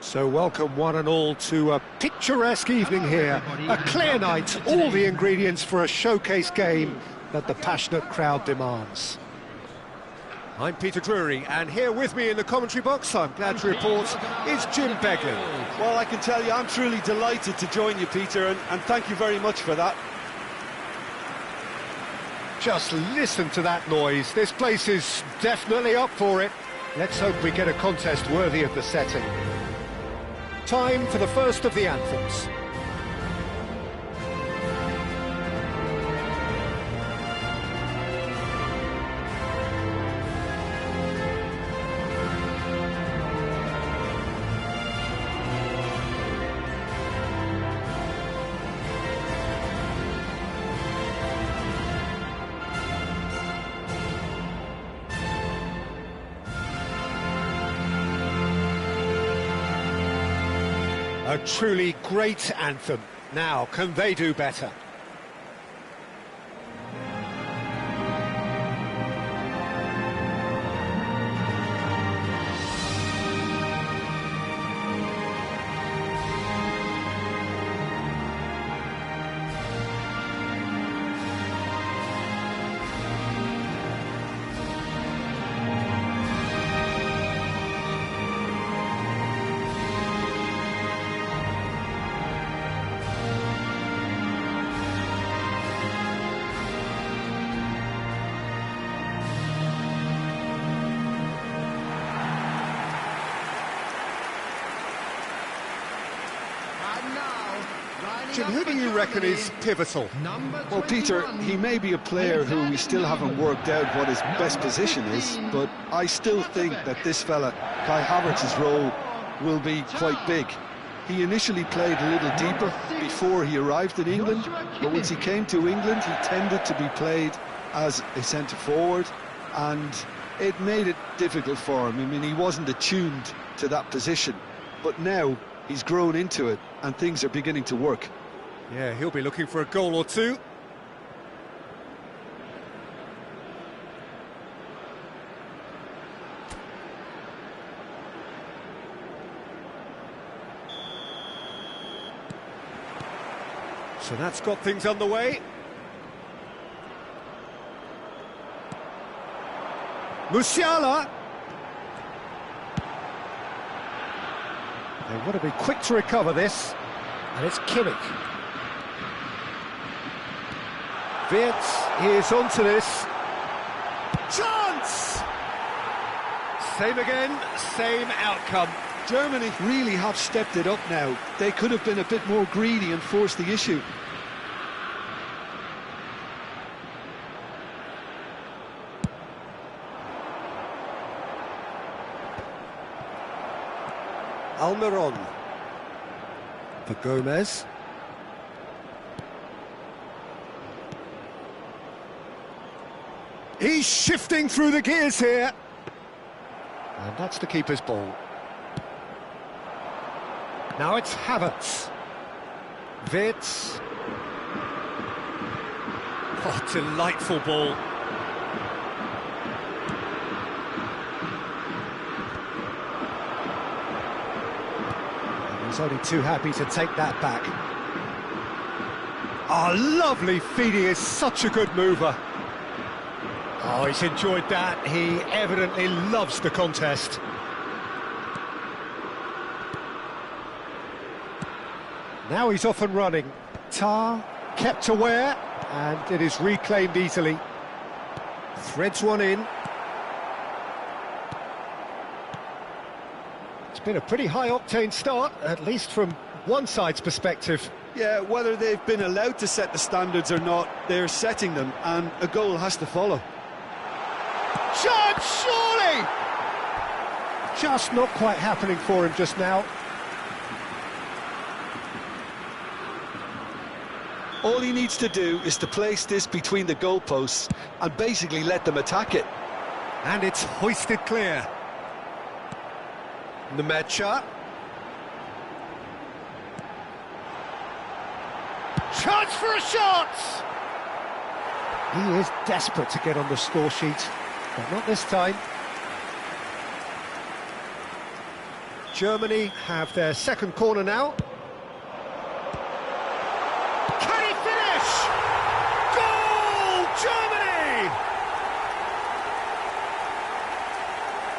So welcome one and all to a picturesque evening here, a clear night, all the ingredients for a showcase game that the passionate crowd demands. I'm Peter Drury, and here with me in the commentary box, I'm glad to report, is Jim Beglin. Well, I can tell you, I'm truly delighted to join you, Peter, and thank you very much for that. Just listen to that noise. This place is definitely up for it. Let's hope we get a contest worthy of the setting. Time for the first of the anthems. A truly great anthem. Now, can they do better? Jim, who do you reckon is pivotal? Well, Peter, he may be a player who we still haven't worked out what his best position is, but I still think that this fella, Kai Havertz's role, will be quite big. He initially played a little deeper before he arrived in England, but once he came to England, he tended to be played as a centre-forward, and it made it difficult for him. I mean, he wasn't attuned to that position, but now he's grown into it, and things are beginning to work. Yeah, he'll be looking for a goal or two. So that's got things underway. Musiala. They want to be quick to recover this. And it's Kimmich. Wirtz is onto this. Chance! Same again, same outcome. Germany really have stepped it up now. They could have been a bit more greedy and forced the issue. Almiron for Gomez. He's shifting through the gears here. And that's the keeper's ball. Now it's Havertz. Wirtz. Oh, delightful ball. He's only too happy to take that back. Oh, lovely feeding, is such a good mover. Oh, he's enjoyed that. He evidently loves the contest. Now he's off and running. Tar kept aware, and it is reclaimed easily. Threads one in. It's been a pretty high-octane start, at least from one side's perspective. Yeah, whether they've been allowed to set the standards or not, they're setting them, and a goal has to follow. Shot, surely! Just not quite happening for him just now. All he needs to do is to place this between the goalposts and basically let them attack it. And it's hoisted clear. Nemecha. Chance for a shot! He is desperate to get on the score sheet, but not this time. Germany have their second corner now. Can he finish? Goal, Germany!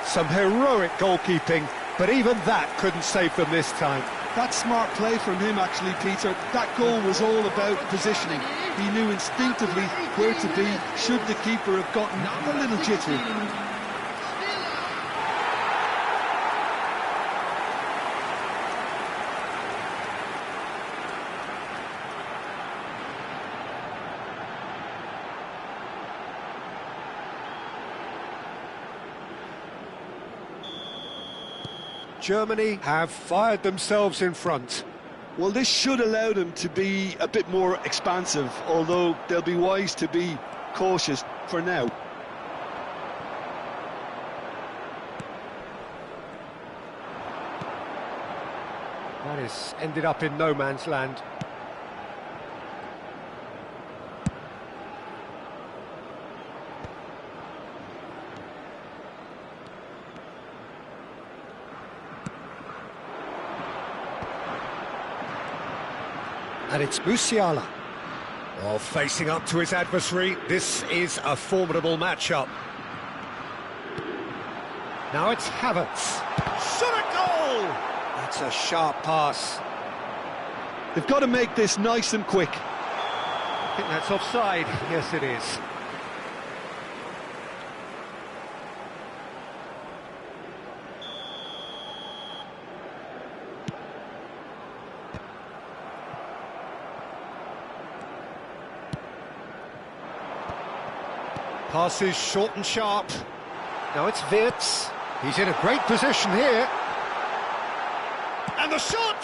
Some heroic goalkeeping, but even that couldn't save them this time. That's smart play from him, actually, Peter. That goal was all about positioning. He knew instinctively where to be, should the keeper have gotten a little jittery. Germany have fired themselves in front. Well, this should allow them to be a bit more expansive, although they'll be wise to be cautious for now. That has ended up in no man's land. And it's Musiala. Well, facing up to his adversary, this is a formidable matchup. Now it's Havertz. Shot a goal! That's a sharp pass. They've got to make this nice and quick. I think that's offside. Yes, it is. Passes short and sharp. Now it's Wirtz. He's in a great position here. And the shot!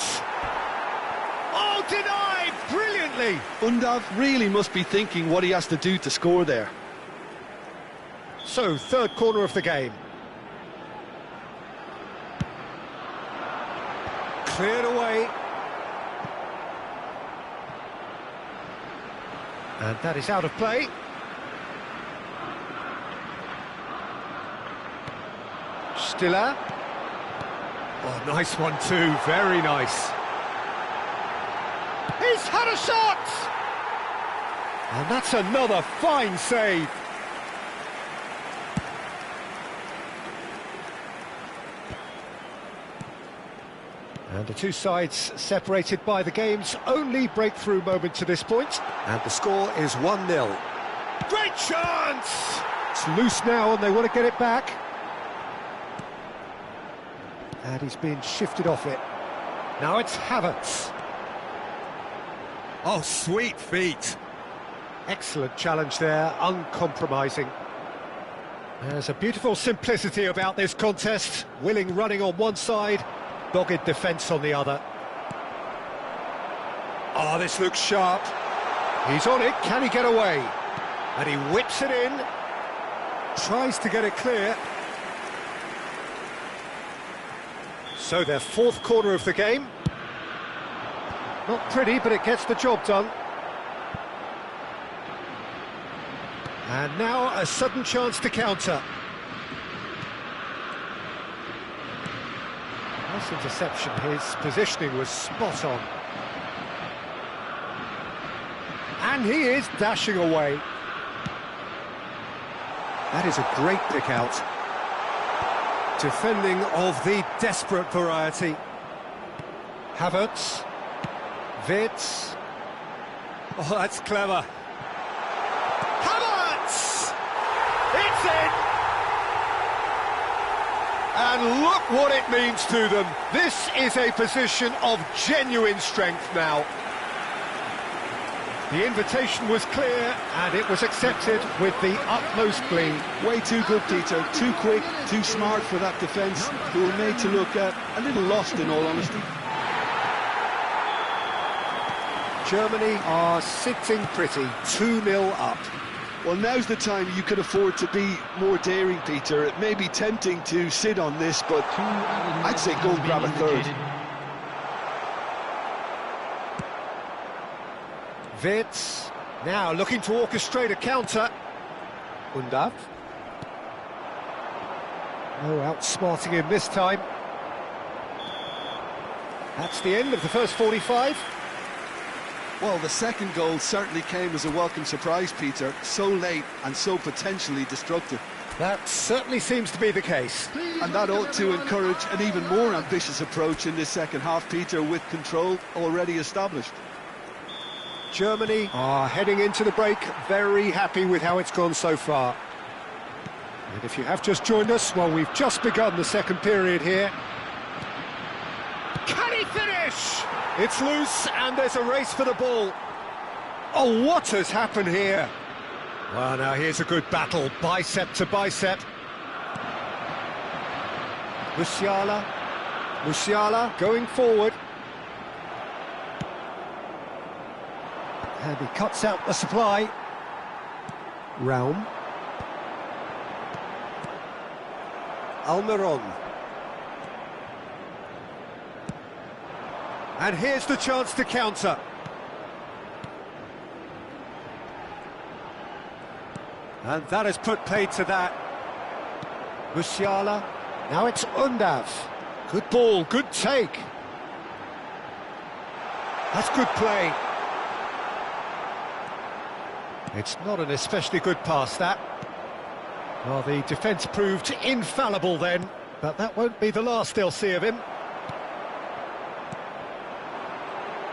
Oh, denied! Brilliantly! Undav really must be thinking what he has to do to score there. So, third corner of the game. Cleared away. And that is out of play. Stiller. Oh, nice one too, very nice. He's had a shot! And that's another fine save. And the two sides separated by the game's only breakthrough moment to this point. And the score is 1-0. Great chance! It's loose now and they want to get it back. And he's been shifted off it. Now it's Havertz. Oh, sweet feet. Excellent challenge there, uncompromising. There's a beautiful simplicity about this contest. Willing running on one side, dogged defence on the other. Oh, this looks sharp. He's on it, can he get away? And he whips it in. Tries to get it clear. So their fourth corner of the game. Not pretty, but it gets the job done. And now a sudden chance to counter. Nice interception, his positioning was spot on. And he is dashing away. That is a great pick out. Defending of the desperate variety. Havertz. Wirtz. Oh, that's clever. Havertz! It's in! And look what it means to them. This is a position of genuine strength now. The invitation was clear, and it was accepted with the utmost glee. Way too good, Peter. Too quick, too smart for that defence, who were made to look a little lost, in all honesty. Germany are sitting pretty, 2-0 up. Well, now's the time you can afford to be more daring, Peter. It may be tempting to sit on this, but I'd say go and grab a third. Wirtz, now looking to orchestrate a counter. Undav. No outsmarting him this time. That's the end of the first 45. Well, the second goal certainly came as a welcome surprise, Peter. So late and so potentially destructive. That certainly seems to be the case. And that ought to encourage an even more ambitious approach in this second half, Peter, with control already established. Germany are heading into the break, very happy with how it's gone so far. And if you have just joined us, well, we've just begun the second period here. Can he finish? It's loose and there's a race for the ball. Oh, what has happened here? Well, now here's a good battle, bicep to bicep. Musiala going forward. And he cuts out the supply. Raum. Almiron. And here's the chance to counter. And that has put paid to that. Musiala. Now it's Undav. Good ball, good take. That's good play. It's not an especially good pass, that. Well, the defence proved infallible then, but that won't be the last they'll see of him.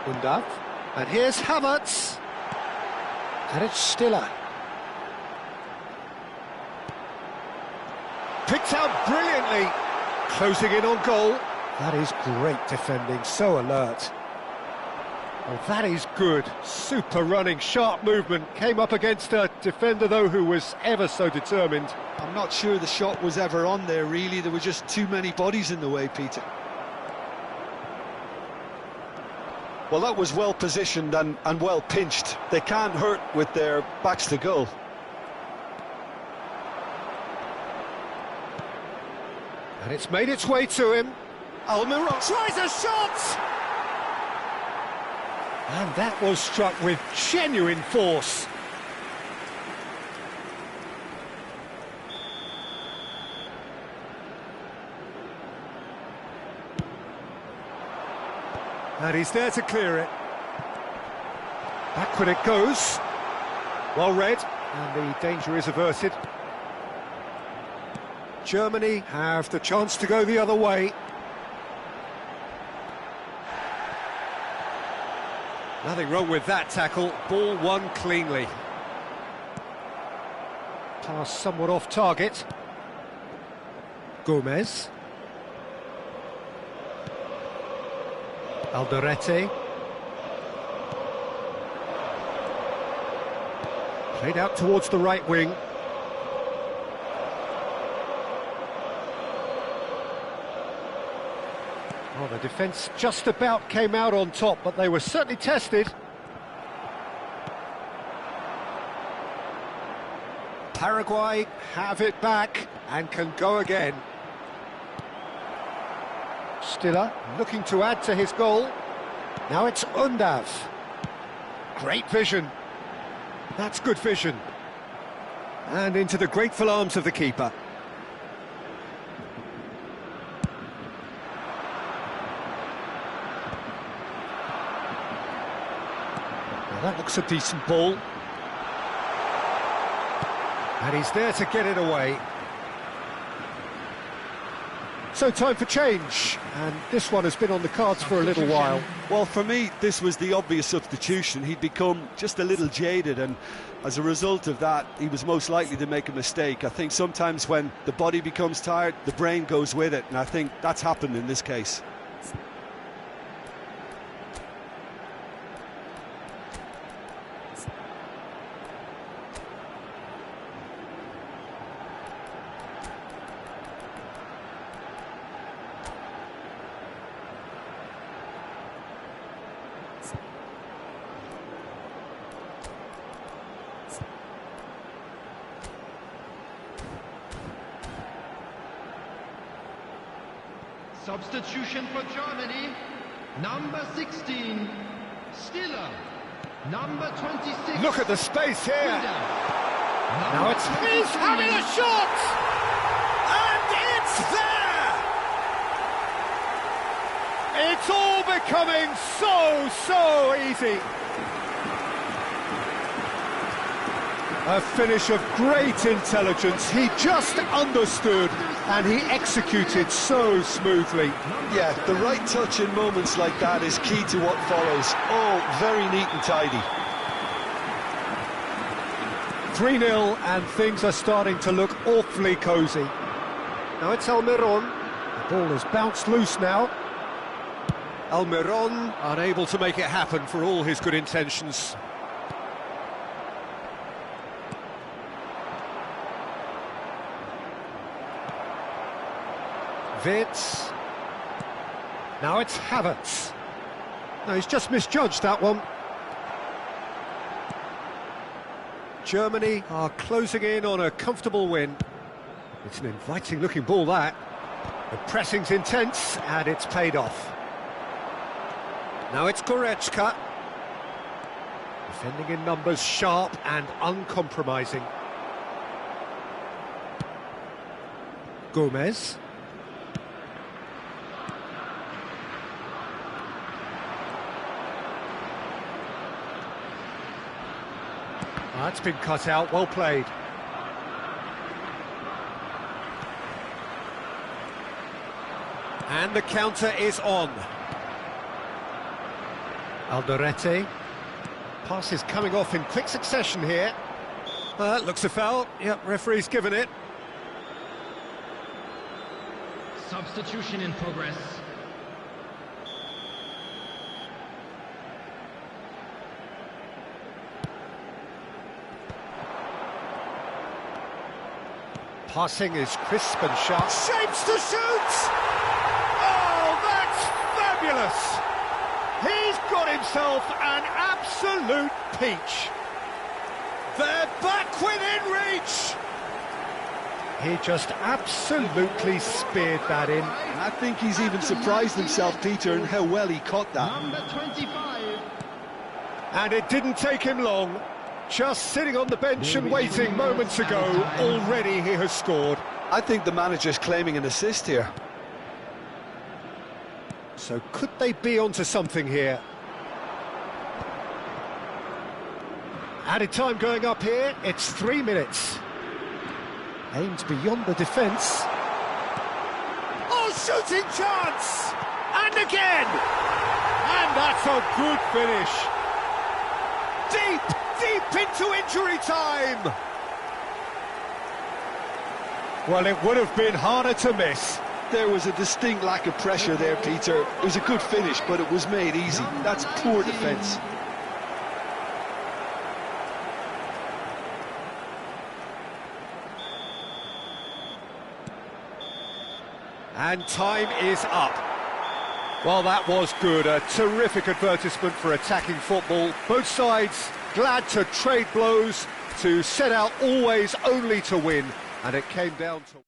Undav. And here's Havertz. And it's Stiller. Picked out brilliantly. Closing in on goal. That is great defending, so alert. Well, that is good. Super running, sharp movement. Came up against a defender, though, who was ever so determined. I'm not sure the shot was ever on there, really. There were just too many bodies in the way, Peter. Well, that was well positioned and well pinched. They can't hurt with their backs to goal. And it's made its way to him. Almiron tries a shot! And that was struck with genuine force. And he's there to clear it. Backward it goes. Well read, and the danger is averted. Germany have the chance to go the other way. Nothing wrong with that tackle. Ball won cleanly. Pass somewhat off target. Gomez. Alderete. Played out towards the right wing. Well, the defence just about came out on top, but they were certainly tested. Paraguay have it back and can go again. Stiller looking to add to his goal. Now it's Undav. Great vision. That's good vision. And into the grateful arms of the keeper. That looks a decent ball. And he's there to get it away. So time for change, and this one has been on the cards for a little while. Well, for me, this was the obvious substitution. He'd become just a little jaded, and as a result of that, he was most likely to make a mistake. I think sometimes when the body becomes tired, the brain goes with it, and I think that's happened in this case. Substitution for Germany, number 16, Stiller, number 26. Look at the space here. Now it's he's having a shot, and it's there. It's all becoming so easy. A finish of great intelligence. He just understood and he executed so smoothly. Yeah, the right touch in moments like that is key to what follows. Oh, very neat and tidy. 3-0 and things are starting to look awfully cosy. Now it's Almiron. The ball has bounced loose now. Almiron unable to make it happen for all his good intentions. Wits. Now it's Havertz. No, he's just misjudged that one. Germany are closing in on a comfortable win. It's an inviting-looking ball, that. The pressing's intense, and it's paid off. Now it's Goretzka. Defending in numbers, sharp and uncompromising. Gomez. That's been cut out, well played. And the counter is on. Alderete. Pass is coming off in quick succession here. Looks a foul. Yep, referee's given it. Substitution in progress. Passing is crisp and sharp. Shapes to shoot! Oh, that's fabulous! He's got himself an absolute peach. They're back within reach! He just absolutely speared that in. I think he's even surprised himself, Peter, in how well he caught that. Number 25. And it didn't take him long. Just sitting on the bench and waiting moments ago, already he has scored. I think the manager's claiming an assist here. So could they be onto something here? Added time going up here, it's 3 minutes. Aims beyond the defence. Oh, shooting chance! And again! And that's a good finish. Deep into injury time! Well, it would have been harder to miss. There was a distinct lack of pressure there, Peter. It was a good finish, but it was made easy. That's poor defence. And time is up. Well, that was good. A terrific advertisement for attacking football. Both sides glad to trade blows, to set out always only to win. And it came down to...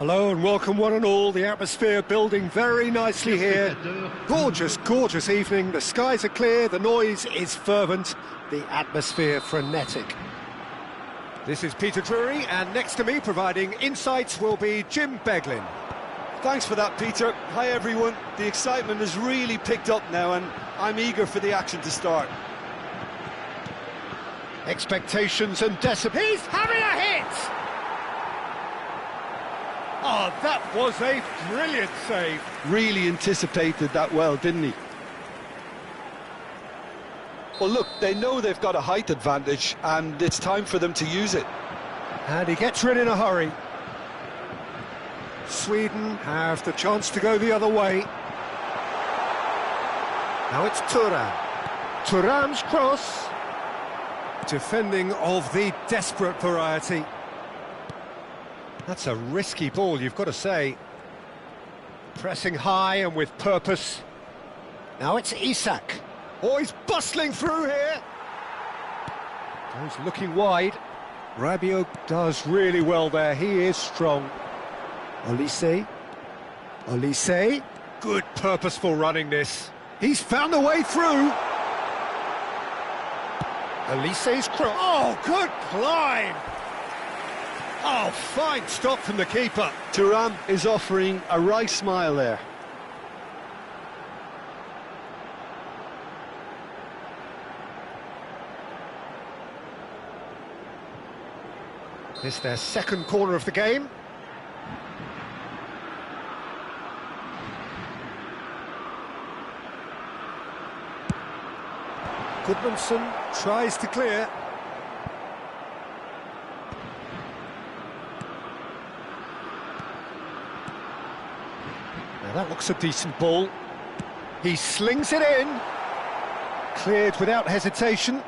Hello and welcome one and all. The atmosphere building very nicely here. Gorgeous, gorgeous evening. The skies are clear, the noise is fervent, the atmosphere frenetic. This is Peter Drury, and next to me providing insights will be Jim Beglin. Thanks for that, Peter. Hi, everyone. The excitement has really picked up now, and I'm eager for the action to start. Expectations and decibels. He's having a hit! Oh, that was a brilliant save. Really anticipated that well, didn't he? Well, look, they know they've got a height advantage, and it's time for them to use it. And he gets rid in a hurry. Sweden have the chance to go the other way. Now it's Thuram. Thuram's cross. Defending of the desperate variety. That's a risky ball, you've got to say. Pressing high and with purpose. Now it's Isak. Oh, he's bustling through here. He's looking wide. Rabiot does really well there, he is strong. Olise. Olise. Good purposeful running this. He's found a way through. Olise's cross. Oh, good climb. Oh, fine stop from the keeper. Thuram is offering a right smile there. This is their second corner of the game. Goodmanson tries to clear. Now that looks a decent ball. He slings it in. Cleared without hesitation.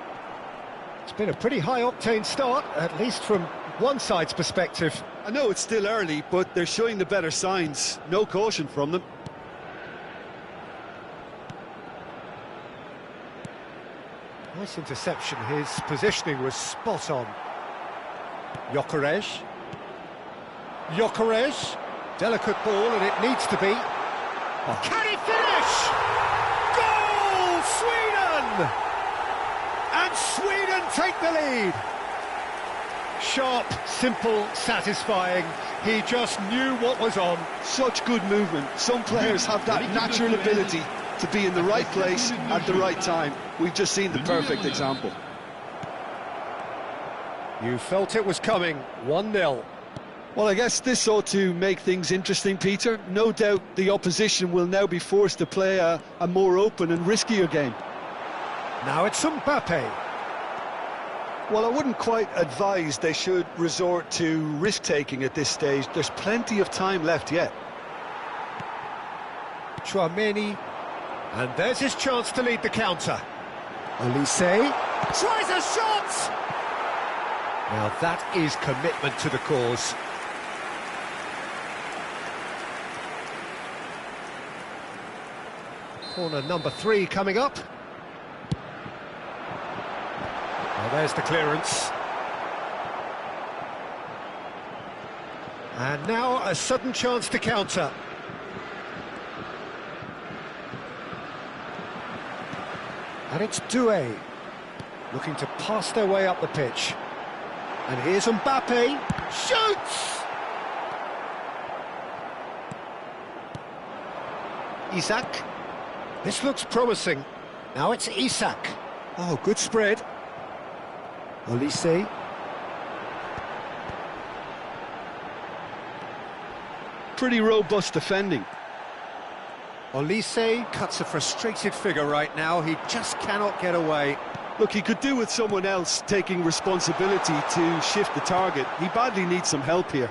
It's been a pretty high-octane start, at least from one side's perspective. I know it's still early, but they're showing the better signs. No caution from them. Nice interception, his positioning was spot on. Gyökeres. Gyökeres. Delicate ball, and it needs to be. Oh. Can he finish? Goal, Sweden! And Sweden take the lead. Sharp, simple, satisfying. He just knew what was on. Such good movement. Some players have that natural ability to be in the right place at the right time. We've just seen the perfect example. You felt it was coming. 1-0. Well, I guess this ought to make things interesting, Peter. No doubt the opposition will now be forced to play a more open and riskier game. Now it's Mbappe. Well, I wouldn't quite advise they should resort to risk-taking at this stage. There's plenty of time left yet. Tchouaméni. And there's his chance to lead the counter. Olise tries a shot! Now that is commitment to the cause. Corner number 3 coming up. Well, there's the clearance. And now a sudden chance to counter. And it's Doué, looking to pass their way up the pitch. And here's Mbappe, shoots! Isak, this looks promising. Now it's Isak. Oh, good spread. Olise. Pretty robust defending. Olise cuts a frustrated figure right now. He just cannot get away. Look, he could do with someone else taking responsibility to shift the target. He badly needs some help here.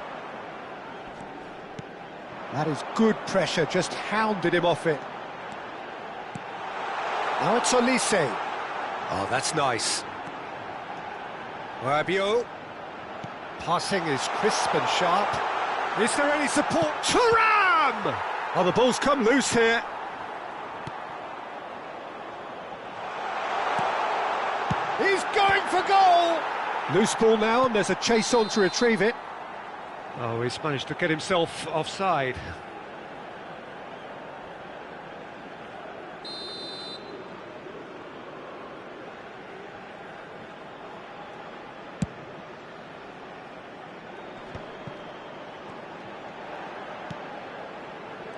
That is good pressure, just hounded him off it. Now it's Olise. Oh, that's nice. Rabiot. Passing is crisp and sharp. Is there any support? Thuram! Oh, the ball's come loose here. He's going for goal! Loose ball now, and there's a chase on to retrieve it. Oh, he's managed to get himself offside.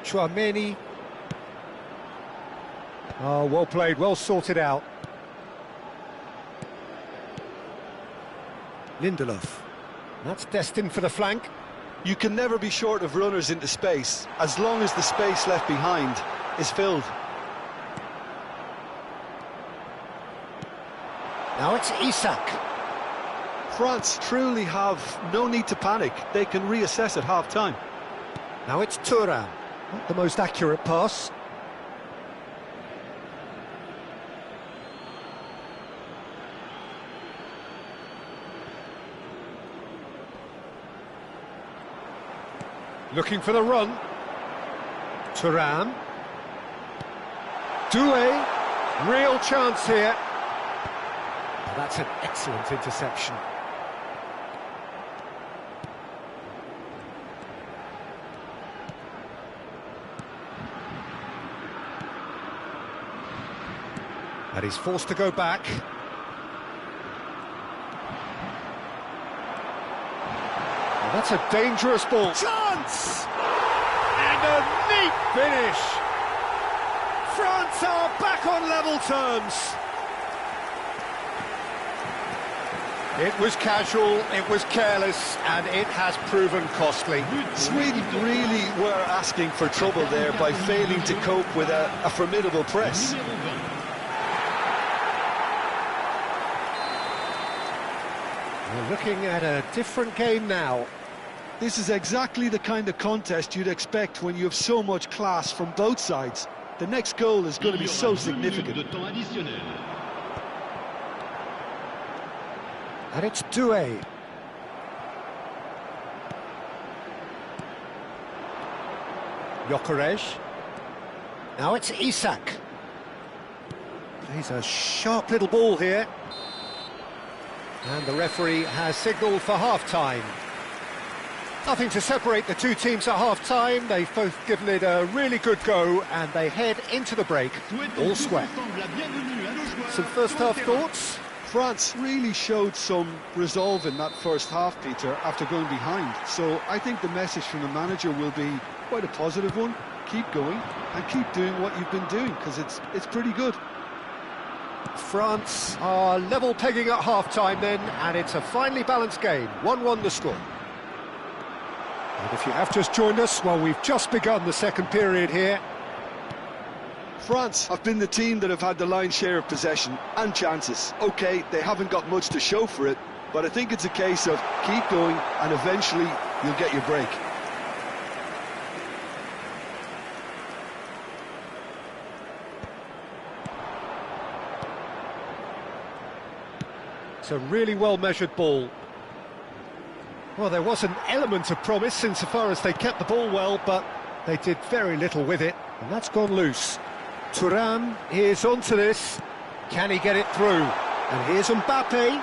Tchouaméni. Oh, well played, well sorted out. Lindelof. That's destined for the flank. You can never be short of runners into space, as long as the space left behind is filled. Now it's Isak. France truly have no need to panic. They can reassess at half-time. Now it's Thuram. Not the most accurate pass. Looking for the run. Thuram. Doué. Real chance here. That's an excellent interception. And he's forced to go back. Well, that's a dangerous ball. Chance! And a neat finish! France are back on level terms. It was casual, it was careless, and it has proven costly. Sweden really were asking for trouble there by failing to cope with a formidable press. We're looking at a different game now. This is exactly the kind of contest you'd expect when you have so much class from both sides. The next goal is going to be so significant. And it's Doué. Gyökeres. Now it's Isak. Plays a sharp little ball here. And the referee has signalled for half-time. Nothing to separate the two teams at half-time. They've both given it a really good go, and they head into the break all square. Some first-half thoughts? France really showed some resolve in that first half, Peter, after going behind. So I think the message from the manager will be quite a positive one. Keep going and keep doing what you've been doing, because it's pretty good. France are level pegging at half-time then, and it's a finely balanced game. 1-1 the score. And if you have just joined us, well, we've just begun the second period here. France have been the team that have had the lion's share of possession and chances. OK, they haven't got much to show for it, but I think it's a case of keep going and eventually you'll get your break. It's a really well-measured ball. Well, there was an element of promise insofar as they kept the ball well, but they did very little with it, and that's gone loose. Thuram is onto this. Can he get it through? And here's Mbappe.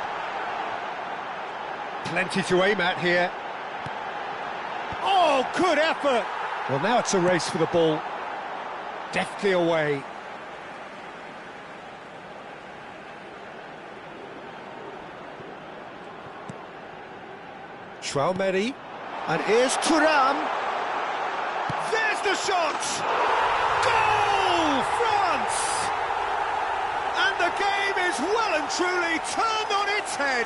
Plenty to aim at here. Oh, good effort! Well, now it's a race for the ball. Deftly away. Tchouaméni, and here's Thuram. There's the shot! Goal, France! And the game is well and truly turned on its head.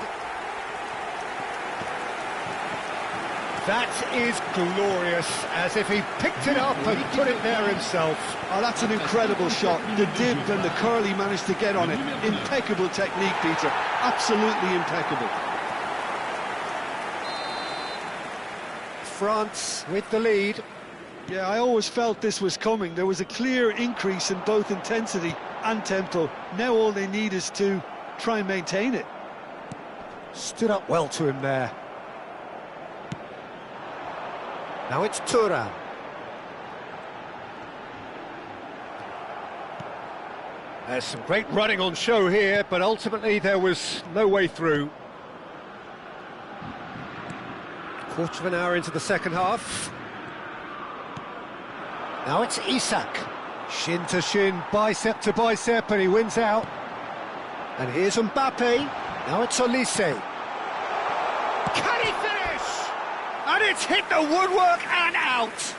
That is glorious, as if he picked it up and put it there himself. Oh, that's an incredible shot. The dip and the curl he managed to get on it. Impeccable technique, Peter. Absolutely impeccable. France with the lead. Yeah, I always felt this was coming. There was a clear increase in both intensity and tempo. Now all they need is to try and maintain it. Stood up well to him there. Now it's Thuram. There's some great running on show here, but ultimately there was no way through. Quarter of an hour into the second half. Now it's Isak. Shin to shin, bicep to bicep, and he wins out. And here's Mbappe. Now it's Olise. Can he finish? And it's hit the woodwork and out.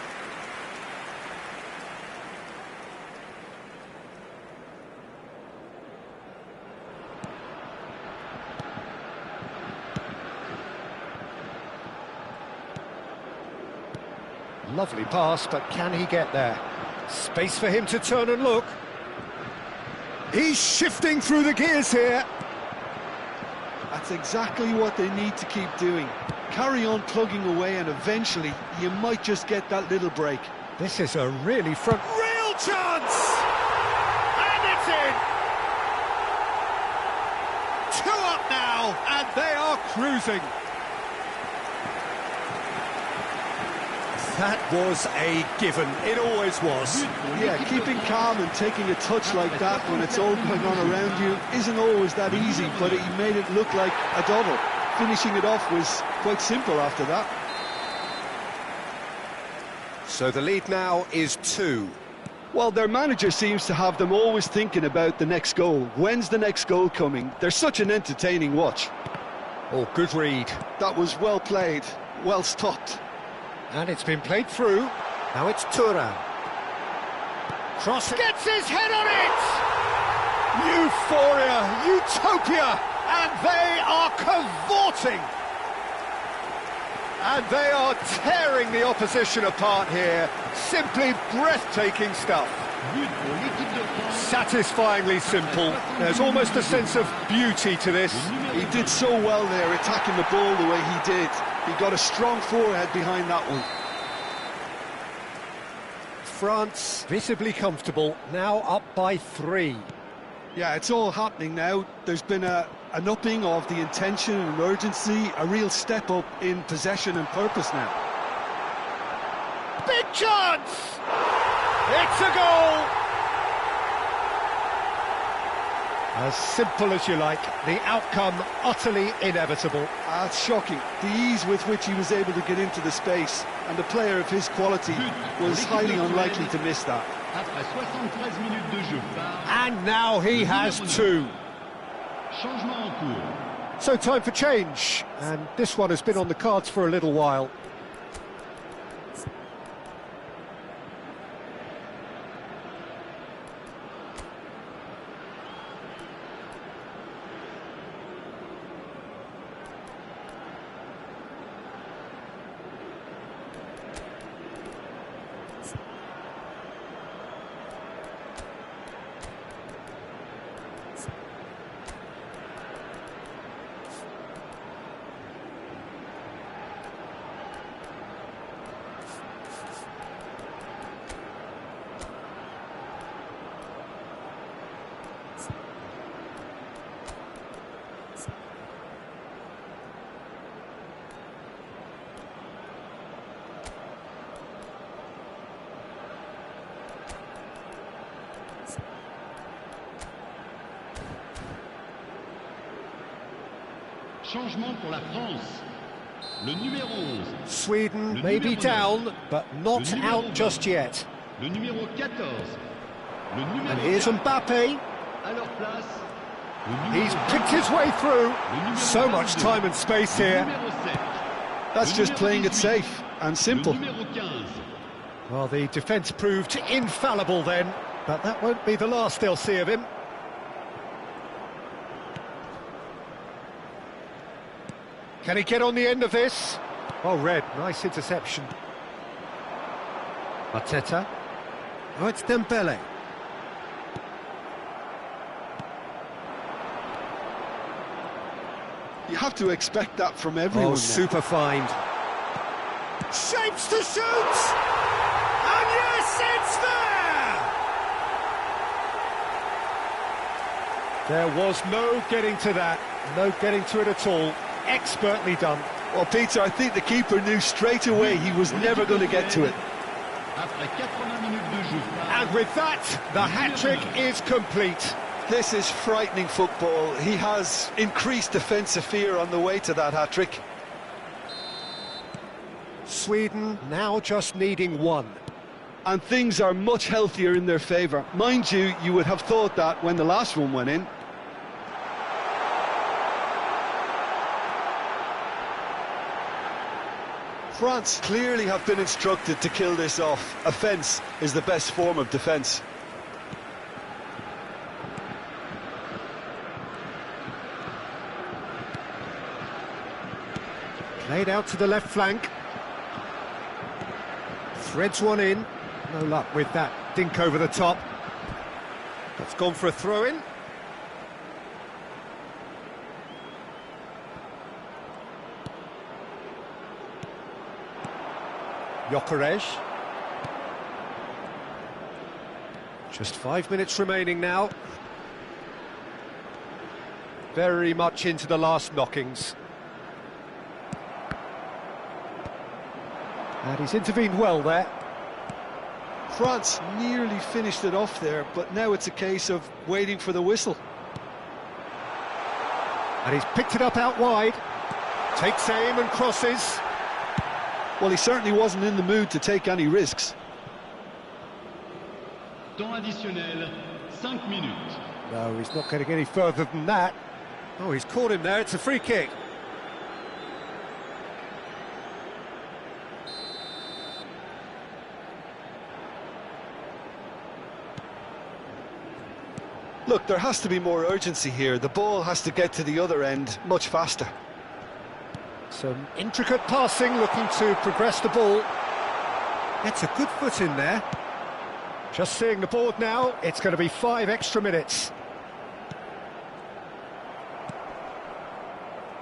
Lovely pass, but can he get there? Space for him to turn and look. He's shifting through the gears here. That's exactly what they need to keep doing. Carry on plugging away and eventually you might just get that little break. This is a really real chance! And it's in! 2 up now, and they are cruising. That was a given, it always was. Yeah, keeping calm and taking a touch like that when it's all going on around you isn't always that easy, but he made it look like a double. Finishing it off was quite simple after that. So the lead now is 2. Well, their manager seems to have them always thinking about the next goal. When's the next goal coming? They're such an entertaining watch. Oh, good read. That was well played, well stopped. And it's been played through. Now it's Thuram. Cross gets his head on it! Euphoria, utopia, and they are cavorting. And they are tearing the opposition apart here. Simply breathtaking stuff. Satisfyingly simple. There's almost a sense of beauty to this. He did so well there, attacking the ball the way he did. He got a strong forehead behind that one. France visibly comfortable, now up by 3. Yeah, it's all happening now. There's been an upping of the intention and urgency, a real step up in possession and purpose now. Big chance! It's a goal! As simple as you like, the outcome utterly inevitable. That's shocking. The ease with which he was able to get into the space, and a player of his quality was highly unlikely to miss that. And now he has 2. So time for change, and this one has been on the cards for a little while. Changement pour la France. Le numéro 11. Sweden may be down, but not out just yet. Le numéro 14. Le numéro And here's Mbappe. à leur place. He's picked his way through. So much time and space here. Numéro 7. That's just playing it safe and simple. Numéro 15. Well, the defence proved infallible then, but that won't be the last they'll see of him. Can he get on the end of this? Oh, Red, nice interception. Arteta. Oh, it's Dembele. You have to expect that from everyone. Oh, now. super find. Shapes to shoot! And yes, it's there! There was no getting to that, no getting to it at all. Expertly done. Well, Peter, I think the keeper knew straight away he was never going to get to it. Après 80 minutes de jeu. And with that, the hat-trick is complete. This is frightening football. He has increased defensive fear on the way to that hat-trick. Sweden now just needing one. And things are much healthier in their favour. Mind you, you would have thought that when the last one went in. France clearly have been instructed to kill this off. Offence is the best form of defence. Played out to the left flank. Threads one in. No luck with that dink over the top. That's gone for a throw-in. Gyökeres. Just 5 minutes remaining now. Very much into the last knockings. And he's intervened well there. France nearly finished it off there, but now it's a case of waiting for the whistle. And he's picked it up out wide. Takes aim and crosses. Well, he certainly wasn't in the mood to take any risks. Temps additionnel, 5 minutes. No, he's not getting any further than that. Oh, he's caught him there. It's a free kick. Look, there has to be more urgency here. The ball has to get to the other end much faster. Some intricate passing, looking to progress the ball. Gets a good foot in there. Just seeing the board now, it's going to be 5 extra minutes.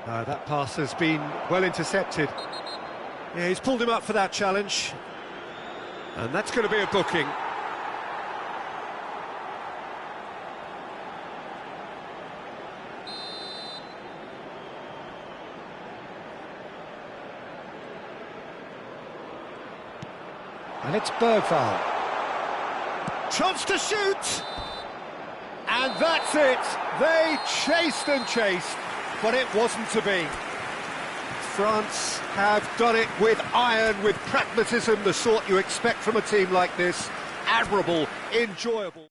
No, that pass has been well intercepted. Yeah, he's pulled him up for that challenge. And that's going to be a booking. And it's Bergvall. Chance to shoot! And that's it! They chased and chased, but it wasn't to be. France have done it with iron, with pragmatism, the sort you expect from a team like this. Admirable, enjoyable.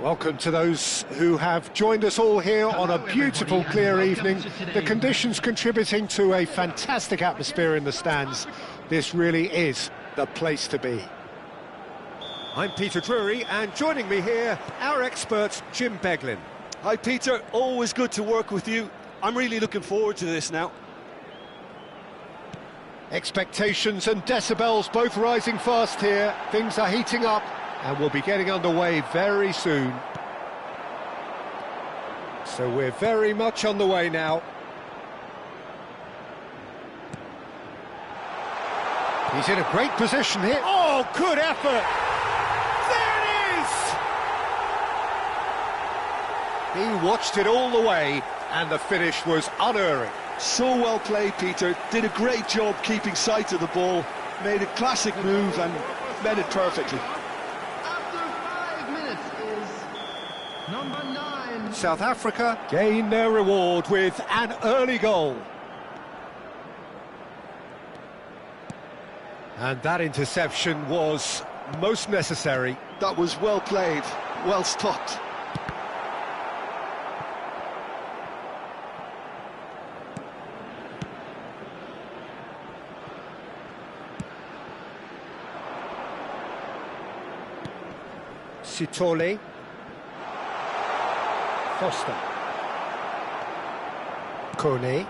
Welcome to those who have joined us all here on a beautiful, clear evening. The conditions contributing to a fantastic atmosphere in the stands. This really is the place to be. I'm Peter Drury, and joining me here, our expert, Jim Beglin. Hi Peter, always good to work with you. I'm really looking forward to this now. Expectations and decibels both rising fast here. Things are heating up, and we'll be getting underway very soon. So we're very much on the way now. He's in a great position here. Oh, good effort! There it is! He watched it all the way, and the finish was unerring. So well played, Peter. Did a great job keeping sight of the ball. Made a classic move and met it perfectly. After 5 minutes is number 9. South Africa gain their reward with an early goal. And that interception was most necessary. That was well played, well stopped. Sithole. Foster. Kone.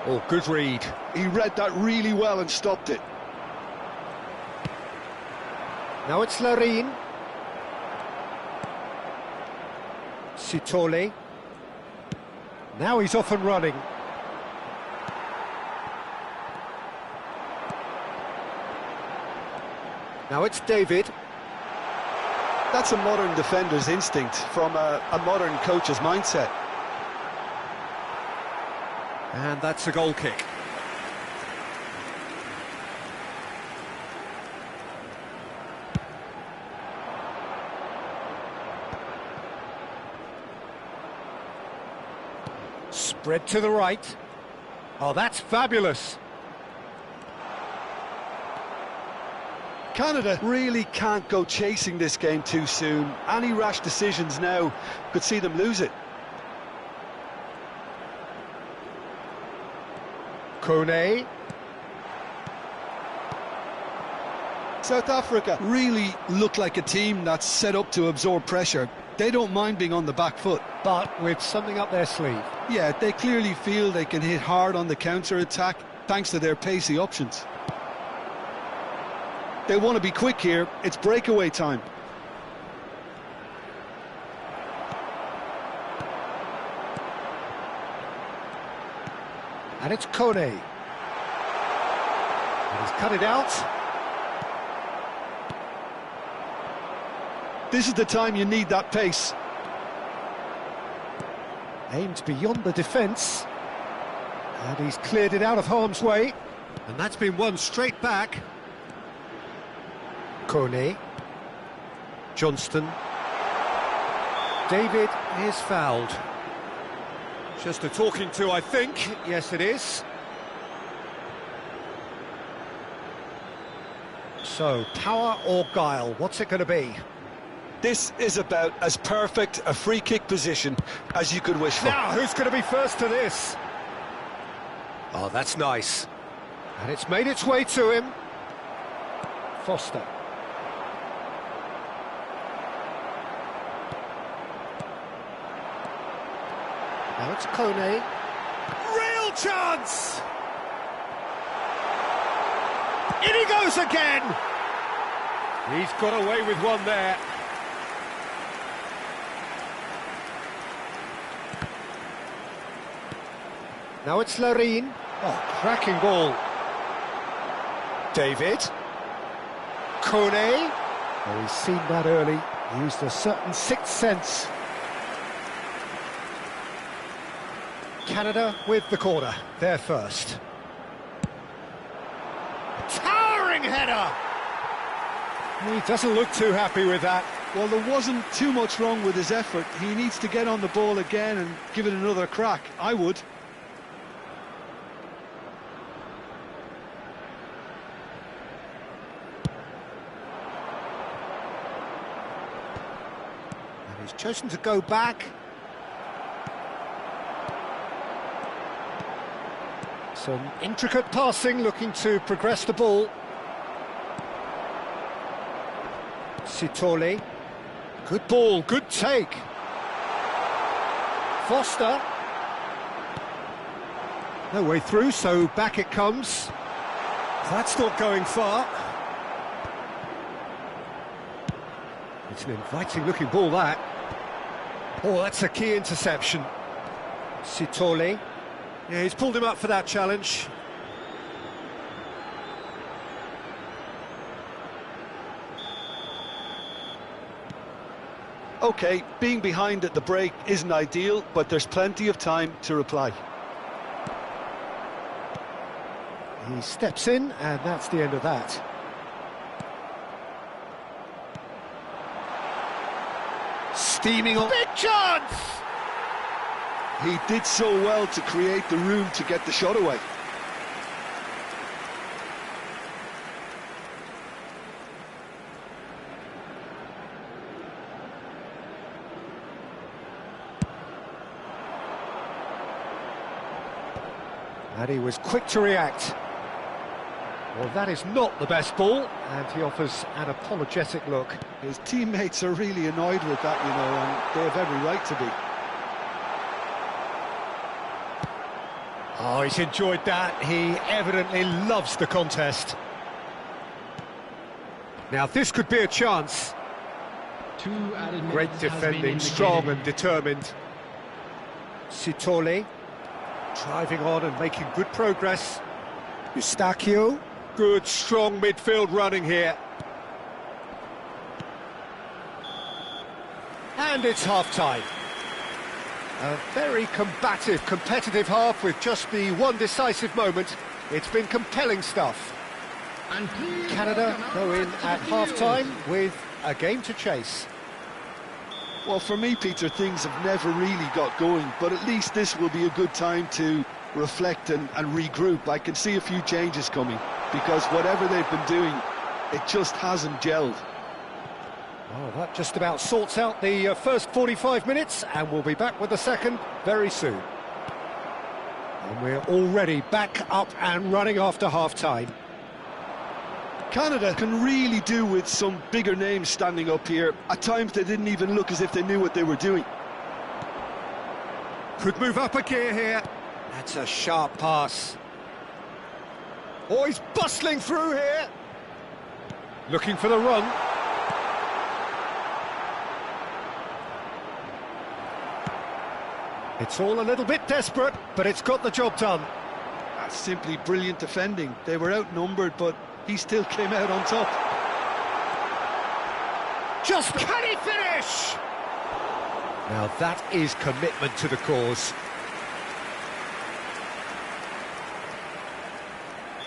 Oh, good read. He read that really well and stopped it. Now it's Larine. Sithole. Now he's off and running. Now it's David. That's a modern defender's instinct from a modern coach's mindset. And that's a goal kick. Spread to the right. Oh, that's fabulous. Canada really can't go chasing this game too soon. Any rash decisions now could see them lose it. Kone. South Africa really look like a team that's set up to absorb pressure. They don't mind being on the back foot. But with something up their sleeve. Yeah, they clearly feel they can hit hard on the counter-attack thanks to their pacey options. They want to be quick here. It's breakaway time. And it's Kone. And he's cut it out. This is the time you need that pace. Aimed beyond the defence. And he's cleared it out of harm's way. And that's been won straight back. Kone. Johnston. David is fouled. Just a talking to, I think. Yes, it is. So, power or guile, what's it going to be? This is about as perfect a free kick position as you could wish for. Now, who's going to be first to this? Oh, that's nice. And it's made its way to him. Foster. Now it's Kone. Real chance! In he goes again! He's got away with one there. Now it's Larine. Oh, cracking ball. David. Kone. Oh, he's seen that early. Used a certain sixth sense. Canada with the corner. They're first. Towering header! He doesn't look too happy with that. Well, there wasn't too much wrong with his effort. He needs to get on the ball again and give it another crack. I would. He's chosen to go back. Some intricate passing, looking to progress the ball. Sitole. Good ball, good take. Foster. No way through, so back it comes. That's not going far. It's an inviting looking ball, that. Oh, that's a key interception. Sitole. Yeah, he's pulled him up for that challenge. OK, being behind at the break isn't ideal, but there's plenty of time to reply. He steps in, and that's the end of that. Steaming on. Big chance! He did so well to create the room to get the shot away. And he was quick to react. Well, that is not the best ball, and he offers an apologetic look. His teammates are really annoyed with that, you know, and they have every right to be. Oh, he's enjoyed that. He evidently loves the contest. Now, this could be a chance. Great defending, strong and determined. Sitole, driving on and making good progress. Eustachio, good, strong midfield running here. And it's half-time. A very combative, competitive half with just the one decisive moment. It's been compelling stuff. Canada go in at half-time with a game to chase. Well, for me, Peter, things have never really got going, but at least this will be a good time to reflect and regroup. I can see a few changes coming, because whatever they've been doing, it just hasn't gelled. Oh, that just about sorts out the first 45 minutes, and we'll be back with the second very soon. And we're already back up and running after half-time. Canada can really do with some bigger names standing up here. At times they didn't even look as if they knew what they were doing. Could move up a gear here. That's a sharp pass. Oh, he's bustling through here. Looking for the run. It's all a little bit desperate, but it's got the job done. That's simply brilliant defending. They were outnumbered, but he still came out on top. Just can he finish? Now that is commitment to the cause.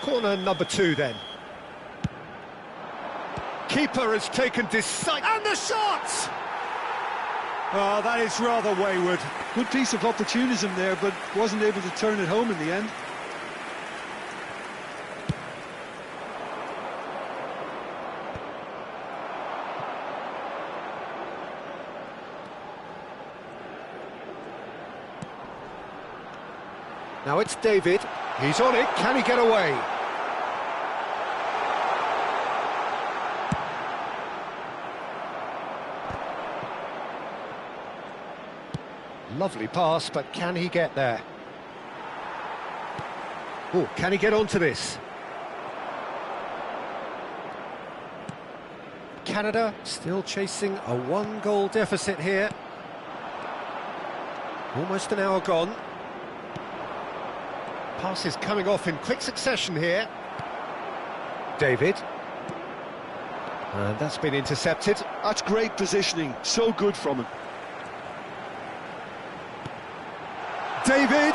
Corner number 2 then. Keeper has taken decisive... And the shot! Oh, that is rather wayward. Good piece of opportunism there, but wasn't able to turn it home in the end. Now it's David. He's on it. Can he get away? Lovely pass, but can he get there? Oh, can he get onto this? Canada still chasing a 1-goal deficit here. Almost an hour gone. Passes coming off in quick succession here. David. And that's been intercepted. That's great positioning, so good from him. David!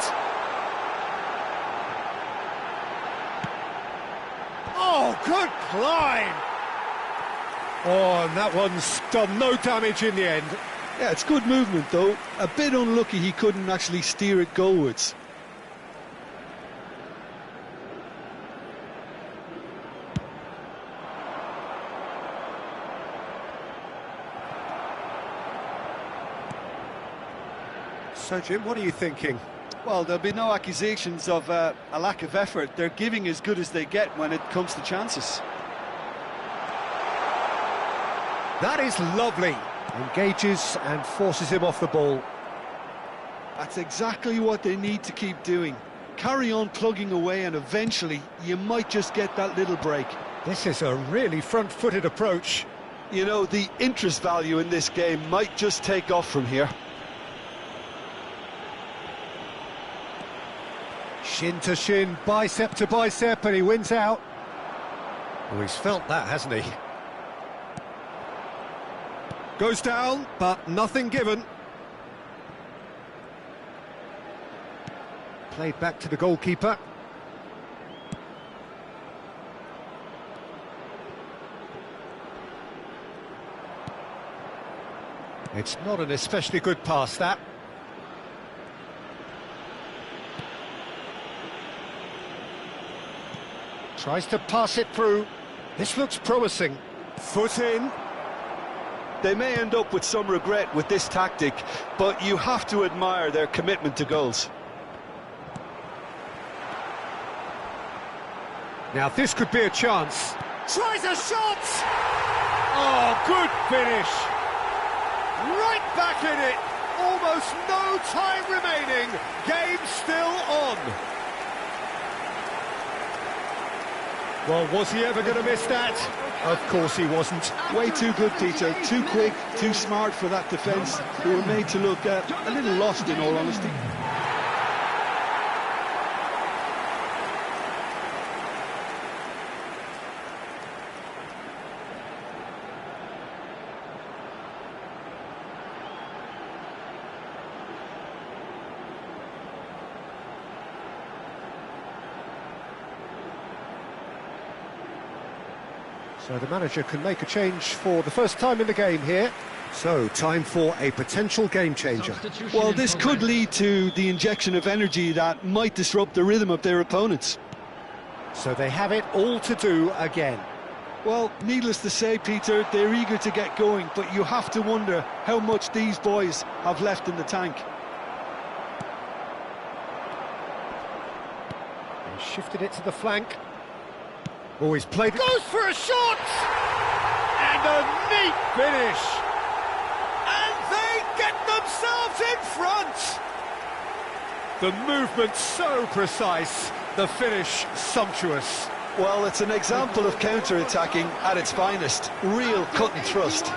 Oh, good climb! Oh, and that one's done no damage in the end. Yeah, it's good movement though. A bit unlucky he couldn't actually steer it goalwards. So, Jim, what are you thinking? Well, there'll be no accusations of a lack of effort. They're giving as good as they get when it comes to chances. That is lovely. Engages and forces him off the ball. That's exactly what they need to keep doing. Carry on plugging away and eventually you might just get that little break. This is a really front-footed approach. You know, the interest value in this game might just take off from here. Shin to shin, bicep to bicep, and he wins out. Oh, he's felt that, hasn't he? Goes down, but nothing given. Played back to the goalkeeper. It's not an especially good pass, that. Tries to pass it through. This looks promising. Foot in. They may end up with some regret with this tactic, but you have to admire their commitment to goals. Now this could be a chance. Tries a shot! Oh, good finish. Right back in it. Almost no time remaining. Game still on. Well, was he ever going to miss that? Of course he wasn't. Way too good, Peter. Too quick, too smart for that defence. They were made to look a little lost, in all honesty. So the manager can make a change for the first time in the game here. So, time for a potential game changer. Well, this could lead to the injection of energy that might disrupt the rhythm of their opponents. So they have it all to do again. Well, needless to say, Peter, they're eager to get going, but you have to wonder how much these boys have left in the tank. He shifted it to the flank. Oh, he's played... Goes for a shot! And a neat finish! And they get themselves in front! The movement so precise, the finish sumptuous. Well, it's an example of counter-attacking at its finest. Real cut and thrust.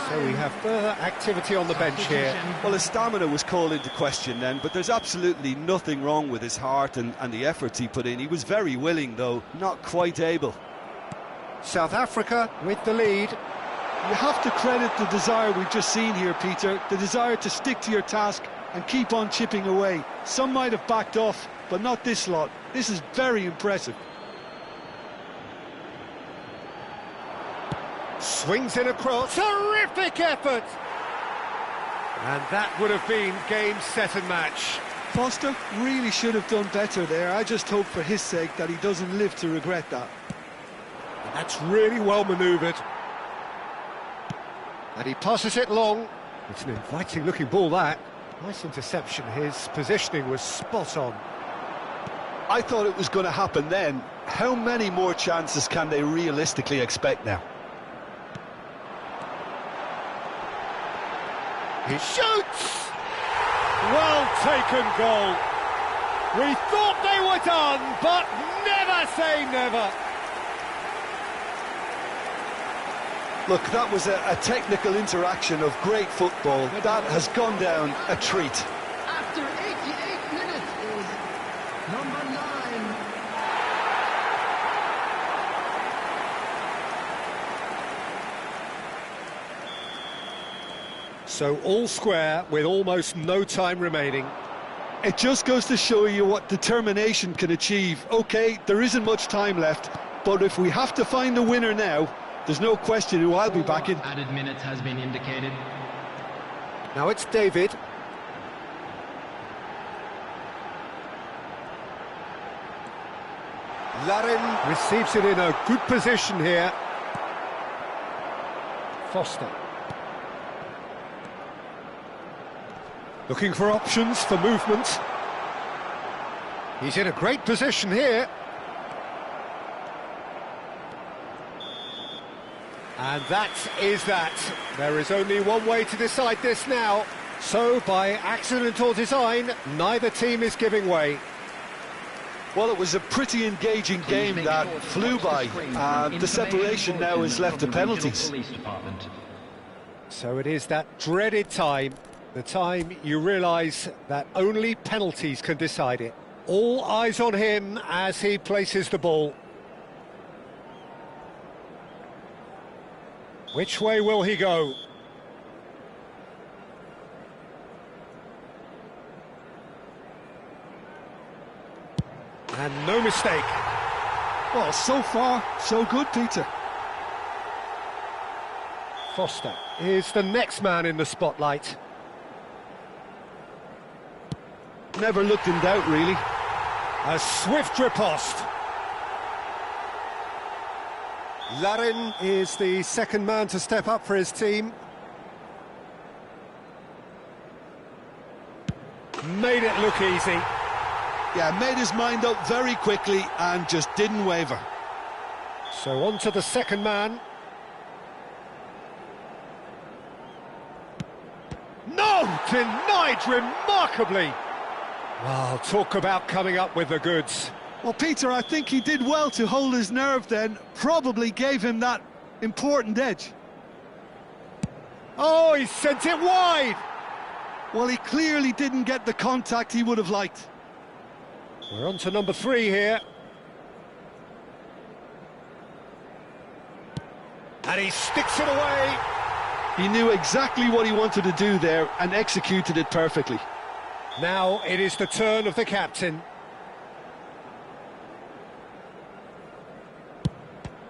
So we have further activity on the bench here. Well, his stamina was called into question then, but there's absolutely nothing wrong with his heart and the efforts he put in. He was very willing, though, not quite able. South Africa with the lead. You have to credit the desire we've just seen here, Peter, the desire to stick to your task and keep on chipping away. Some might have backed off, but not this lot. This is very impressive. Swings in across. Terrific effort! And that would have been game, set and match. Foster really should have done better there. I just hope for his sake that he doesn't live to regret that. That's really well manoeuvred. And he passes it long. It's an inviting looking ball, that. Nice interception. His positioning was spot on. I thought it was going to happen then. How many more chances can they realistically expect now? He shoots! Well taken goal. We thought they were done, but never say never. Look, that was a technical interaction of great football. That has gone down a treat. After 88 minutes is number 9. So all square with almost no time remaining. It just goes to show you what determination can achieve. OK, there isn't much time left, but if we have to find the winner now, there's no question who I'll be backing. Added minutes has been indicated. Now it's David. Larin receives it in a good position here. Foster. Looking for options for movement. He's in a great position here. And that is that. There is only one way to decide this now. So, by accident or design, neither team is giving way. Well, it was a pretty engaging game that flew by. The separation now is left to penalties. So it is that dreaded time, the time you realise that only penalties can decide it. All eyes on him as he places the ball. Which way will he go? And no mistake. Well, so far, so good, Peter. Foster is the next man in the spotlight. Never looked in doubt, really. A swift riposte. Larin is the second man to step up for his team. Made it look easy. Yeah, made his mind up very quickly and just didn't waver. So on to the second man. No! Denied remarkably! Well, talk about coming up with the goods. Well, Peter, I think he did well to hold his nerve then. Probably gave him that important edge. Oh, he sent it wide! Well, he clearly didn't get the contact he would have liked. We're on to number 3 here. And he sticks it away. He knew exactly what he wanted to do there and executed it perfectly. Now it is the turn of the captain.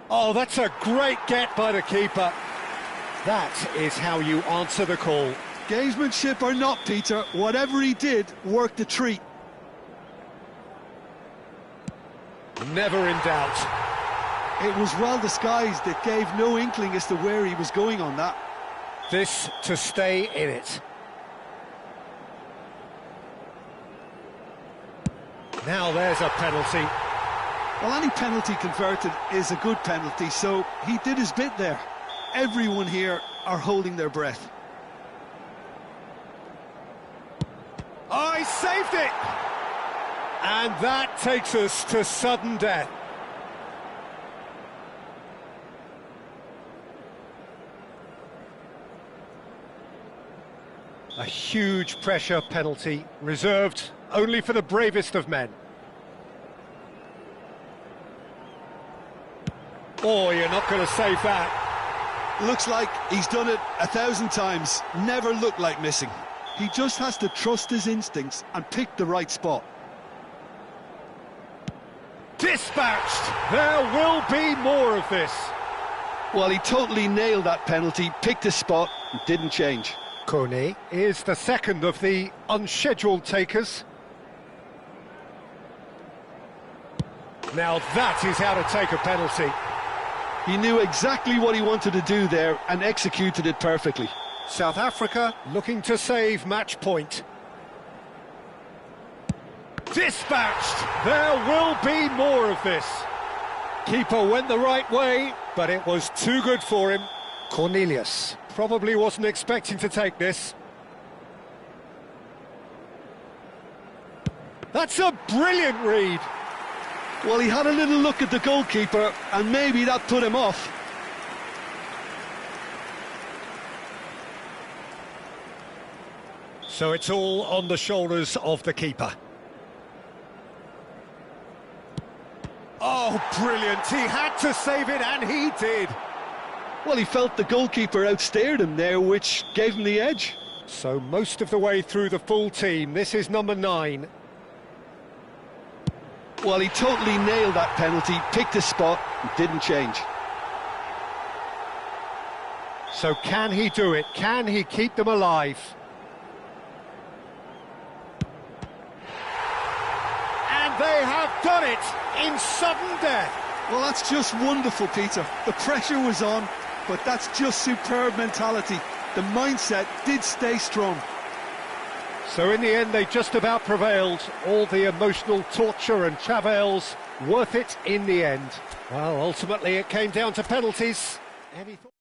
Oh, that's a great get by the keeper. That is how you answer the call. Gamesmanship or not, Peter, whatever he did worked a treat. Never in doubt. It was well disguised. It gave no inkling as to where he was going on that. This to stay in it. Now there's a penalty. Well, any penalty converted is a good penalty, so he did his bit there. Everyone here are holding their breath. Oh, he saved it! And that takes us to sudden death. A huge pressure penalty, reserved only for the bravest of men. Oh, you're not going to save that. Looks like he's done it 1,000 times. Never looked like missing. He just has to trust his instincts and pick the right spot. Dispatched! There will be more of this. Well, he totally nailed that penalty, picked his spot, and didn't change. Kone is the second of the unscheduled takers. Now that is how to take a penalty. He knew exactly what he wanted to do there and executed it perfectly. South Africa looking to save match point. Dispatched! There will be more of this. Keeper went the right way, but it was too good for him. Cornelius probably wasn't expecting to take this. That's a brilliant read. Well, he had a little look at the goalkeeper, and maybe that put him off. So it's all on the shoulders of the keeper. Oh, brilliant. He had to save it, and he did. Well, he felt the goalkeeper outstared him there, which gave him the edge. So most of the way through the full team, this is number 9. Well, he totally nailed that penalty, picked his spot, and didn't change. So can he do it? Can he keep them alive? And they have done it in sudden death. Well, that's just wonderful, Peter. The pressure was on, but that's just superb mentality. The mindset did stay strong. So in the end, they just about prevailed. All the emotional torture and travails, worth it in the end. Well, ultimately it came down to penalties. Any thought?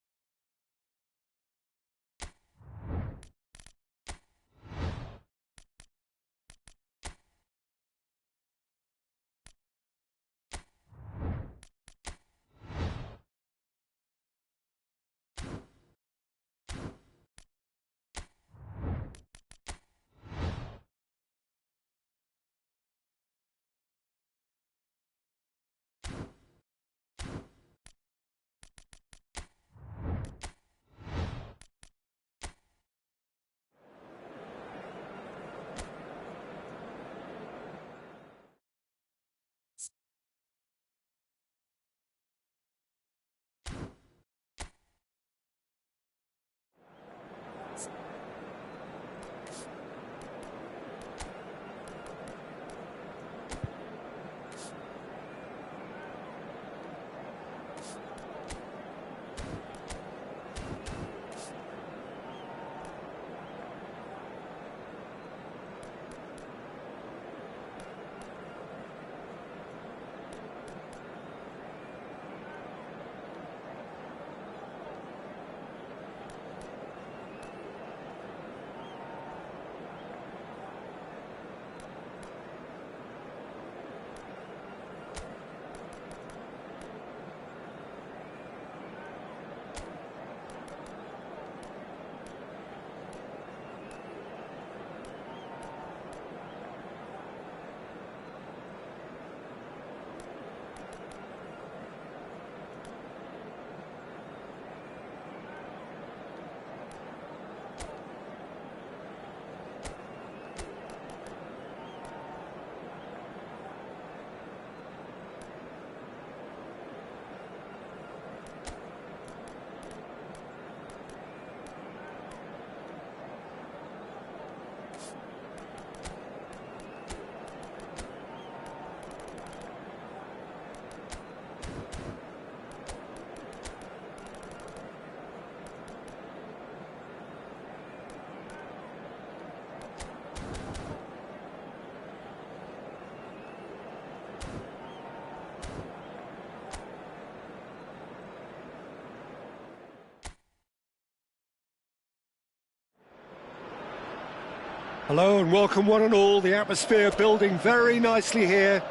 Hello and welcome one and all. The atmosphere building very nicely here.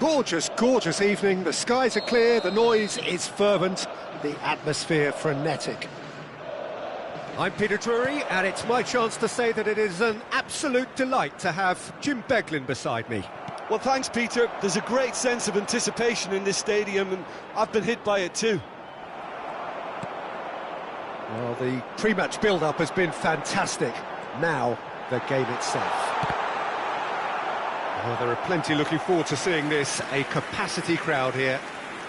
Gorgeous, gorgeous evening. The skies are clear, the noise is fervent, the atmosphere frenetic. I'm Peter Drury, and it's my chance to say that it is an absolute delight to have Jim Beglin beside me. Well, thanks, Peter. There's a great sense of anticipation in this stadium, and I've been hit by it too. Well, the pre-match build-up has been fantastic. Now, the game itself. Well, there are plenty looking forward to seeing this. A capacity crowd here.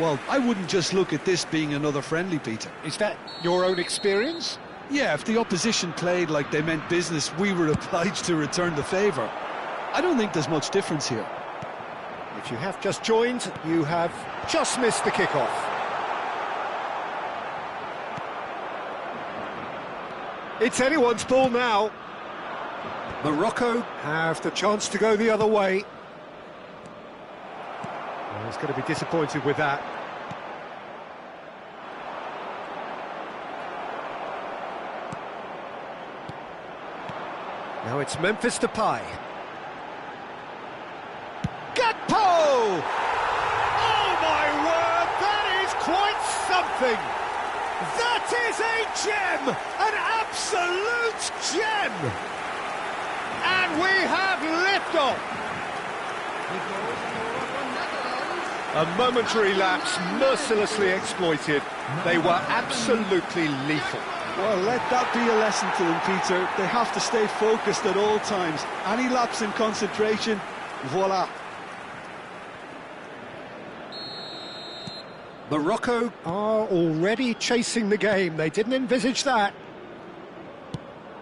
Well, I wouldn't just look at this being another friendly, Peter. Is that your own experience? Yeah, if the opposition played like they meant business, we were obliged to return the favour. I don't think there's much difference here. If you have just joined, you have just missed the kickoff. It's anyone's ball now. Morocco have the chance to go the other way. Well, he's going to be disappointed with that. Now it's Memphis Depay. Gakpo! Oh my word, that is quite something! That is a gem! An absolute gem! And we have liftoff! A momentary lapse, mercilessly exploited. They were absolutely lethal. Well, let that be a lesson to them, Peter. They have to stay focused at all times. Any lapse in concentration, voila. Morocco are already chasing the game. They didn't envisage that.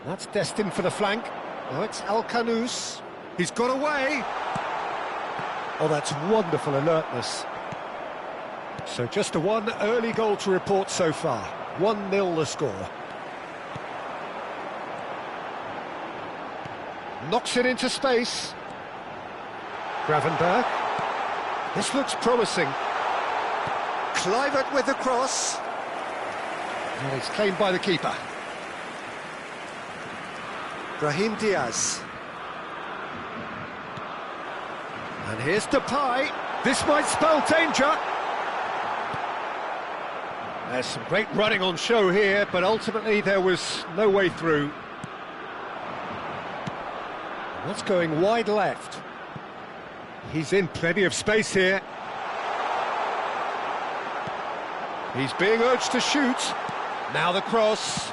That's destined for the flank. Now it's Al-Khanous. He's got away. Oh, that's wonderful alertness. So just a one early goal to report so far. 1-0 the score. Knocks it into space. Gravenberch. This looks promising. Kluivert with the cross. And it's claimed by the keeper. Brahim Diaz. And here's Depay. This might spell danger. There's some great running on show here, but ultimately there was no way through. That's going wide left. He's in plenty of space here. He's being urged to shoot. Now the cross.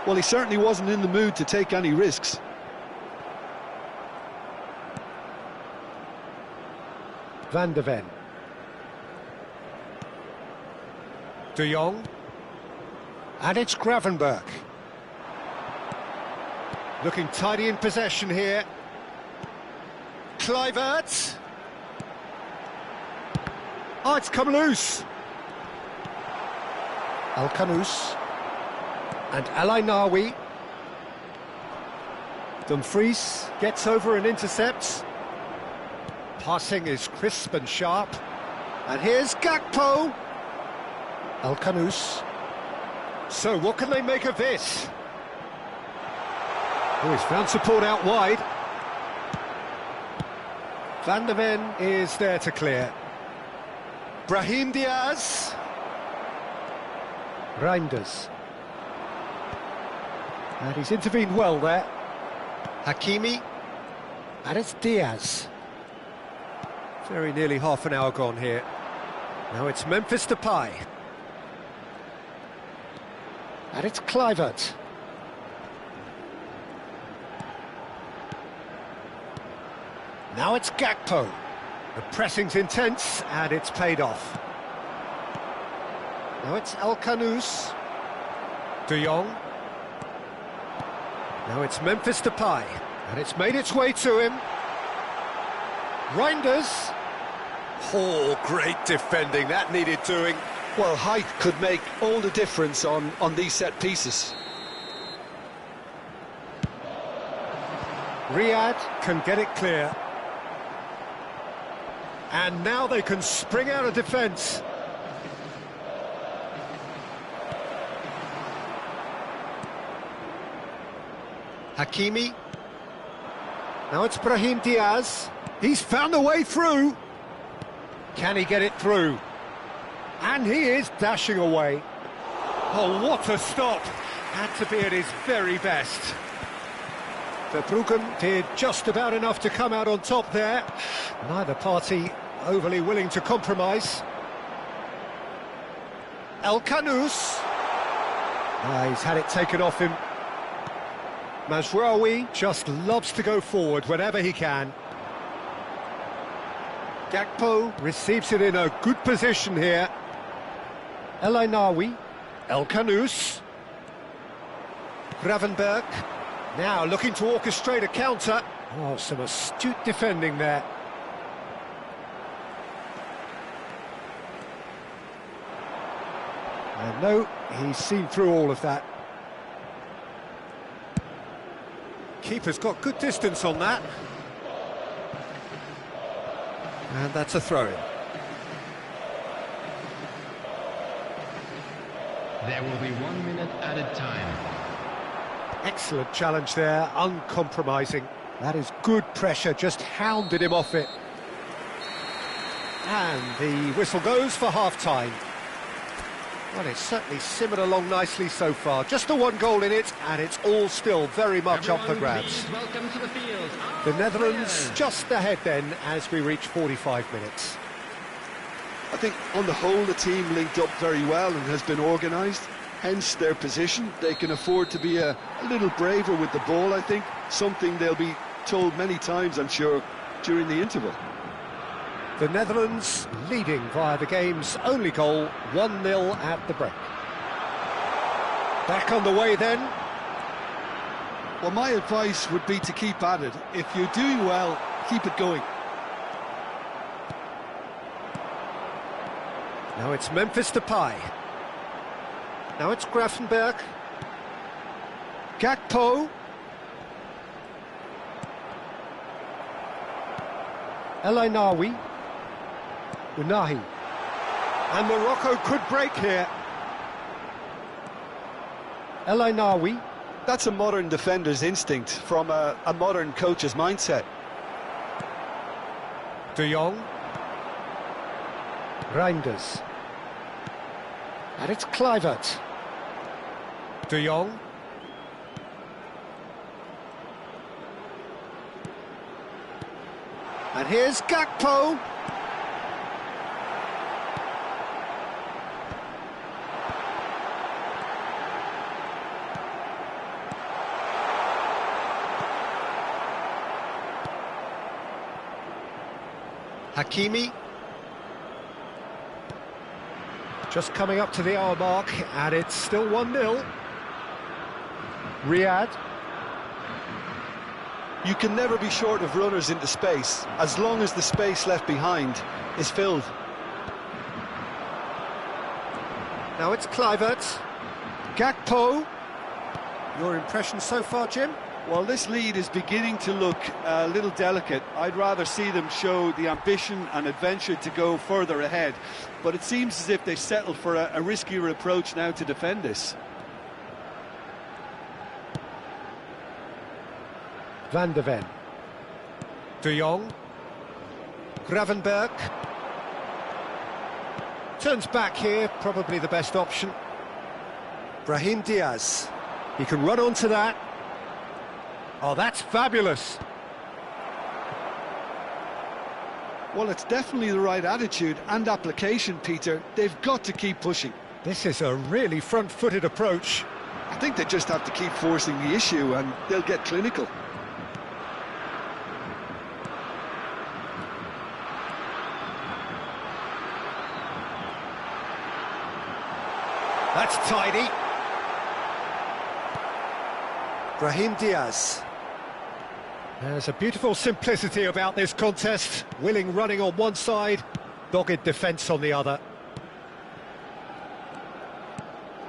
Well, he certainly wasn't in the mood to take any risks. Van de Ven. De Jong. And it's Gravenberch. Looking tidy in possession here. Kluivert. Oh, it's come loose. Elkanous. And El Ainaoui. Dumfries gets over and intercepts. Passing is crisp and sharp. And here's Gakpo. Elkanous. So what can they make of this? Oh, he's found support out wide. Van de Ven is there to clear. Brahim Diaz. Reinders. And he's intervened well there. Hakimi. And it's Diaz. Very nearly half an hour gone here. Now it's Memphis Depay. And it's Kluivert. Now it's Gakpo. The pressing's intense, and it's paid off. Now it's Elkanous. De Jong. Now it's Memphis Depay, and it's made its way to him. Reinders. Oh, great defending, that needed doing. Well, height could make all the difference on these set pieces. Riyad can get it clear. And now they can spring out of defence. Hakimi. Now it's Brahim Diaz. He's found a way through. Can he get it through? And he is dashing away. Oh, what a stop. Had to be at his very best. Verbruggen did just about enough to come out on top there. Neither party overly willing to compromise. Elkanous. He's had it taken off him. Mazraoui just loves to go forward whenever he can. Gakpo receives it in a good position here. El Ainaoui. Elkanous. Gravenberch. Now looking to orchestrate a counter. Oh, some astute defending there. And no, he's seen through all of that. Keeper's got good distance on that. And that's a throw-in. There will be 1 minute added time. Excellent challenge there, uncompromising. That is good pressure, just hounded him off it. And the whistle goes for half-time. Well, it's certainly simmered along nicely so far. Just the one goal in it, and it's all still very much up for grabs. Welcome to the field. The Netherlands just ahead then as we reach 45 minutes. I think on the whole the team linked up very well and has been organised, hence their position. They can afford to be a little braver with the ball, I think, something they'll be told many times, I'm sure, during the interval. The Netherlands leading via the game's only goal, 1-0 at the break. Back on the way then. Well, my advice would be to keep at it. If you're doing well, keep it going. Now it's Memphis Depay. Now it's Gravenberch. Gakpo. El Ainaoui. Unahi. And Morocco could break here. El Ainaoui. That's a modern defender's instinct from a modern coach's mindset. De Jong. Reinders. And it's Kluivert. De Jong. And here's Gakpo. Hakimi. Just coming up to the hour mark, and it's still 1-0. Riyad. You can never be short of runners into space, as long as the space left behind is filled. Now it's Kluivert. Gakpo. Your impression so far, Jim? Well, this lead is beginning to look a little delicate. I'd rather see them show the ambition and adventure to go further ahead. But it seems as if they settled for a riskier approach now to defend this. Van de Ven. De Jong. Gravenberg. Turns back here, probably the best option. Brahim Diaz. He can run onto that. Oh, that's fabulous. Well, it's definitely the right attitude and application, Peter. They've got to keep pushing. This is a really front-footed approach. I think they just have to keep forcing the issue and they'll get clinical. That's tidy. Brahim Diaz. There's a beautiful simplicity about this contest. Willing running on one side, dogged defence on the other.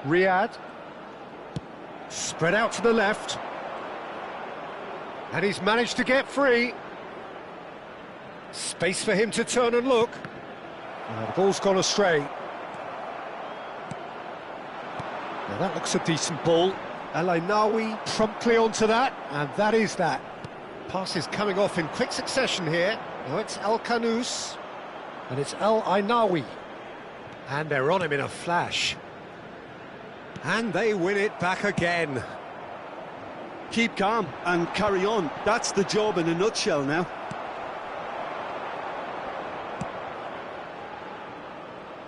Riyad. Spread out to the left. And he's managed to get free. Space for him to turn and look. The ball's gone astray. Now that looks a decent ball. El Ainaoui promptly onto that, and that is that. Passes coming off in quick succession here. Now it's El Khanous, and it's El Ainaoui. And they're on him in a flash. And they win it back again. Keep calm and carry on. That's the job in a nutshell now.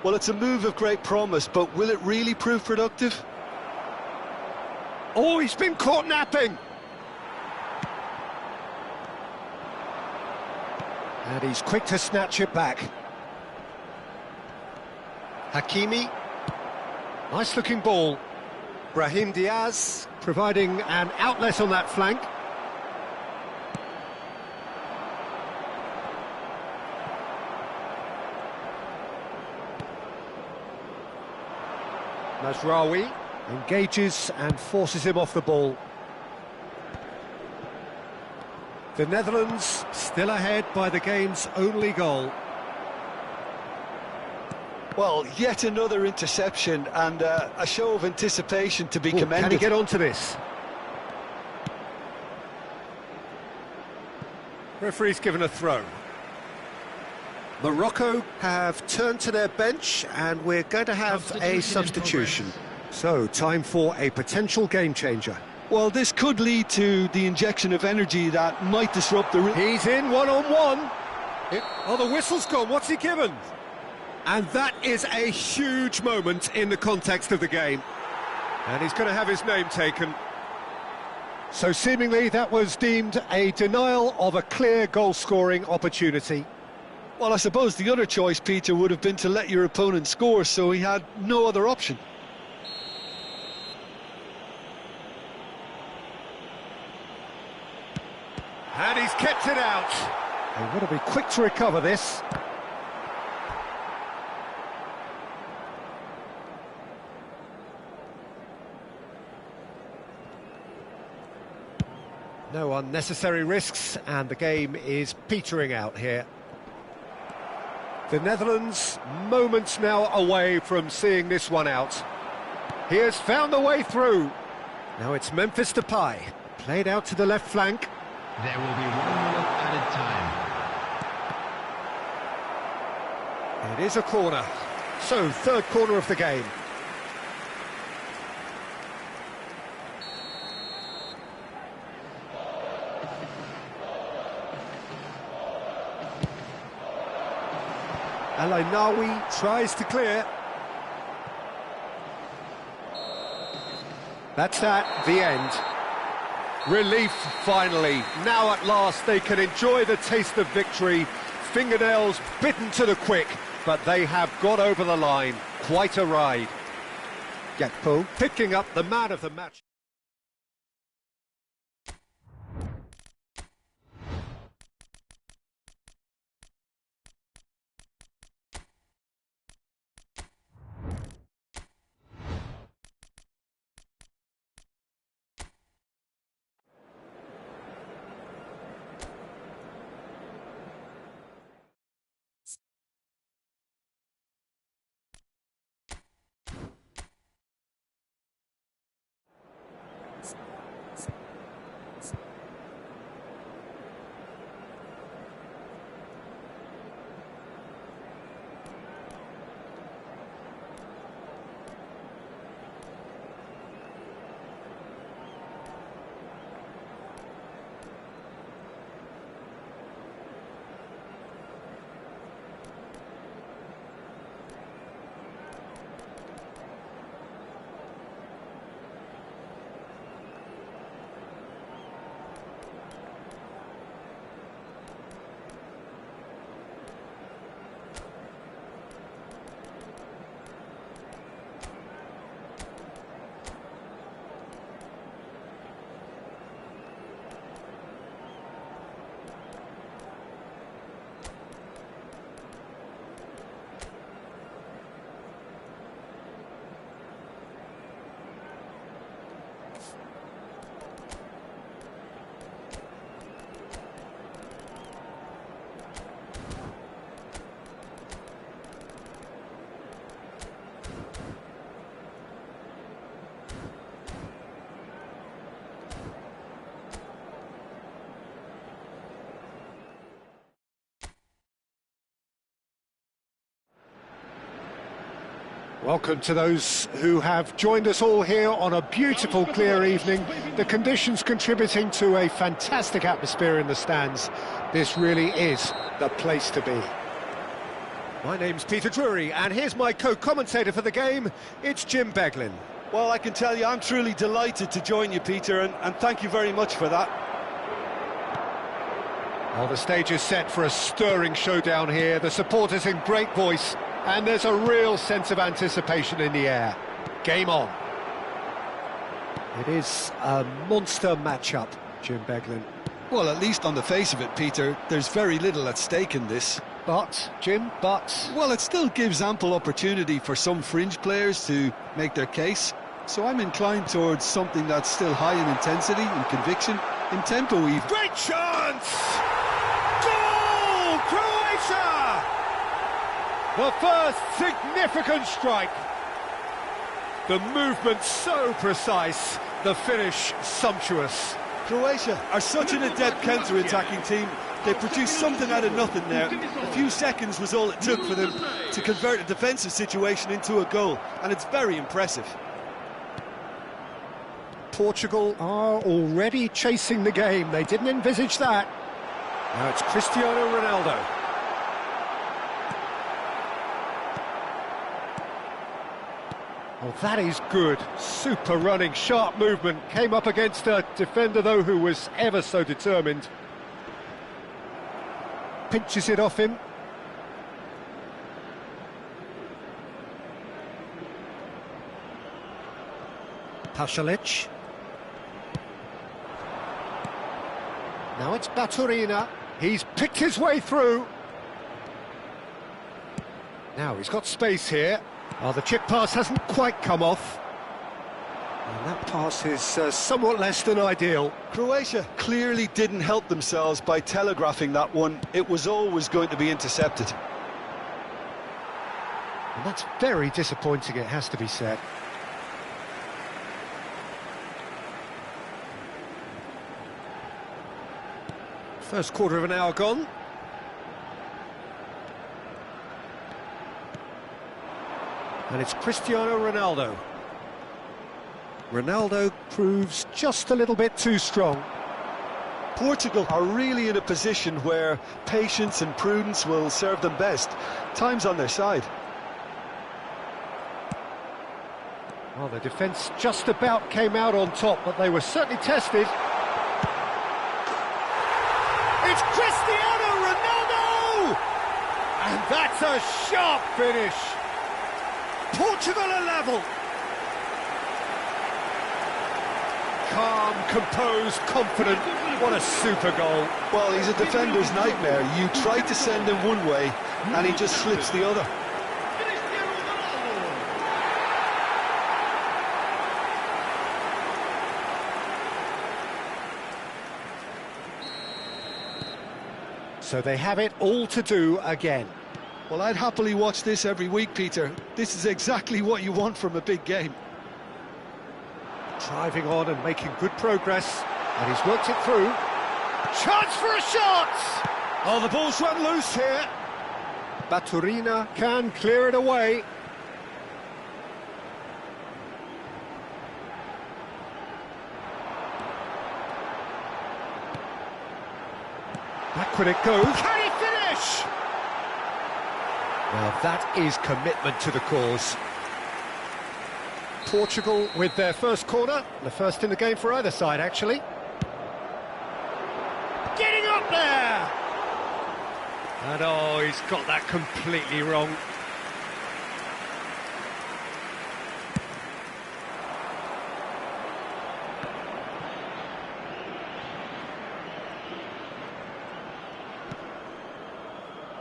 Well, it's a move of great promise, but will it really prove productive? Oh, he's been caught napping! And he's quick to snatch it back. Hakimi. Nice looking ball. Brahim Diaz providing an outlet on that flank. Mazraoui engages and forces him off the ball. The Netherlands still ahead by the game's only goal. Well, yet another interception and a show of anticipation to be commended. Can he get onto this? Referee's given a throw. Morocco have turned to their bench and we're going to have a substitution. So, time for a potential game changer. Well, this could lead to the injection of energy that might disrupt the... He's in one-on-one. Oh, the whistle's gone. What's he given? And that is a huge moment in the context of the game. And he's going to have his name taken. So seemingly that was deemed a denial of a clear goal-scoring opportunity. Well, I suppose the other choice, Peter, would have been to let your opponent score, so he had no other option. And he's kept it out. They've got to be quick to recover this. No unnecessary risks, and the game is petering out here. The Netherlands moments now away from seeing this one out. He has found the way through. Now it's Memphis Depay, played out to the left flank. There will be 1 minute added time. It is a corner. So, third corner of the game. El Ainaoui tries to clear. That's that, the end. Relief, finally. Now at last they can enjoy the taste of victory. Fingernails bitten to the quick, but they have got over the line. Quite a ride. Gakpo picking up the man of the match. Welcome to those who have joined us all here on a beautiful, clear evening. The conditions contributing to a fantastic atmosphere in the stands. This really is the place to be. My name's Peter Drury, and here's my co-commentator for the game. It's Jim Beglin. Well, I can tell you I'm truly delighted to join you, Peter, and thank you very much for that. Well, the stage is set for a stirring showdown here. The supporters in great voice, and there's a real sense of anticipation in the air. Game on. It is a monster matchup, Jim Beglin. Well, at least on the face of it, Peter, there's very little at stake in this. But, Jim, Well, it still gives ample opportunity for some fringe players to make their case. So I'm inclined towards something that's still high in intensity and conviction, in tempo even. Great chance! Goal! Croatia! The first significant strike. The movement so precise, the finish sumptuous. Croatia are such an adept counter-attacking team. They produced something out of nothing there. A few seconds was all it took for them to convert a defensive situation into a goal, and it's very impressive. Portugal are already chasing the game. They didn't envisage that. Now it's Cristiano Ronaldo. Oh, that is good. Super running, sharp movement. Came up against a defender, though, who was ever so determined. Pinches it off him. Pasalic. Now it's Baturina. He's picked his way through. Now he's got space here. Oh, the chip pass hasn't quite come off. And that pass is somewhat less than ideal. Croatia clearly didn't help themselves by telegraphing that one. It was always going to be intercepted. And that's very disappointing, it has to be said. First quarter of an hour gone. And it's Cristiano Ronaldo. Ronaldo proves just a little bit too strong. Portugal are really in a position where patience and prudence will serve them best. Time's on their side. Well, the defence just about came out on top, but they were certainly tested. It's Cristiano Ronaldo! And that's a sharp finish. Portugal are level. Calm, composed, confident. What a super goal. Well, he's a defender's nightmare. You try to send him one way, and he just slips the other. So they have it all to do again. Well, I'd happily watch this every week, Peter. This is exactly what you want from a big game. Driving on and making good progress, and he's worked it through. Chance for a shot! Oh, the ball's run loose here. Baturina can clear it away. Backward it goes. Can he finish? Well, that is commitment to the cause. Portugal with their first corner, the first in the game for either side, actually. Getting up there! And oh, he's got that completely wrong.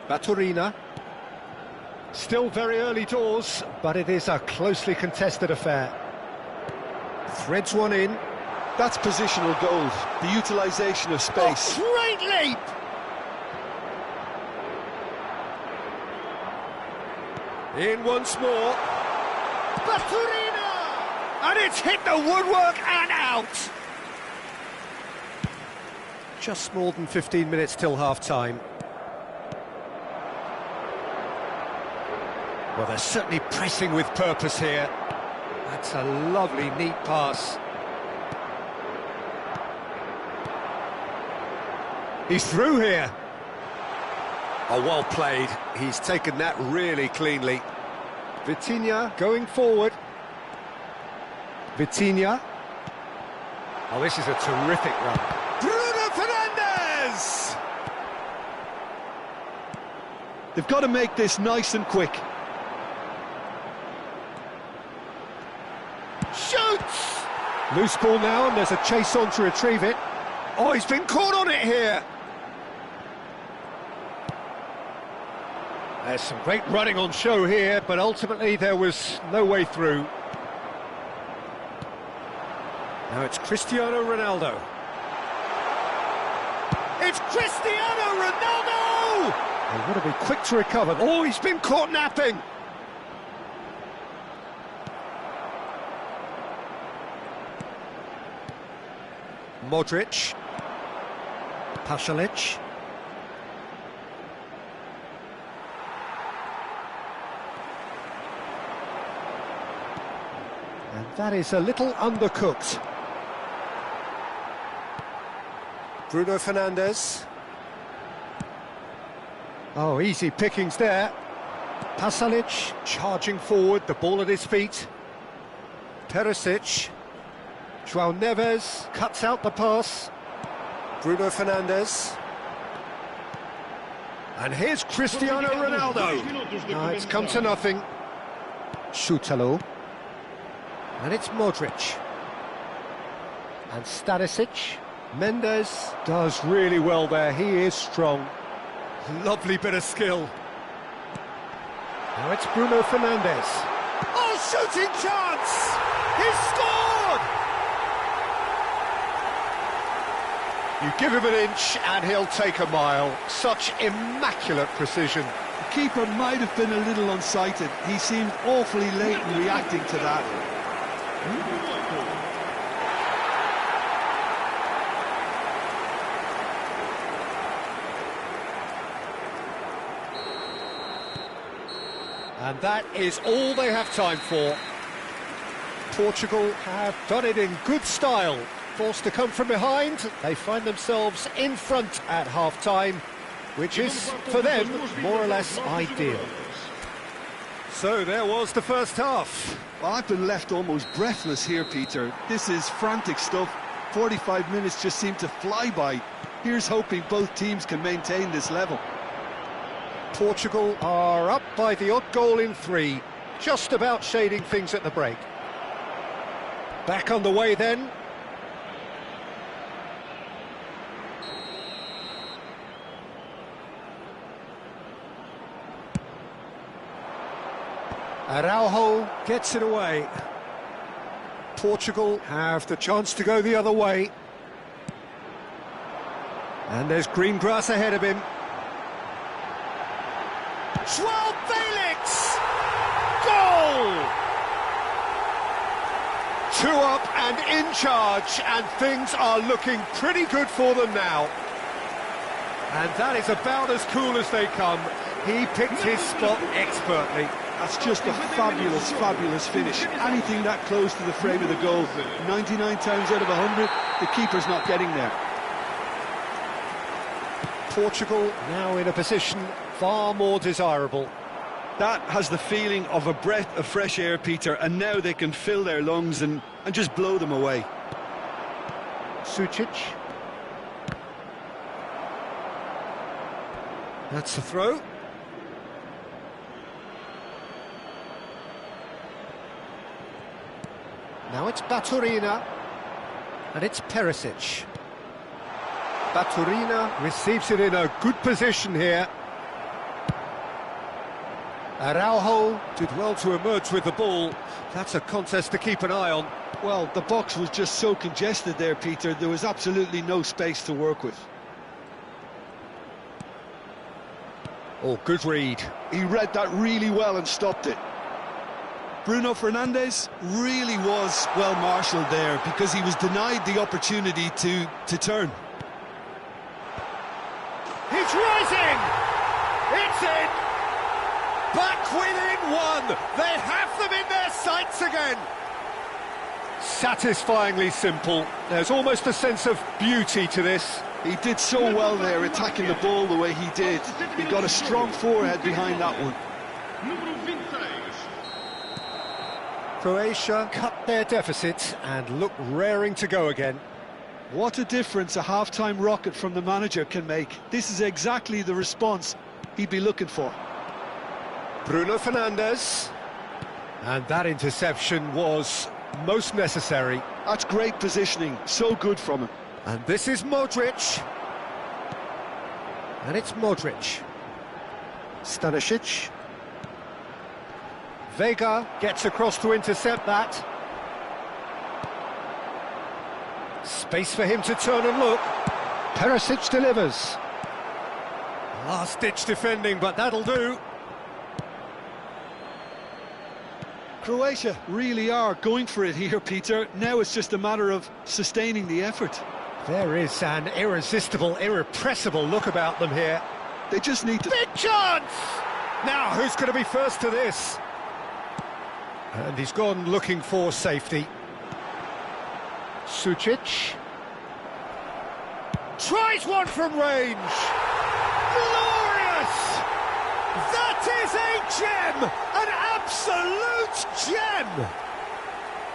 Baturina. Still very early doors, but it is a closely contested affair. Threads one in. That's positional gold, the utilisation of space. Oh, great leap! In once more. Baturina! And it's hit the woodwork and out! Just more than 15 minutes till half-time. Well, they're certainly pressing with purpose here. That's a lovely, neat pass. He's through here. Oh, well played. He's taken that really cleanly. Vitinha going forward. Vitinha. Oh, this is a terrific run. Bruno Fernandes! They've got to make this nice and quick. Shoots! Loose ball now, and there's a chase on to retrieve it. Oh, he's been caught on it here. There's some great running on show here, but ultimately there was no way through. Now it's Cristiano Ronaldo. It's Cristiano Ronaldo! They've got to be quick to recover. Oh, he's been caught napping. Modric. Pasalic. And that is a little undercooked. Bruno Fernandes. Oh, easy pickings there. Pasalic charging forward, the ball at his feet. Perisic. João Neves cuts out the pass. Bruno Fernandes. And here's Cristiano Ronaldo. Now it's come to nothing. Šutalo. And it's Modric. And Stanisic. Mendes does really well there, he is strong. Lovely bit of skill. Now it's Bruno Fernandes. Oh, shooting chance! He's scored! You give him an inch and he'll take a mile. Such immaculate precision. The keeper might have been a little unsighted. He seemed awfully late in reacting to that. And that is all they have time for. Portugal have done it in good style. Forced to come from behind, they find themselves in front at half-time, which is, for them, more or less ideal. So there was the first half. Well, I've been left almost breathless here, Peter. This is frantic stuff. 45 minutes just seem to fly by. Here's hoping both teams can maintain this level. Portugal are up by the odd goal in 3, just about shading things at the break. Back on the way then. Araujo gets it away. Portugal have the chance to go the other way. And there's green grass ahead of him. João Felix! Goal! 2 up and in charge, and things are looking pretty good for them now. And that is about as cool as they come. He picked his spot expertly. That's just a fabulous, fabulous finish. Anything that close to the frame of the goal, 99 times out of 100, the keeper's not getting there. Portugal now in a position far more desirable. That has the feeling of a breath of fresh air, Peter, and now they can fill their lungs and just blow them away. Sucic. That's the throw. Now it's Baturina, and it's Perisic. Baturina receives it in a good position here. Araujo did well to emerge with the ball. That's a contest to keep an eye on. Well, the box was just so congested there, Peter. There was absolutely no space to work with. Oh, good read. He read that really well and stopped it. Bruno Fernandes really was well marshalled there because he was denied the opportunity to turn. He's rising! It's in! Back within 1! They have them in their sights again! Satisfyingly simple. There's almost a sense of beauty to this. He did so well there, attacking the ball the way he did. He got a strong forehead behind that one. Croatia cut their deficit and look raring to go again. What a difference a half-time rocket from the manager can make. This is exactly the response he'd be looking for. Bruno Fernandes. And that interception was most necessary. That's great positioning, so good from him. And this is Modric. And it's Modric. Stanisic. Vega gets across to intercept that. Space for him to turn and look. Perisic delivers. Last-ditch defending, but that'll do. Croatia really are going for it here, Peter. Now it's just a matter of sustaining the effort. There is an irresistible, irrepressible look about them here. They just need to... Big chance! Now, who's going to be first to this? And he's gone looking for safety. Sucic. Tries one from range. Glorious! That is a gem! An absolute gem!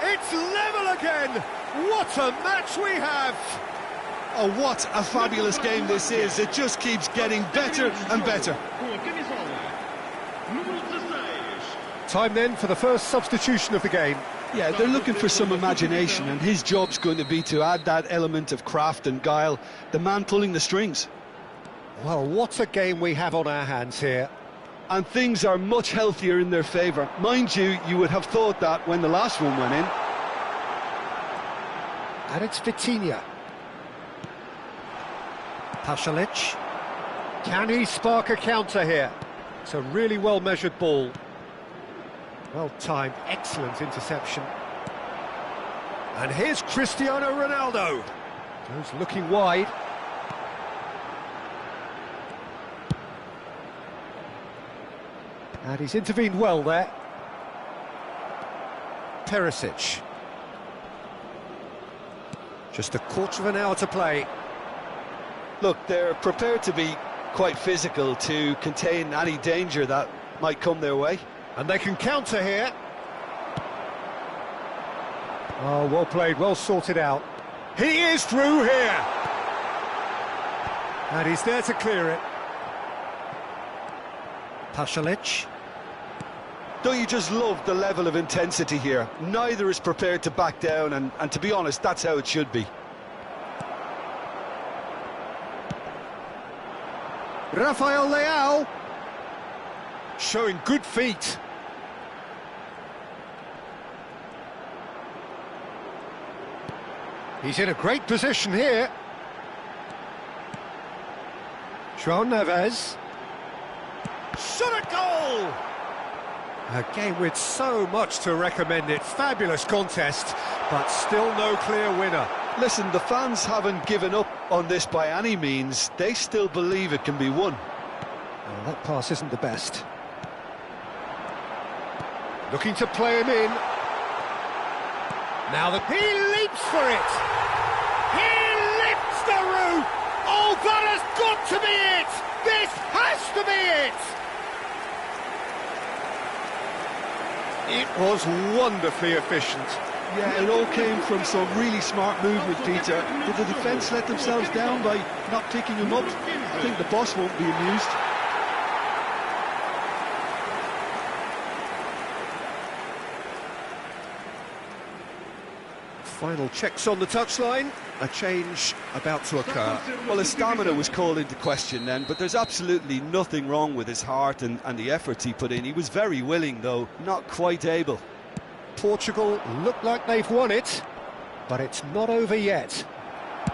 It's level again! What a match we have! Oh, what a fabulous game this is. It just keeps getting better and better. Time then for the first substitution of the game. Yeah, they're looking for some imagination, and his job's going to be to add that element of craft and guile, the man pulling the strings. Well, what a game we have on our hands here. And things are much healthier in their favour. Mind you, you would have thought that when the last one went in. And it's Vitinha. Pasalic. Can he spark a counter here? It's a really well-measured ball. Well-timed, excellent interception. And here's Cristiano Ronaldo. Goes looking wide. And he's intervened well there. Perisic. Just a quarter of an hour to play. Look, they're prepared to be quite physical to contain any danger that might come their way. And they can counter here. Oh, well played, well sorted out. He is through here. And he's there to clear it. Pasalic. Don't you just love the level of intensity here? Neither is prepared to back down, and to be honest, that's how it should be. Rafael Leao. Showing good feet. He's in a great position here. João Neves. Shot a goal! A game with so much to recommend it. Fabulous contest, but still no clear winner. Listen, the fans haven't given up on this by any means. They still believe it can be won. Oh, that pass isn't the best. Looking to play him in. Now he leaps for it. He lifts the roof. Oh, that has got to be it. This has to be it. It was wonderfully efficient. Yeah, it all came from some really smart movement, Peter. Did the defence let themselves down by not picking him up? I think the boss won't be amused. Final checks on the touchline. A change about to occur. Well, his stamina was called into question then, but there's absolutely nothing wrong with his heart and the efforts he put in. He was very willing, though, not quite able. Portugal look like they've won it, but it's not over yet.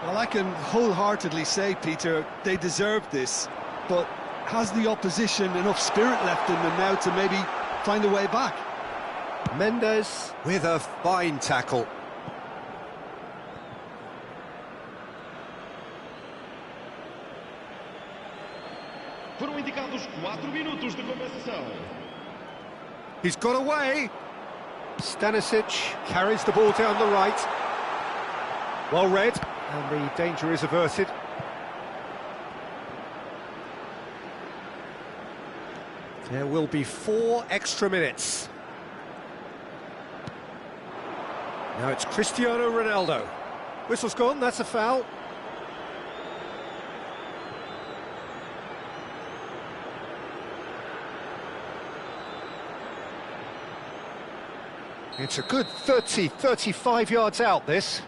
Well, I can wholeheartedly say, Peter, they deserved this, but has the opposition enough spirit left in them now to maybe find a way back? Mendes with a fine tackle. Foram indicados 4 minutos de compensação. He's got away. Stanisic carries the ball down the right. Well read, and the danger is averted. There will be 4 extra minutes. Now it's Cristiano Ronaldo. Whistle's gone, that's a foul. It's a good 30, 35 yards out, this.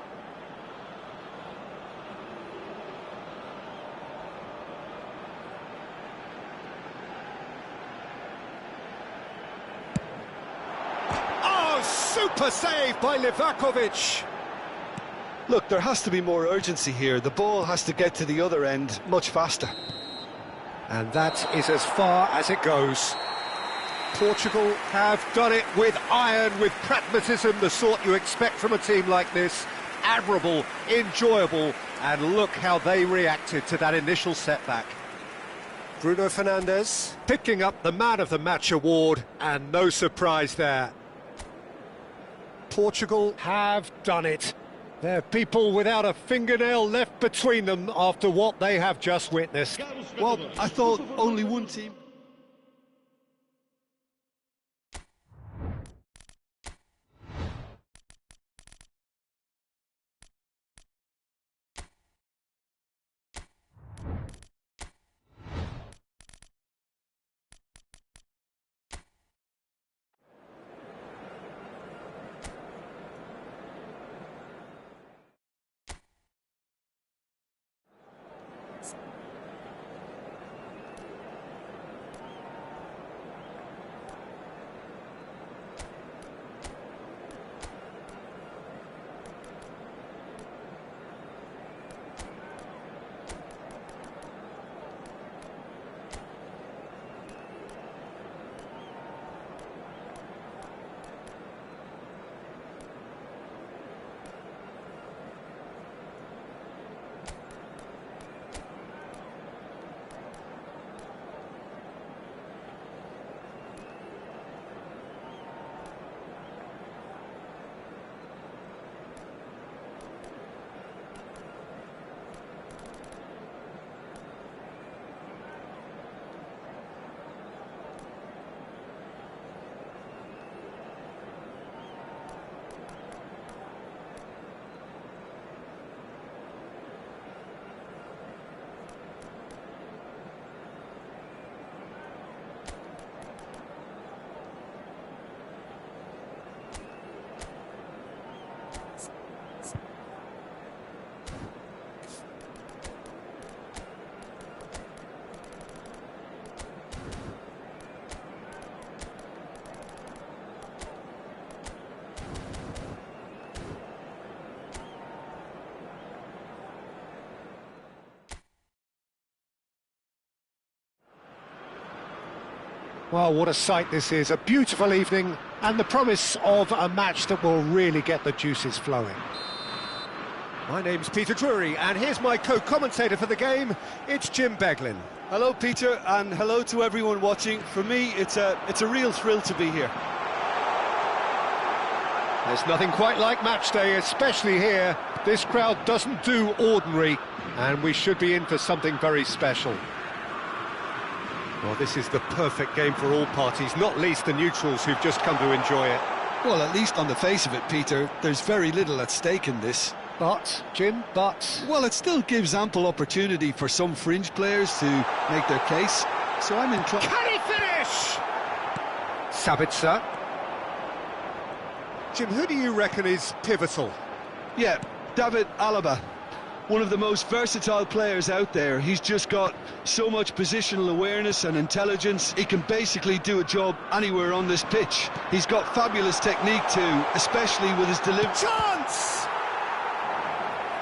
Oh, super save by Livakovic. Look, there has to be more urgency here. The ball has to get to the other end much faster. And that is as far as it goes. Portugal have done it with iron, with pragmatism, the sort you expect from a team like this. Admirable, enjoyable, and look how they reacted to that initial setback. Bruno Fernandes picking up the Man of the Match award, and no surprise there. Portugal have done it. They're people without a fingernail left between them after what they have just witnessed. Well, I thought only one team... Well, what a sight this is, a beautiful evening and the promise of a match that will really get the juices flowing. My name's Peter Drury and here's my co-commentator for the game, it's Jim Beglin. Hello, Peter, and hello to everyone watching. For me, it's a real thrill to be here. There's nothing quite like match day, especially here. This crowd doesn't do ordinary, and we should be in for something very special. Well, this is the perfect game for all parties, not least the neutrals who've just come to enjoy it. Well, at least on the face of it, Peter, there's very little at stake in this. But, Jim, Well, it still gives ample opportunity for some fringe players to make their case, so I'm inclined... Can he finish? Sabitzer. Jim, who do you reckon is pivotal? Yeah, David Alaba. One of the most versatile players out there. He's just got so much positional awareness and intelligence. He can basically do a job anywhere on this pitch. He's got fabulous technique too, especially with his delivery. Chance!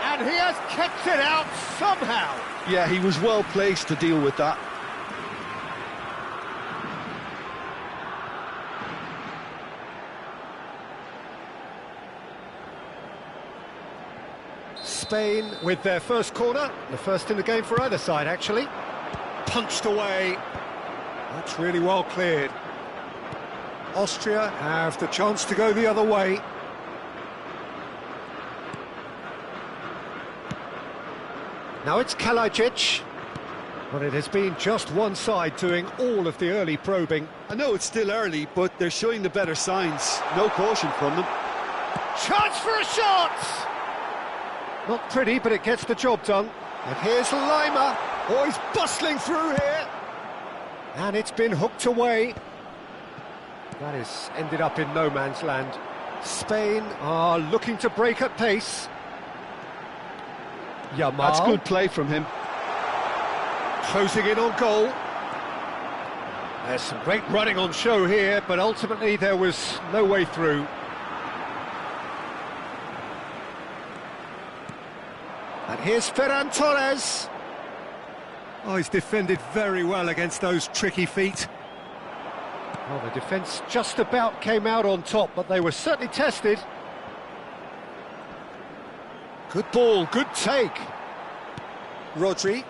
And he has kept it out somehow. Yeah, he was well placed to deal with that. Spain with their first corner, the first in the game for either side actually. Punched away, that's really well cleared. Austria have the chance to go the other way. Now it's Kalajic, but it has been just one side doing all of the early probing. I know it's still early, but they're showing the better signs. No caution from them. Chance for a shot! Not pretty, but it gets the job done. And here's Lima. Oh, he's bustling through here. And it's been hooked away. That has ended up in no man's land. Spain are looking to break at pace. Yamal. That's good play from him. Closing in on goal. There's some great running on show here, but ultimately there was no way through. And here's Ferran Torres. Oh, he's defended very well against those tricky feet. Well, the defence just about came out on top, but they were certainly tested. Good ball, good take. Rodri.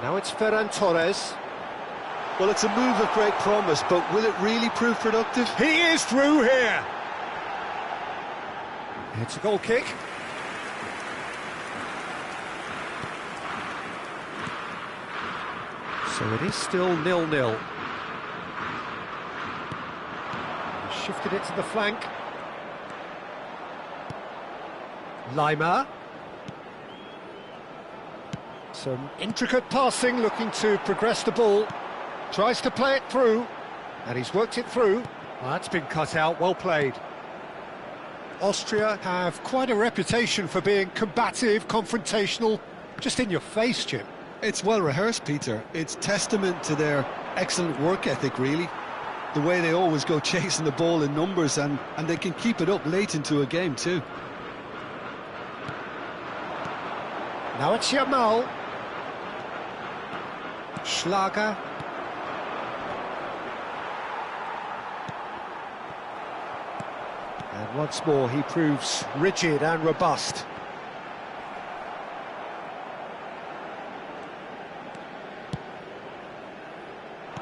Now it's Ferran Torres. Well, it's a move of great promise, but will it really prove productive? He is through here. It's a goal kick. So it is still 0-0. He shifted it to the flank. Lima. Some intricate passing, looking to progress the ball. Tries to play it through, and he's worked it through. Well, that's been cut out, well played. Austria have quite a reputation for being combative, confrontational, just in your face, Jim. It's well rehearsed, Peter. It's testament to their excellent work ethic, really. The way they always go chasing the ball in numbers, and they can keep it up late into a game too. Now it's Yamal. Schlager. And once more he proves rigid and robust.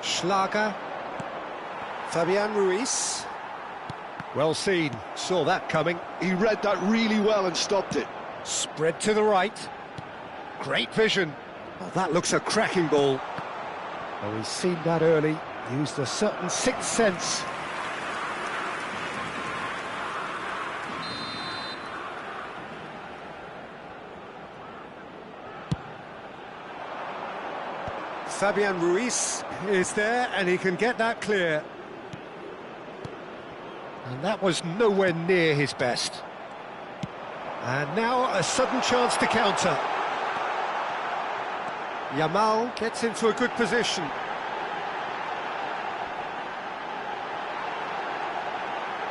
Schlager. Fabian Ruiz. Well seen, saw that coming. He read that really well and stopped it. Spread to the right. Great vision. Oh, that looks a cracking ball. Oh, he's seen that early. Used a certain sixth sense. Fabian Ruiz is there, and he can get that clear. And that was nowhere near his best. And now a sudden chance to counter. Yamal gets into a good position.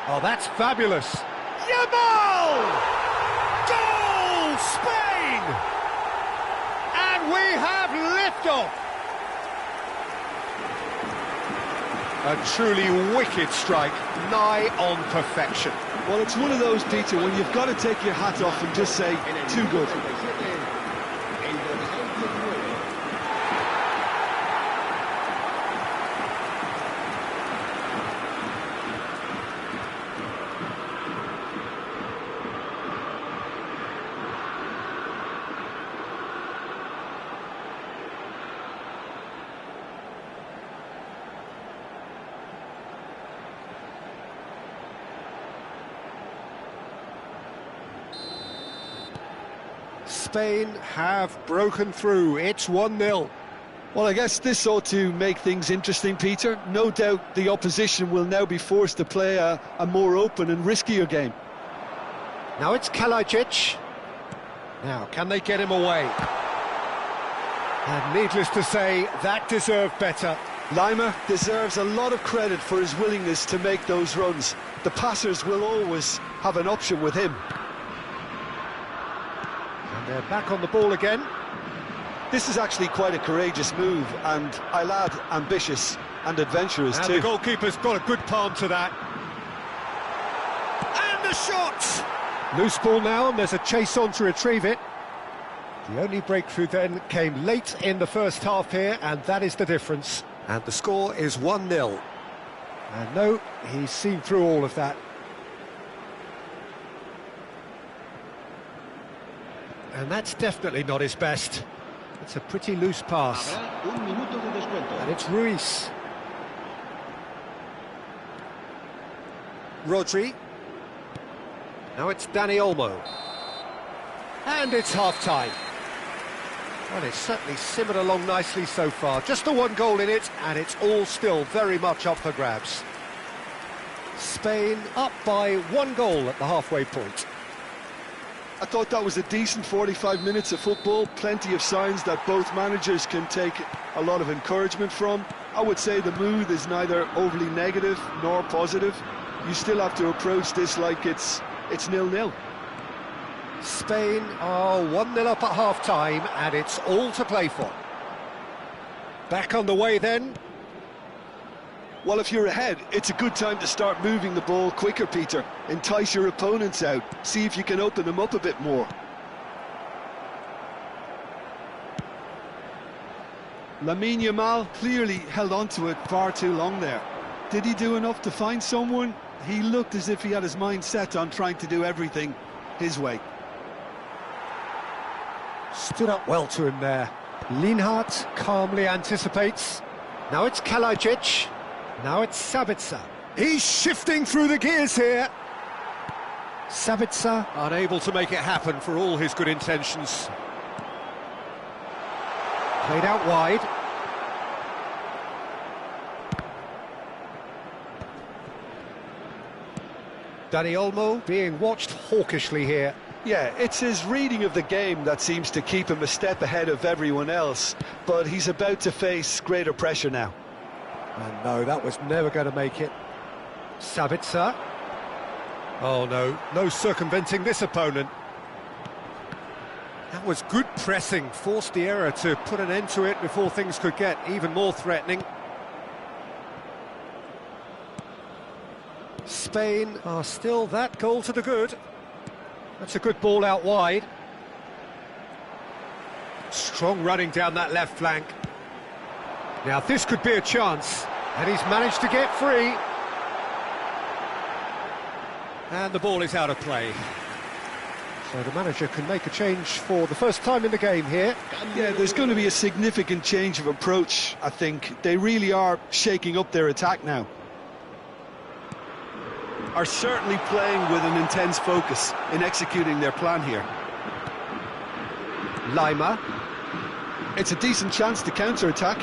Oh, that's fabulous. Yamal! Goal, Spain! And we have liftoff. A truly wicked strike, nigh on perfection. Well, it's one of those, Peter, when you've got to take your hat off and just say, too good. Spain have broken through. It's 1-0. Well, I guess this ought to make things interesting, Peter. No doubt the opposition will now be forced to play a more open and riskier game. Now it's Kalajdzic. Now, can they get him away? And needless to say, that deserved better. Lima deserves a lot of credit for his willingness to make those runs. The passers will always have an option with him. And they're back on the ball again. This is actually quite a courageous move, and I'll add ambitious and adventurous and too. The goalkeeper's got a good palm to that. And the shot! Loose ball now, and there's a chase on to retrieve it. The only breakthrough then came late in the first half here, and that is the difference. And the score is 1-0. And no, he's seen through all of that. And that's definitely not his best. It's a pretty loose pass. And it's Ruiz. Rodri. Now it's Dani Olmo. And it's half-time. Well, it's certainly simmered along nicely so far. Just the one goal in it, and it's all still very much up for grabs. Spain up by 1 goal at the halfway point. I thought that was a decent 45 minutes of football, plenty of signs that both managers can take a lot of encouragement from. I would say the mood is neither overly negative nor positive. You still have to approach this like it's 0-0. Spain are 1-0 up at half-time, and it's all to play for. Back on the way then. Well, if you're ahead, it's a good time to start moving the ball quicker, Peter. Entice your opponents out, see if you can open them up a bit more. Lamine Yamal clearly held on to it far too long there. Did he do enough to find someone? He looked as if he had his mind set on trying to do everything his way. Stood up well to him there. Lienhart calmly anticipates. Now it's Kalajdzic. Now it's Sabitzer. He's shifting through the gears here. Sabitzer unable to make it happen for all his good intentions. Played out wide. Dani Olmo being watched hawkishly here. Yeah, it's his reading of the game that seems to keep him a step ahead of everyone else, but he's about to face greater pressure now. And no, that was never going to make it. Sabitzer. Oh no, no circumventing this opponent. That was good pressing, forced the error to put an end to it before things could get even more threatening. Spain are still that goal to the good. That's a good ball out wide. Strong running down that left flank. Now this could be a chance, and he's managed to get free. And the ball is out of play. So the manager can make a change for the first time in the game here. Yeah, there's going to be a significant change of approach, I think. They really are shaking up their attack now. Are certainly playing with an intense focus in executing their plan here. Lima. It's a decent chance to counter-attack.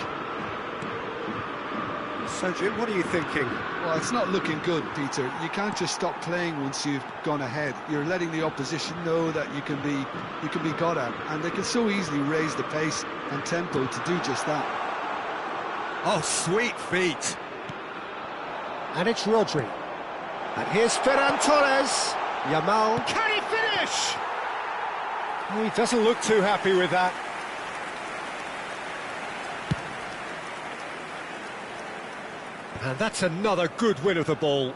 So Jim, what are you thinking? Well, it's not looking good, Peter. You can't just stop playing once you've gone ahead. You're letting the opposition know that you can be got at, and they can so easily raise the pace and tempo to do just that. Oh, sweet feet. And it's Rodri. And here's Ferran Torres. Yamal. Can he finish? Oh, he doesn't look too happy with that. And that's another good win of the ball.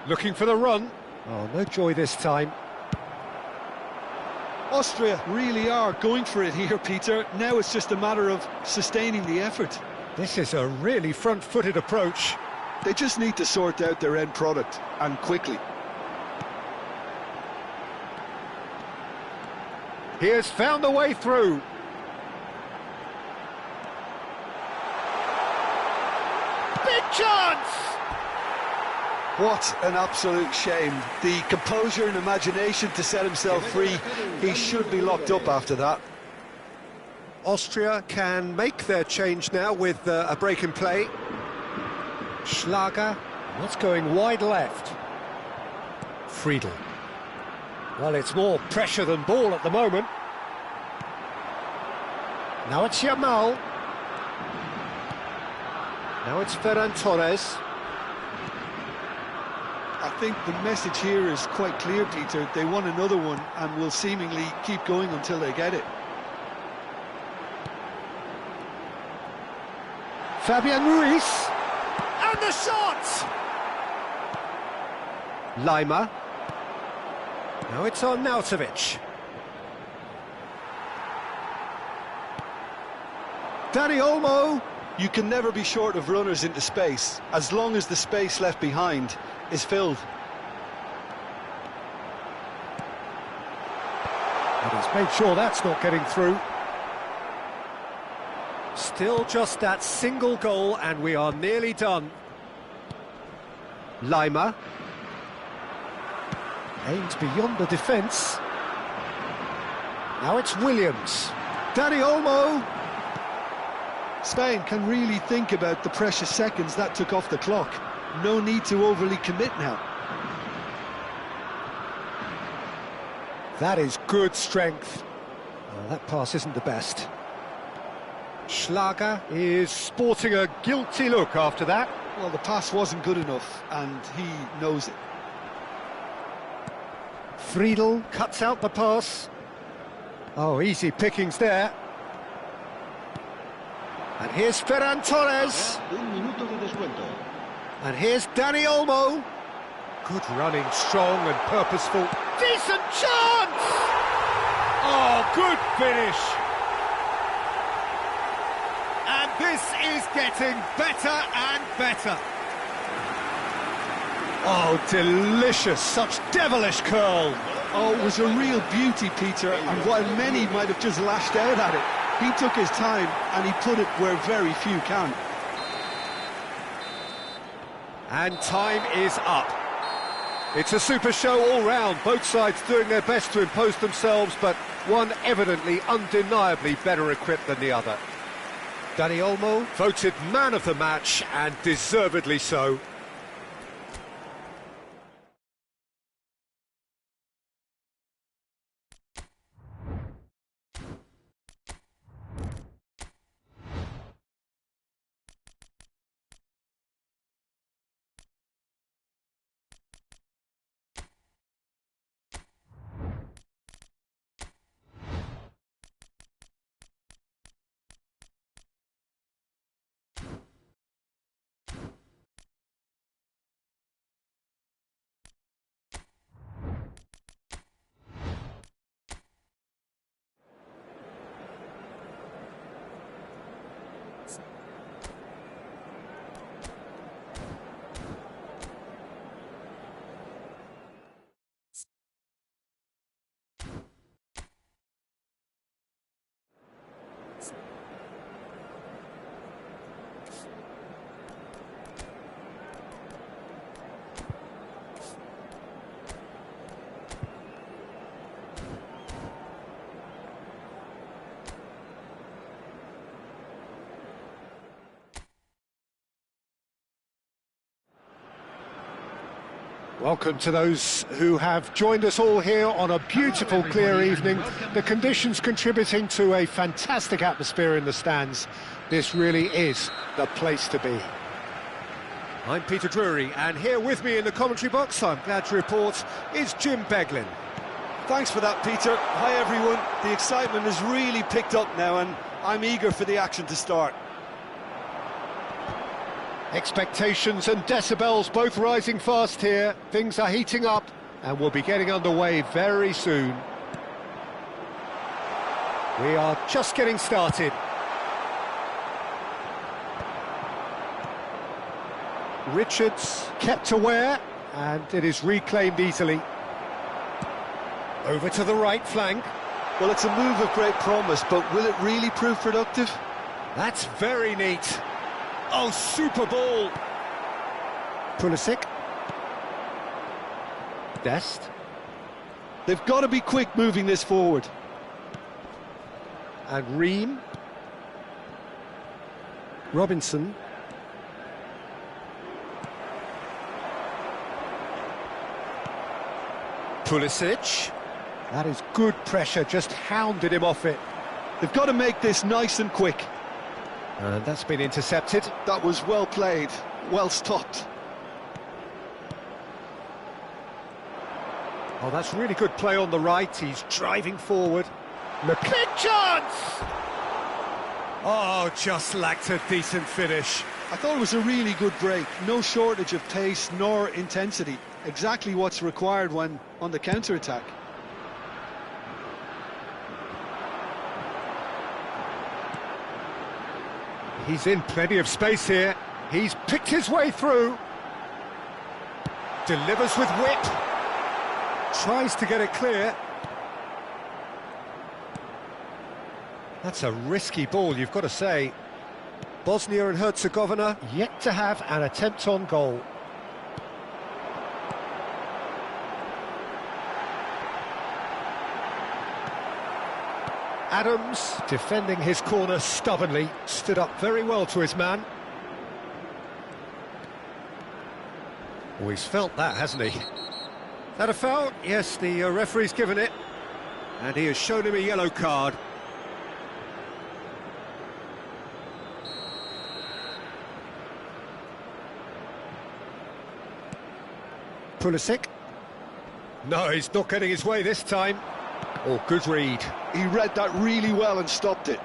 Looking for the run. Oh, no joy this time. Austria really are going for it here, Peter. Now it's just a matter of sustaining the effort. This is a really front-footed approach. They just need to sort out their end product, and quickly. He has found a way through. Big chance! What an absolute shame. The composure and imagination to set himself free. He should be locked up after that. Austria can make their change now with a break in play. Schlager, what's going wide left? Friedel. Well, it's more pressure than ball at the moment. Now it's Yamal. Now it's Ferran Torres. I think the message here is quite clear, Peter. They want another one and will seemingly keep going until they get it. Fabian Ruiz. And the shot! Lima. Now it's on Nautovic. Dani Olmo. You can never be short of runners into space, as long as the space left behind is filled. And he's made sure that's not getting through. Still just that single goal and we are nearly done. Lima. Aims beyond the defence. Now it's Williams. Dani Olmo. Spain can really think about the precious seconds that took off the clock. No need to overly commit now. That is good strength. Oh, that pass isn't the best. Schlager is sporting a guilty look after that. Well, the pass wasn't good enough, and he knows it. Friedel cuts out the pass. Oh, easy pickings there. And here's Ferran Torres. And here's Dani Olmo. Good running, strong and purposeful. Decent chance! Oh, good finish. And this is getting better and better. Oh, delicious, such devilish curl. Oh, it was a real beauty, Peter, and while many might have just lashed out at it, he took his time and he put it where very few can. And time is up. It's a super show all round, both sides doing their best to impose themselves, but one evidently, undeniably better equipped than the other. Dani Olmo voted man of the match, and deservedly so. Welcome to those who have joined us all here on a beautiful, clear evening. The conditions contributing to a fantastic atmosphere in the stands. This really is the place to be. I'm Peter Drury, and here with me in the commentary box, I'm glad to report, is Jim Beglin. Thanks for that, Peter. Hi, everyone. The excitement has really picked up now, and I'm eager for the action to start. Expectations and decibels both rising fast here. Things are heating up and we'll be getting underway very soon. We are just getting started. Richards kept aware, and it is reclaimed easily. Over to the right flank. Well, it's a move of great promise, but will it really prove productive? That's very neat. Oh, super ball. Pulisic. Dest. They've got to be quick moving this forward. And Ream. Robinson. Pulisic. That is good pressure, just hounded him off it. They've got to make this nice and quick. And that's been intercepted. That was well played, well stopped. Oh, that's really good play on the right. He's driving forward. McClick chance! Oh, just lacked a decent finish. I thought it was a really good break. No shortage of pace nor intensity. Exactly what's required when on the counter-attack. He's in plenty of space here. He's picked his way through. Delivers with whip. Tries to get it clear. That's a risky ball, you've got to say. Bosnia and Herzegovina yet to have an attempt on goal. Adams, defending his corner stubbornly, stood up very well to his man. Oh, he's felt that, hasn't he? That a foul? Yes, the referee's given it. And he has shown him a yellow card. Pulisic. No, he's not getting his way this time. Oh, good read. He read that really well and stopped it.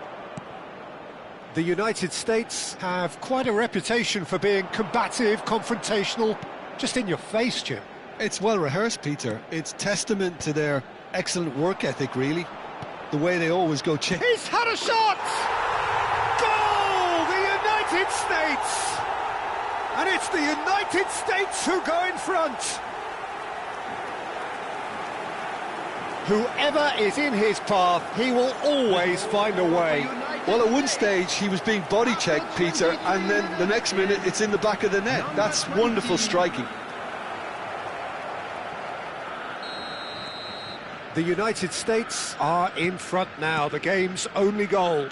The United States have quite a reputation for being combative, confrontational, just in your face, Jim. It's well rehearsed, Peter. It's testament to their excellent work ethic, really. The way they always go check. He's had a shot! Goal! The United States! And it's the United States who go in front. Whoever is in his path, he will always find a way. Well, at one stage, he was being body-checked, Peter, and then the next minute, it's in the back of the net. That's wonderful striking. The United States are in front now, the game's only goal.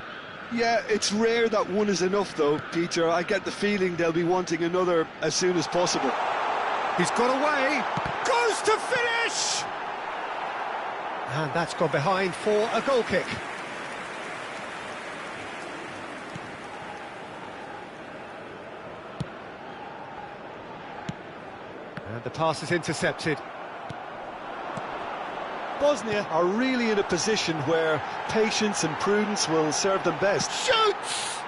Yeah, it's rare that one is enough, though, Peter. I get the feeling they'll be wanting another as soon as possible. He's got away, goes to finish! And that's gone behind for a goal kick. And the pass is intercepted. Bosnia are really in a position where patience and prudence will serve them best. Shoots!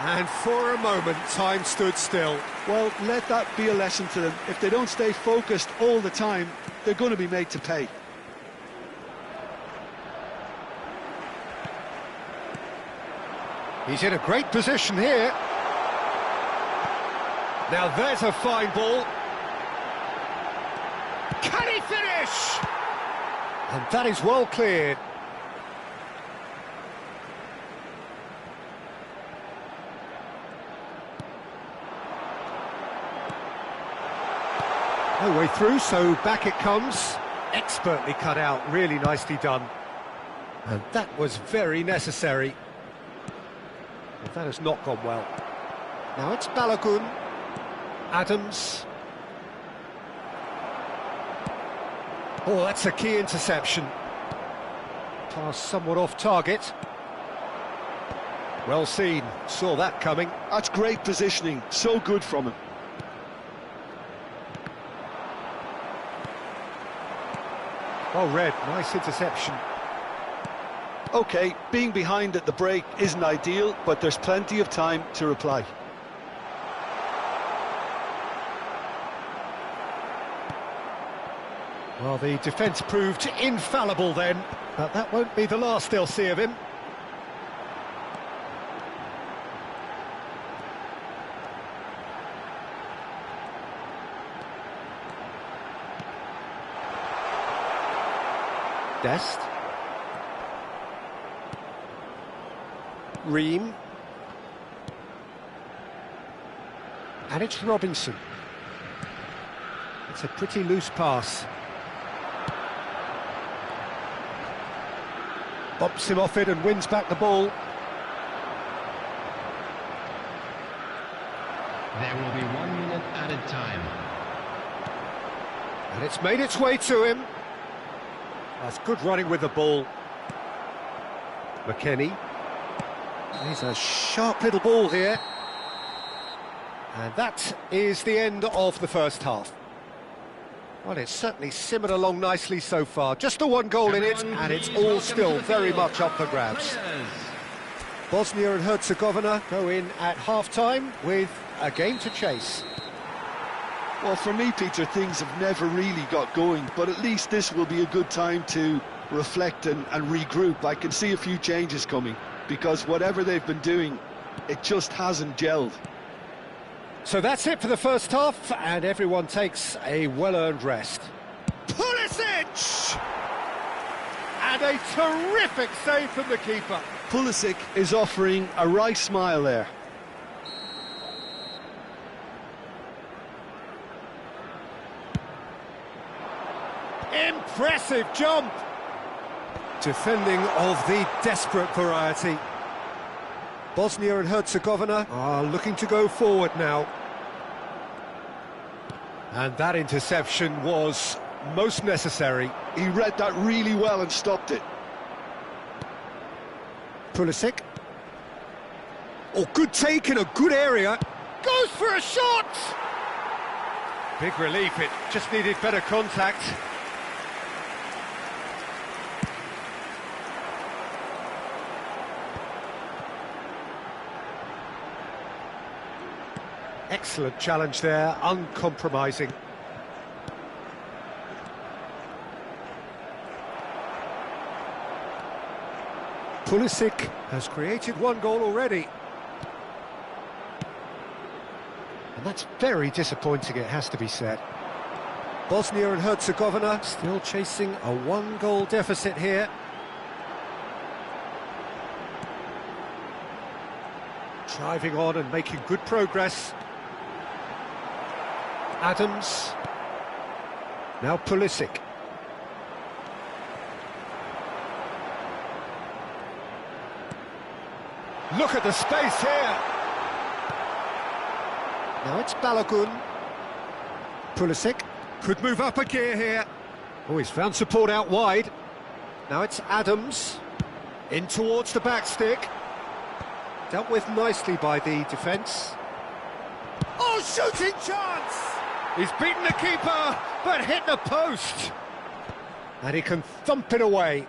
And for a moment, time stood still. Well, let that be a lesson to them. If they don't stay focused all the time, they're going to be made to pay. He's in a great position here. Now there's a fine ball. Can he finish? And that is well cleared. No way through, so back it comes. Expertly cut out, really nicely done. And that was very necessary. But that has not gone well. Now it's Balogun. Adams. Oh, that's a key interception. Pass somewhat off target. Well seen, saw that coming. That's great positioning, so good from him. Oh, Red, nice interception. OK, being behind at the break isn't ideal, but there's plenty of time to reply. Well, the defence proved infallible then, but that won't be the last they'll see of him. Dest. Ream. And it's Robinson. It's a pretty loose pass. Bumps him off it and wins back the ball. There will be 1 minute added time. And it's made its way to him. That's good running with the ball. McKennie. He's a sharp little ball here. And that is the end of the first half. Well, it's certainly simmered along nicely so far. Just the one goal in it, and it's all still very much up for grabs. Bosnia and Herzegovina go in at half-time with a game to chase. Well, for me, Peter, things have never really got going, but at least this will be a good time to reflect and regroup. I can see a few changes coming, because whatever they've been doing, it just hasn't gelled. So that's it for the first half, and everyone takes a well-earned rest. Pulisic! And a terrific save from the keeper. Pulisic is offering a wry smile there. Impressive jump! Defending of the desperate variety. Bosnia and Herzegovina are looking to go forward now. And that interception was most necessary. He read that really well and stopped it. Pulisic. Oh, good take in a good area. Goes for a shot! Big relief, it just needed better contact. Excellent challenge there, uncompromising. Pulisic has created one goal already. And that's very disappointing, it has to be said. Bosnia and Herzegovina still chasing a one-goal deficit here. Driving on and making good progress. Adams. Now Pulisic. Look at the space here. Now it's Balogun. Pulisic could move up a gear here. Oh, he's found support out wide. Now it's Adams. In towards the back stick. Dealt with nicely by the defence. Oh, shooting chance! He's beaten the keeper, but hit the post. And he can thump it away.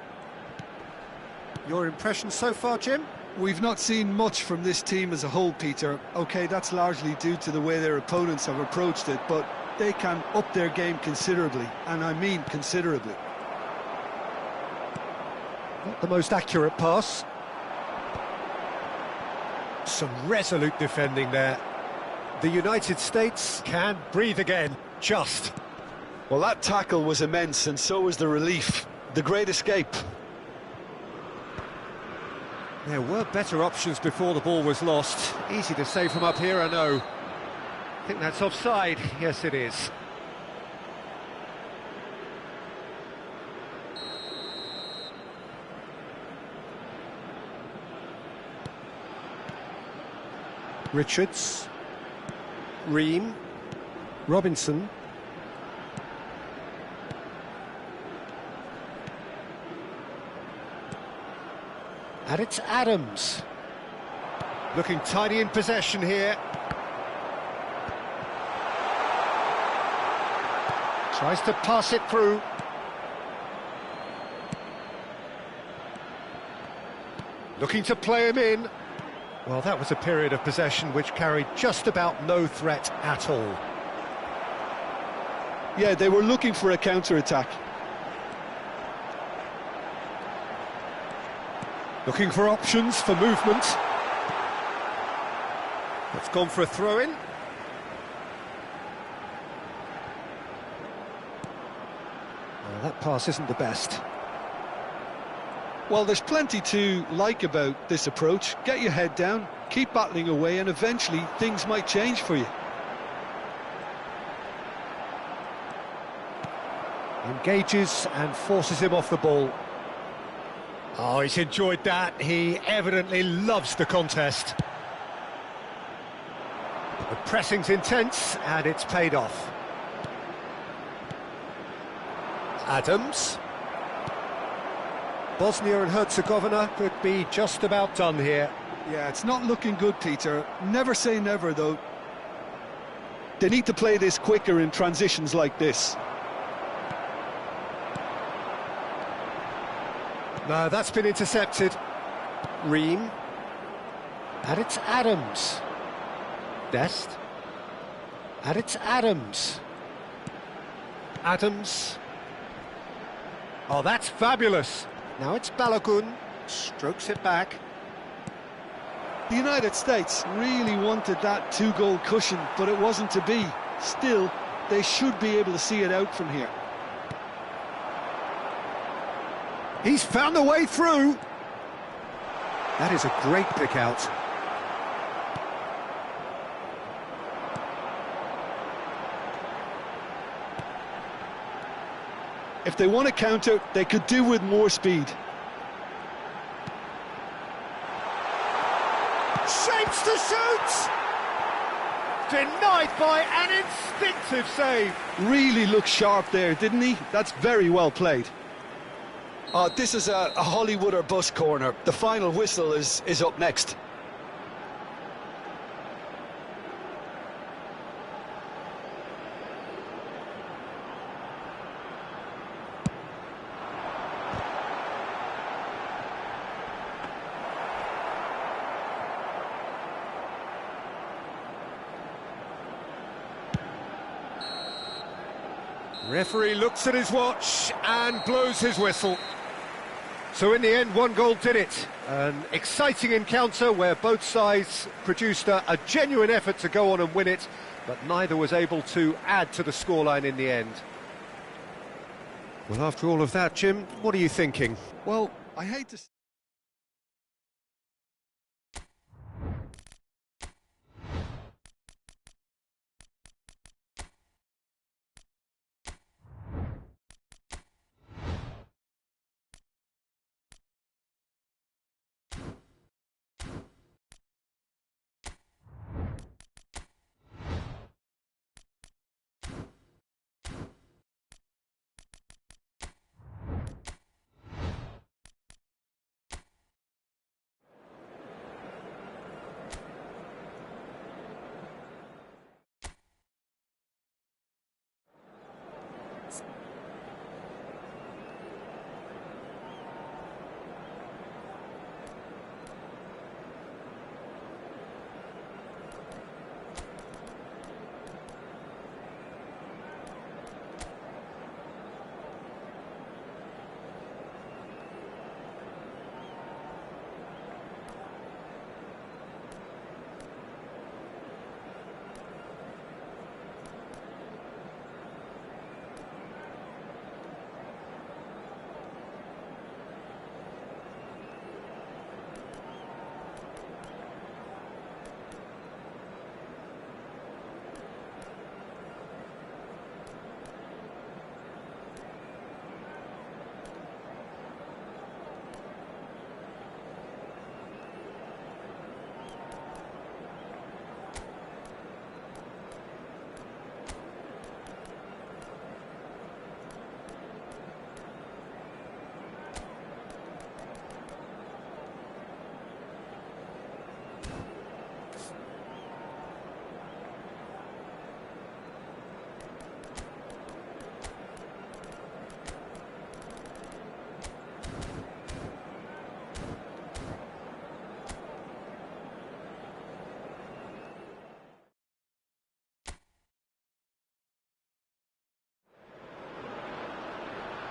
Your impression so far, Jim? We've not seen much from this team as a whole, Peter. OK, that's largely due to the way their opponents have approached it, but they can up their game considerably, and I mean considerably. Not the most accurate pass. Some resolute defending there. The United States can breathe again, just. Well, that tackle was immense, and so was the relief. The great escape. There were better options before the ball was lost. Easy to say from up here, I know. I think that's offside. Yes, it is. Richards. Ream. Robinson. And it's Adams. Looking tidy in possession here. Tries to pass it through. Looking to play him in. Well, that was a period of possession which carried just about no threat at all. Yeah, they were looking for a counter-attack. Looking for options for movement. It's gone for a throw-in. That pass isn't the best. Well, there's plenty to like about this approach. Get your head down, keep battling away, and eventually things might change for you. Engages and forces him off the ball. Oh, he's enjoyed that. He evidently loves the contest. The pressing's intense, and it's paid off. Adams. Bosnia and Herzegovina could be just about done here. Yeah, it's not looking good, Peter. Never say never, though. They need to play this quicker in transitions like this. No, that's been intercepted. Ream. And it's Adams. Dest. And it's Adams. Adams. Oh, that's fabulous. Now it's Balogun. Strokes it back. The United States really wanted that two-goal cushion, but it wasn't to be. Still, they should be able to see it out from here. He's found a way through. That is a great pick out. If they want to counter, they could do with more speed. Shapes to shoot! Denied by an instinctive save. Really looked sharp there, didn't he? That's very well played. This is a Hollywood or bust corner. The final whistle is up next. Referee looks at his watch and blows his whistle. So in the end, one goal did it. An exciting encounter where both sides produced a genuine effort to go on and win it, but neither was able to add to the scoreline in the end. Well, after all of that, Jim, what are you thinking? Well, I hate to...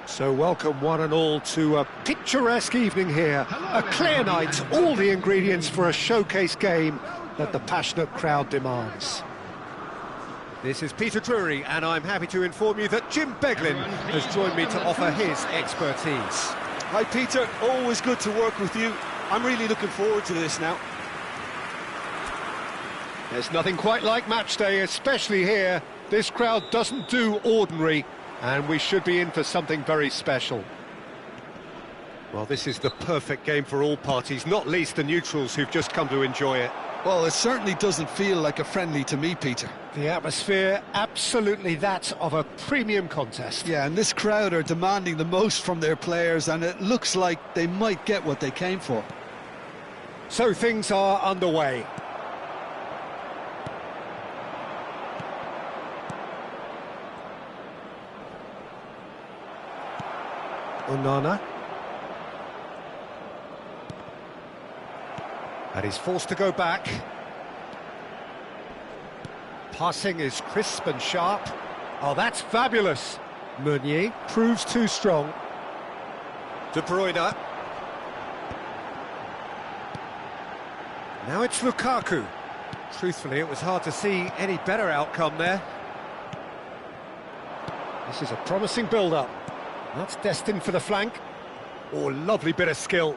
So welcome one and all to a picturesque evening here. A clear night, all the ingredients for a showcase game that the passionate crowd demands. This is Peter Drury, and I'm happy to inform you that Jim Beglin has joined me to offer his expertise. Hi Peter, always good to work with you. I'm really looking forward to this now. There's nothing quite like match day, especially here. This crowd doesn't do ordinary, and we should be in for something very special. Well, this is the perfect game for all parties, not least the neutrals who've just come to enjoy it. Well, it certainly doesn't feel like a friendly to me, Peter. The atmosphere, absolutely that of a premium contest. Yeah, and this crowd are demanding the most from their players, and it looks like they might get what they came for. So things are underway. Onana. And he's forced to go back. Passing is crisp and sharp. Oh, that's fabulous. Meunier proves too strong. De Bruyne. Now it's Lukaku. Truthfully, it was hard to see any better outcome there. This is a promising build-up. That's destined for the flank. Oh, lovely bit of skill.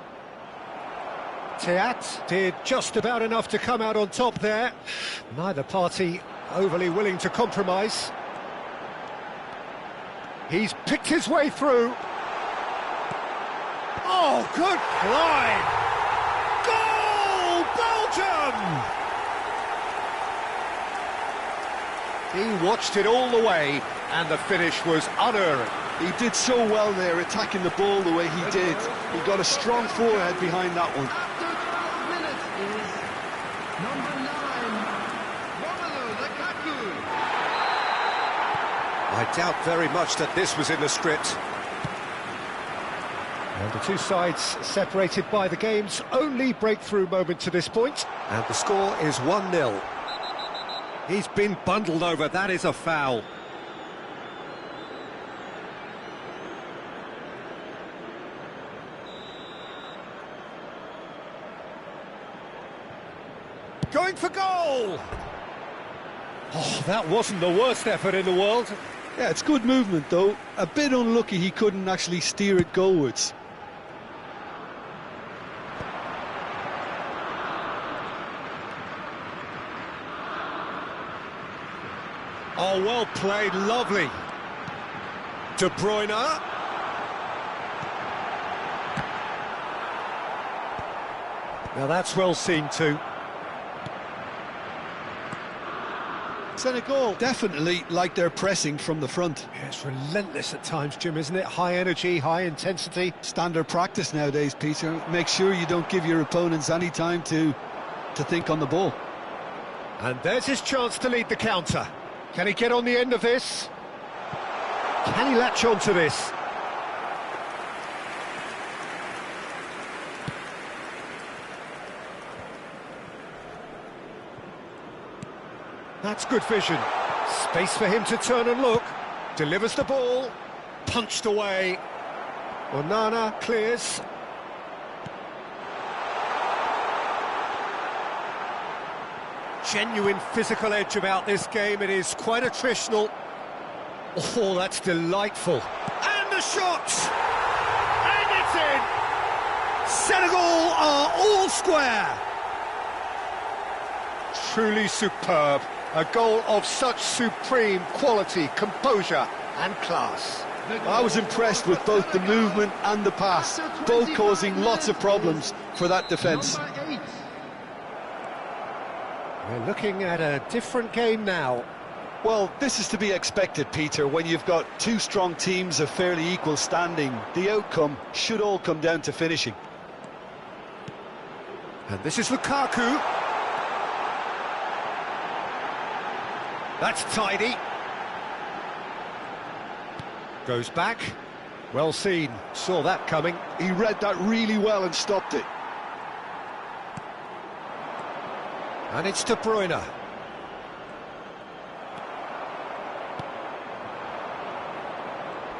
Teat did just about enough to come out on top there. Neither party overly willing to compromise. He's picked his way through. Oh, good line! Goal, Belgium! He watched it all the way, and the finish was unerring. He did so well there, attacking the ball the way he did. He got a strong forehead behind that one. After 12 minutes is number 9, Romelu Lukaku. I doubt very much that this was in the script. And the two sides separated by the game's only breakthrough moment to this point. And the score is 1-0. He's been bundled over, that is a foul. Going for goal! Oh, that wasn't the worst effort in the world. Yeah, it's good movement though. A bit unlucky he couldn't actually steer it goalwards. Oh, well played, lovely. De Bruyne. Now that's well seen too. Senegal definitely like their pressing from the front. Yeah, it's relentless at times, Jim, isn't it? High energy, high intensity. Standard practice nowadays, Peter. Make sure you don't give your opponents any time to think on the ball. And there's his chance to lead the counter. Can he get on the end of this? Can he latch on to this? That's good vision. Space for him to turn and look. Delivers the ball. Punched away. Onana clears. Genuine physical edge about this game. It is quite attritional. Oh, that's delightful. And the shot! And it's in! Senegal are all square! Truly superb. A goal of such supreme quality, composure and class. I was impressed with both the movement and the pass, both causing lots of problems for that defence. Number 8. We're looking at a different game now. Well, this is to be expected, Peter, when you've got two strong teams of fairly equal standing. The outcome should all come down to finishing. And this is Lukaku. That's tidy. Goes back. Well seen. Saw that coming. He read that really well and stopped it. And it's De Bruyne.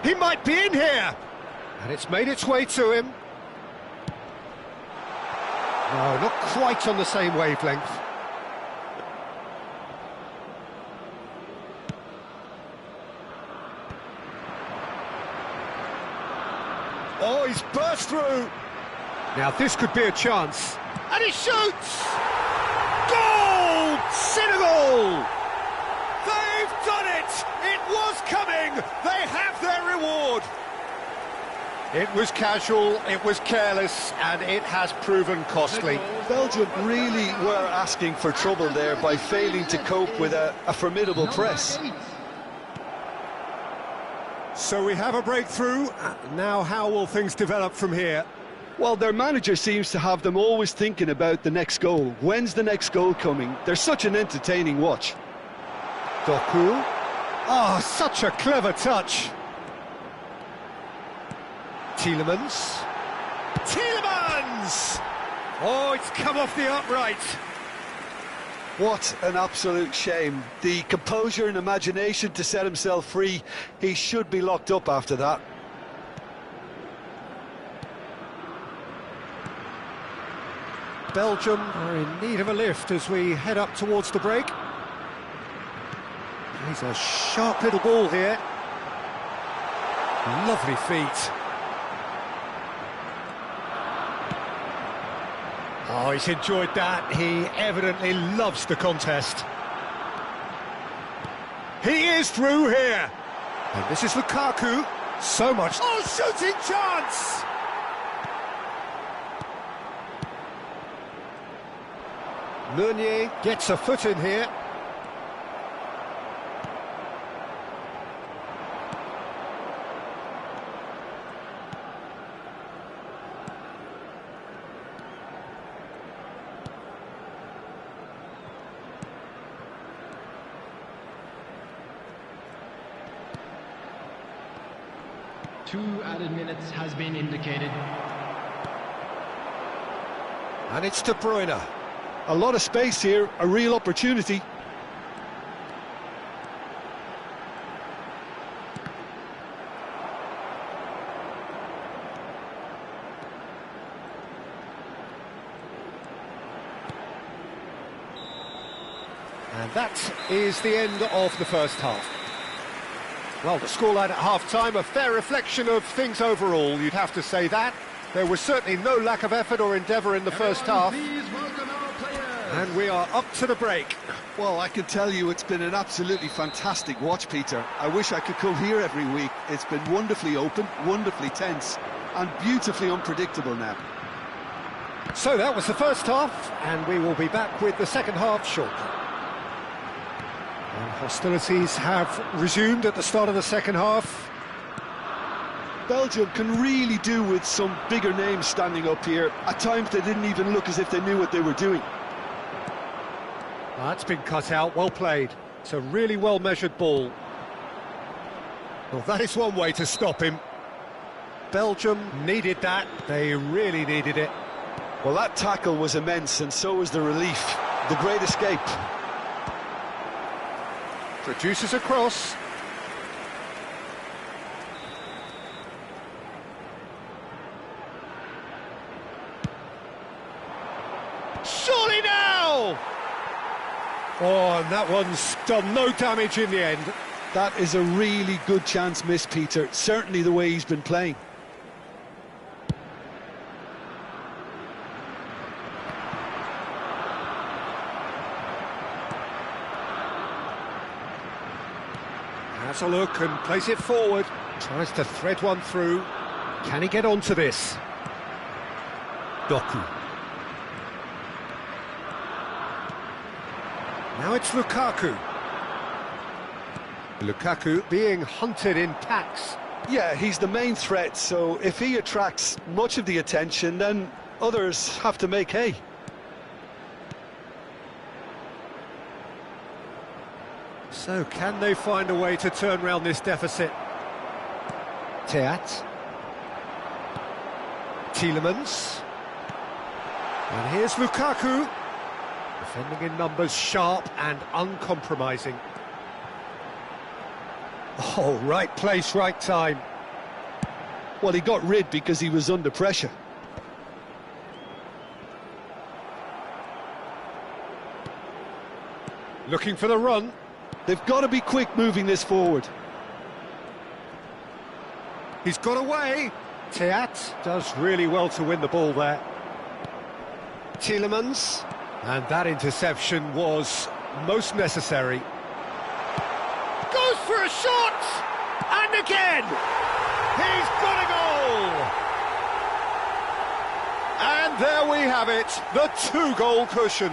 He might be in here! And it's made its way to him. No, not quite on the same wavelength. Oh, he's burst through! Now this could be a chance. And he shoots! Goal! Senegal! They've done it! It was coming! They have their reward! It was casual, it was careless, and it has proven costly. Belgium really were asking for trouble there by failing to cope with a formidable press. So we have a breakthrough. Now how will things develop from here? Well, their manager seems to have them always thinking about the next goal. When's the next goal coming? They're such an entertaining watch. Doku. Oh, such a clever touch. Tielemans. Tielemans! Oh, it's come off the upright. What an absolute shame. The composure and imagination to set himself free. He should be locked up after that. Belgium are in need of a lift as we head up towards the break. He's a sharp little ball here. Lovely feet. Oh, he's enjoyed that. He evidently loves the contest. He is through here. And this is Lukaku. So much. Oh, shooting chance! Meunier gets a foot in here. Two added minutes has been indicated. And it's De Bruyne. A lot of space here, a real opportunity. And that is the end of the first half. Well, the scoreline at half-time, a fair reflection of things overall, you'd have to say that. There was certainly no lack of effort or endeavour in the first half. And we are up to the break. Well, I can tell you it's been an absolutely fantastic watch, Peter. I wish I could come here every week. It's been wonderfully open, wonderfully tense, and beautifully unpredictable now. So that was the first half, and we will be back with the second half shortly. And hostilities have resumed at the start of the second half. Belgium can really do with some bigger names standing up here. At times they didn't even look as if they knew what they were doing. That's been cut out, well played. It's a really well-measured ball. Well, that is one way to stop him. Belgium needed that, they really needed it. Well, that tackle was immense, and so was the relief. The great escape. Produces a cross. Surely now! Oh, and that one's done no damage in the end. That is a really good chance missed, Peter. Certainly the way he's been playing. Has a look and plays it forward. Tries to thread one through. Can he get onto this? Doku. Now it's Lukaku. Lukaku being hunted in packs. Yeah, he's the main threat, so if he attracts much of the attention, then others have to make hay. So can they find a way to turn around this deficit? Teat. Tielemans. And here's Lukaku. Defending in numbers, sharp and uncompromising. Oh, right place, right time. Well, he got rid because he was under pressure. Looking for the run. They've got to be quick moving this forward. He's got away. Teat does really well to win the ball there. Tielemans. And that interception was most necessary. Goes for a shot! And again! He's got a goal! And there we have it, the two-goal cushion.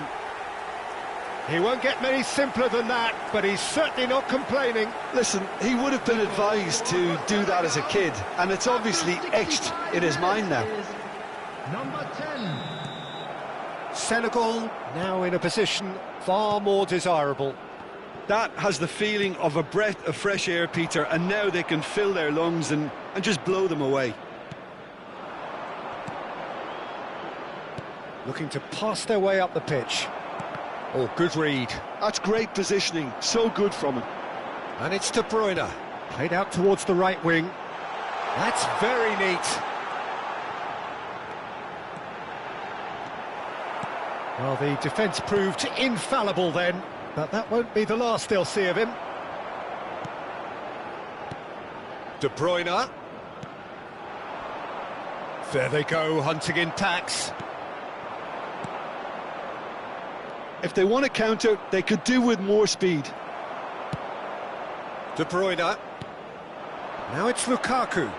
He won't get many simpler than that, but he's certainly not complaining. Listen, he would have been advised to do that as a kid, and it's obviously etched in his mind now. Number 10. Senegal now in a position far more desirable. That has the feeling of a breath of fresh air, Peter, and now they can fill their lungs and just blow them away. Looking to pass their way up the pitch. Oh, good read. That's great positioning, so good from him. And it's De Bruyne, played out towards the right wing. That's very neat. Well, the defence proved infallible then, but that won't be the last they'll see of him. De Bruyne. There they go, hunting in packs. If they want to counter, they could do with more speed. De Bruyne. Now it's Lukaku.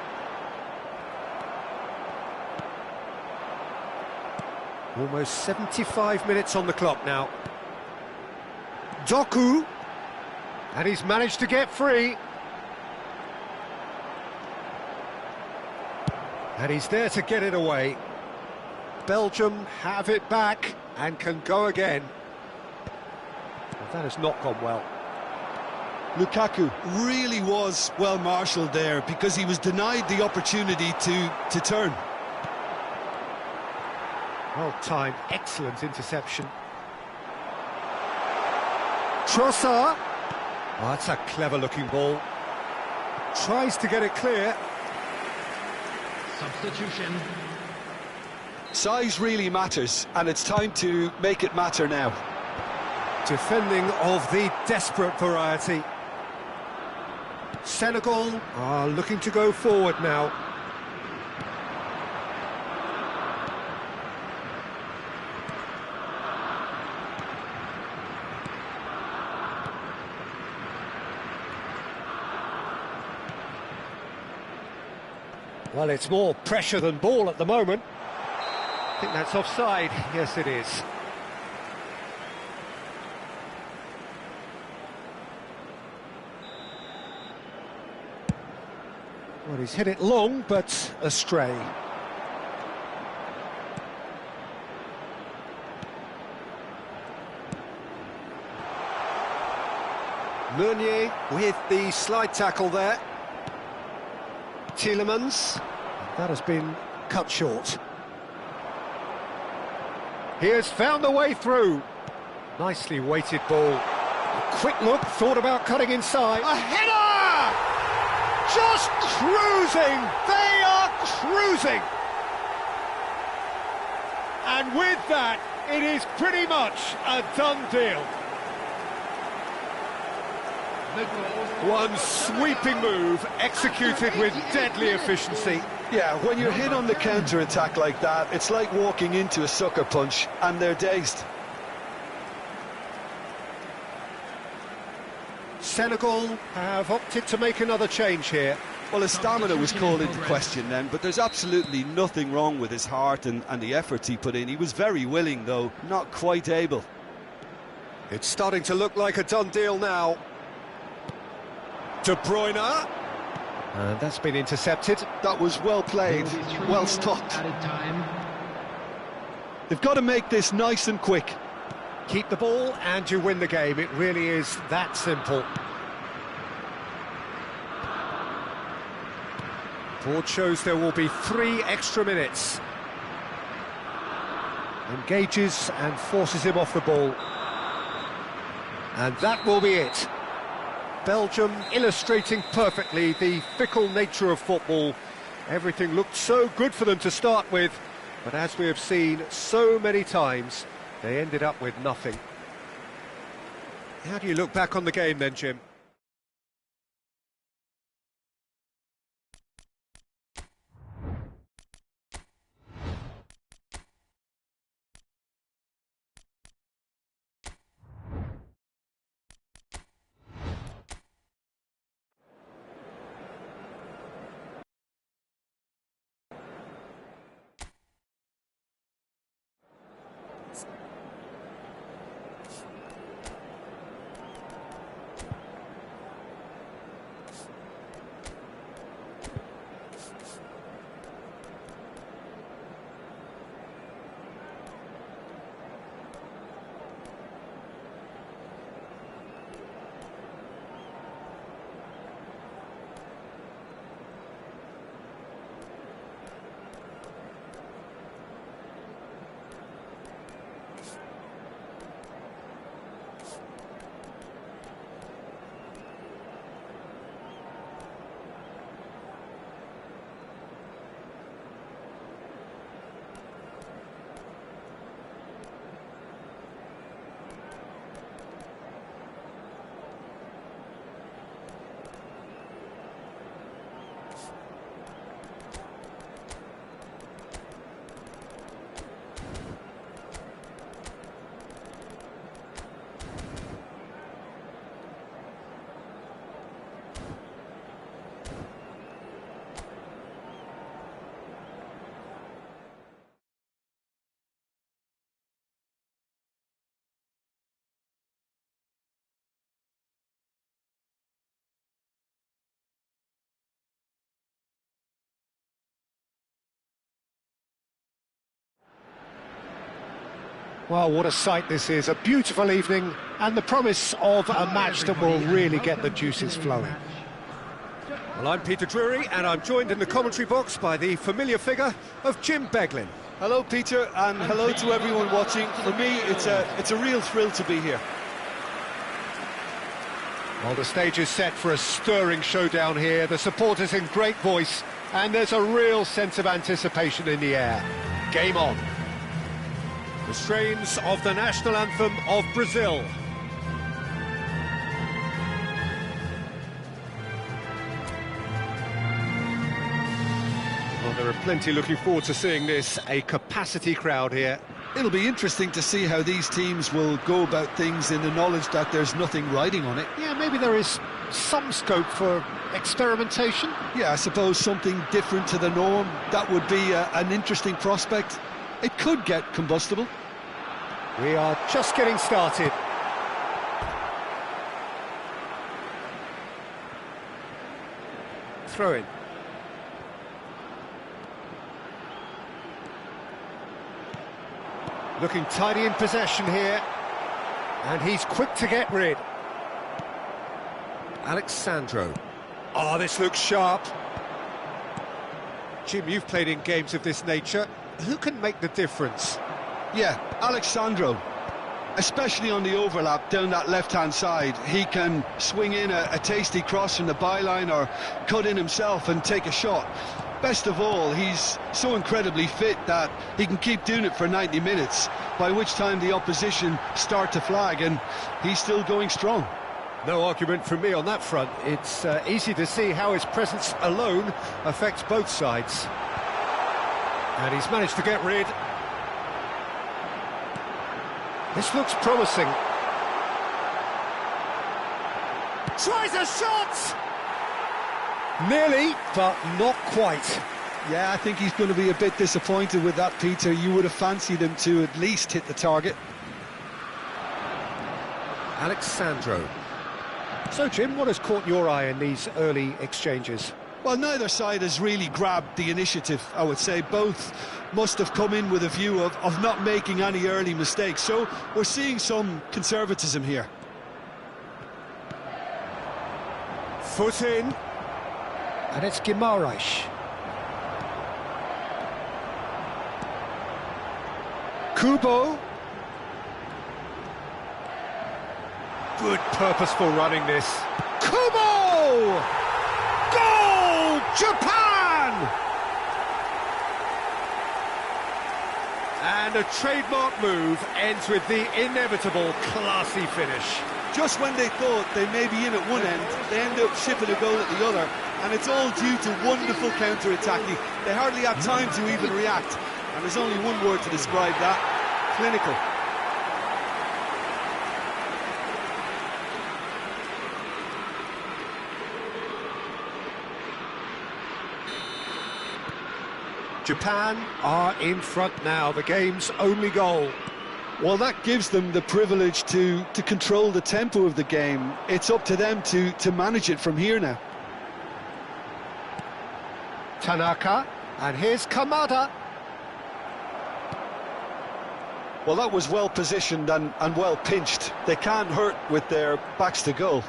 Almost 75 minutes on the clock now. Doku. And he's managed to get free. And he's there to get it away. Belgium have it back and can go again. Well, that has not gone well. Lukaku really was well marshalled there because he was denied the opportunity to turn. Well timed, excellent interception. Trossard. Oh, that's a clever looking ball. Tries to get it clear. Substitution. Size really matters, and it's time to make it matter now. Defending of the desperate variety. Senegal are looking to go forward now. Well, it's more pressure than ball at the moment. I think that's offside. Yes, it is. Well, he's hit it long, but astray. Meunier with the slide tackle there. Tielemans. That has been cut short. He has found a way through. Nicely weighted ball. A quick look, thought about cutting inside. A header! Just cruising! They are cruising! And with that, it is pretty much a done deal. One sweeping move, executed with deadly efficiency. Yeah, when you're hit on the counter-attack like that, it's like walking into a sucker punch, and they're dazed. Senegal have opted to make another change here. Well, his stamina was called into question then, but there's absolutely nothing wrong with his heart and the efforts he put in. He was very willing, though, not quite able. It's starting to look like a done deal now. De Bruyne. And that's been intercepted. That was well played, well stopped. Added time. They've got to make this nice and quick. Keep the ball and you win the game. It really is that simple. Board shows there will be 3 extra minutes. Engages and forces him off the ball. And that will be it. Belgium illustrating perfectly the fickle nature of football Everything looked so good for them to start with, but as we have seen so many times, they ended up with nothing. How do you look back on the game then, Jim? Well, what a sight this is, a beautiful evening and the promise of a match that will really get the juices flowing. Well, I'm Peter Drury and I'm joined in the commentary box by the familiar figure of Jim Beglin. Hello, Peter, and hello to everyone watching. For me, it's a real thrill to be here. Well, the stage is set for a stirring showdown here, the supporters in great voice, and there's a real sense of anticipation in the air. Game on. The strains of the national anthem of Brazil. Well, there are plenty looking forward to seeing this, a capacity crowd here. It'll be interesting to see how these teams will go about things in the knowledge that there's nothing riding on it. Yeah, maybe there is some scope for experimentation. Yeah, I suppose something different to the norm. That would be an interesting prospect. It could get combustible. We are just getting started. Throw in. Looking tidy in possession here. And he's quick to get rid. Alexandro. Oh, this looks sharp. Jim, you've played in games of this nature. Who can make the difference? Yeah, Alexandro, especially on the overlap down that left-hand side. He can swing in a tasty cross from the byline or cut in himself and take a shot. Best of all, he's so incredibly fit that he can keep doing it for 90 minutes, by which time the opposition start to flag, and he's still going strong. No argument from me on that front. It's easy to see how his presence alone affects both sides. And he's managed to get rid. This looks promising. Tries a shot! Nearly, but not quite. Yeah, I think he's going to be a bit disappointed with that, Peter. You would have fancied him to at least hit the target. Alexandro. So, Jim, what has caught your eye in these early exchanges? Well, neither side has really grabbed the initiative, I would say. Both must have come in with a view of not making any early mistakes. So we're seeing some conservatism here. Foot in. And it's Guimarães. Kubo. Good purposeful running this. Kubo! Goal! Japan! And a trademark move ends with the inevitable classy finish. Just when they thought they may be in at one end, they end up shipping a goal at the other, and it's all due to wonderful counter-attacking. They hardly have time to even react, and there's only one word to describe that: clinical. Japan are in front now, the game's only goal. Well, that gives them the privilege to control the tempo of the game. It's up to them to manage it from here now. Tanaka, and here's Kamada. Well, that was well positioned and well pinched. They can't hurt with their backs to goal.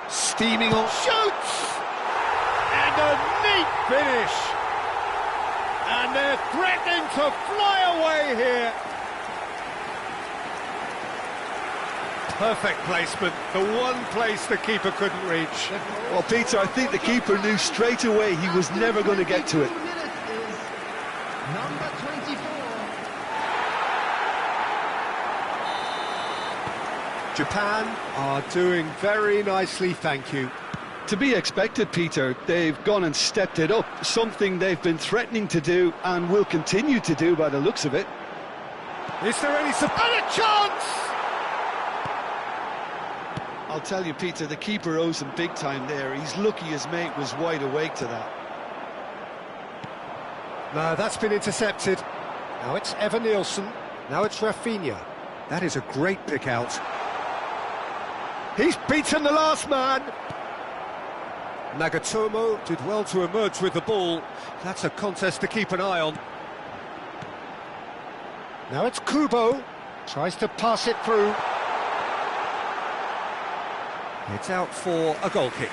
Steaming on, shoots! And a neat finish! And they're threatening to fly away here. Perfect placement, the one place the keeper couldn't reach. Well, Peter, I think the keeper knew straight away he was never going to get to it. Number 24. Japan are doing very nicely, thank you. To be expected, Peter. They've gone and stepped it up, something they've been threatening to do and will continue to do by the looks of it. Is there any support? And a chance! I'll tell you, Peter, the keeper owes him big time there. He's lucky his mate was wide awake to that. No, that's been intercepted. Now it's Evan Nielsen. Now it's Rafinha. That is a great pick out. He's beaten the last man. Nagatomo did well to emerge with the ball. That's a contest to keep an eye on. Now it's Kubo. Tries to pass it through. It's out for a goal kick.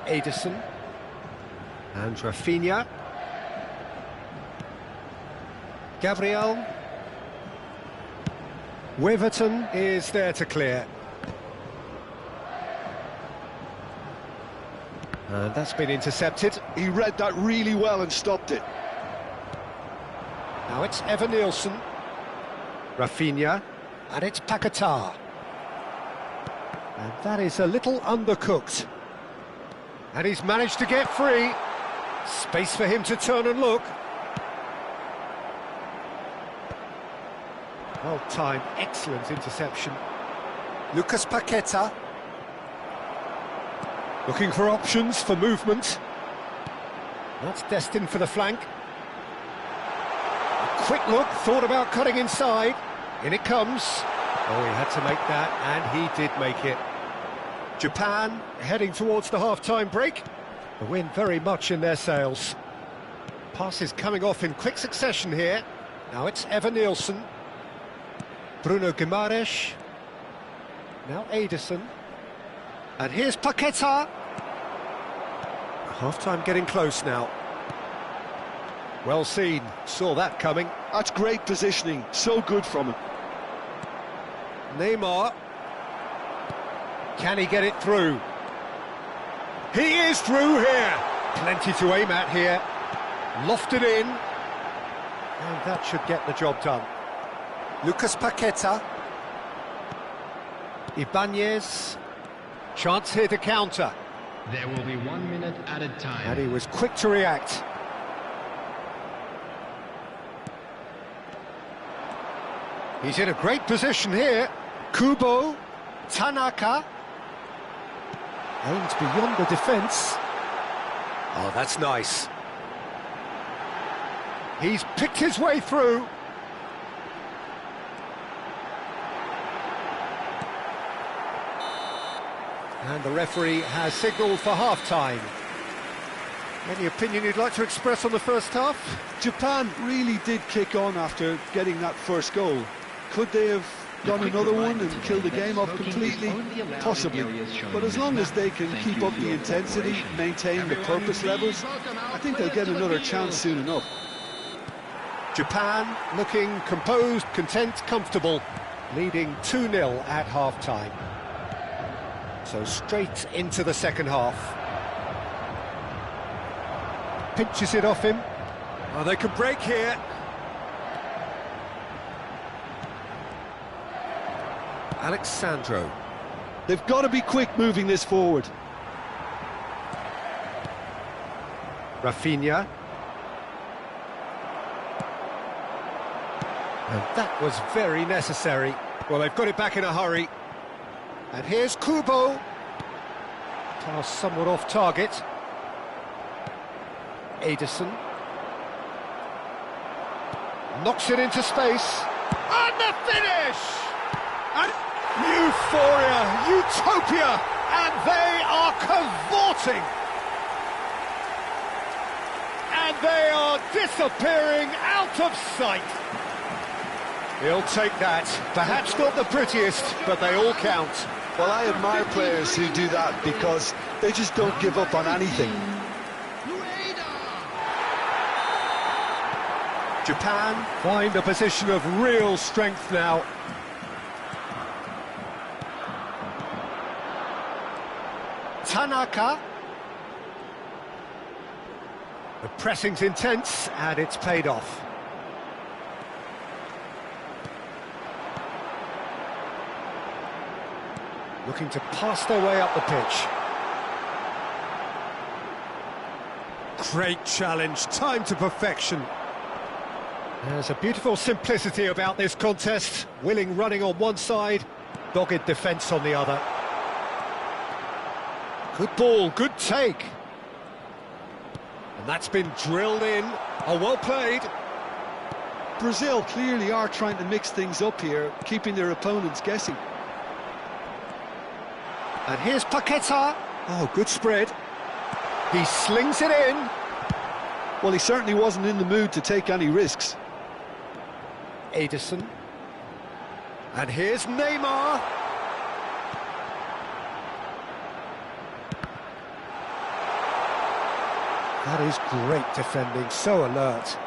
Edison. And Rafinha. Gabriel. Weverton is there to clear. And that's been intercepted. He read that really well and stopped it. Now it's Evan Nielsen. Rafinha. And it's Paquetá. And that is a little undercooked. And he's managed to get free. Space for him to turn and look. Well timed, excellent interception. Lucas Paquetá. Looking for options for movement. That's destined for the flank. A quick look, thought about cutting inside. In it comes. Oh, he had to make that, and he did make it. Japan heading towards the half-time break. The wind very much in their sails. Passes coming off in quick succession here. Now it's Evan Nielsen. Bruno Guimaraes. Now Edison. And here's Paquetá. Half-time getting close now. Well seen, saw that coming. That's great positioning, so good from him. Neymar. Can he get it through? He is through here. Plenty to aim at here. Lofted in. And that should get the job done. Lucas Paquetá. Ibanez. Chance here to counter. There will be 1 minute added time. And he was quick to react. He's in a great position here. Kubo. Tanaka. Aims beyond the defence. Oh, that's nice. He's picked his way through. And the referee has signalled for half-time. Any opinion you'd like to express on the first half? Japan really did kick on after getting that first goal. Could they have done another one and killed the game off completely? Possibly. But as long as they can keep up the intensity, maintain the purpose levels, I think they'll get another chance soon enough. Japan looking composed, content, comfortable, leading 2-0 at half-time. So straight into the second half. Pinches it off him. Oh, they could break here. Alexandro. They've got to be quick moving this forward. Rafinha. And that was very necessary. Well, they've got it back in a hurry. And here's Kubo. Pass somewhat off target. Ederson. Knocks it into space. And the finish! And euphoria, utopia, and they are cavorting. And they are disappearing out of sight. He'll take that. Perhaps not the prettiest, but they all count. Well, I admire players who do that because they just don't give up on anything. Japan find a position of real strength now. Tanaka. The pressing's intense and it's paid off. Looking to pass their way up the pitch. Great challenge, time to perfection. There's a beautiful simplicity about this contest. Willing running on one side, dogged defence on the other. Good ball, good take. And that's been drilled in. Oh, well played. Brazil clearly are trying to mix things up here, keeping their opponents guessing. And here's Paqueta. Oh, good spread. He slings it in. Well, he certainly wasn't in the mood to take any risks. Ederson. And here's Neymar. That is great defending, so alert.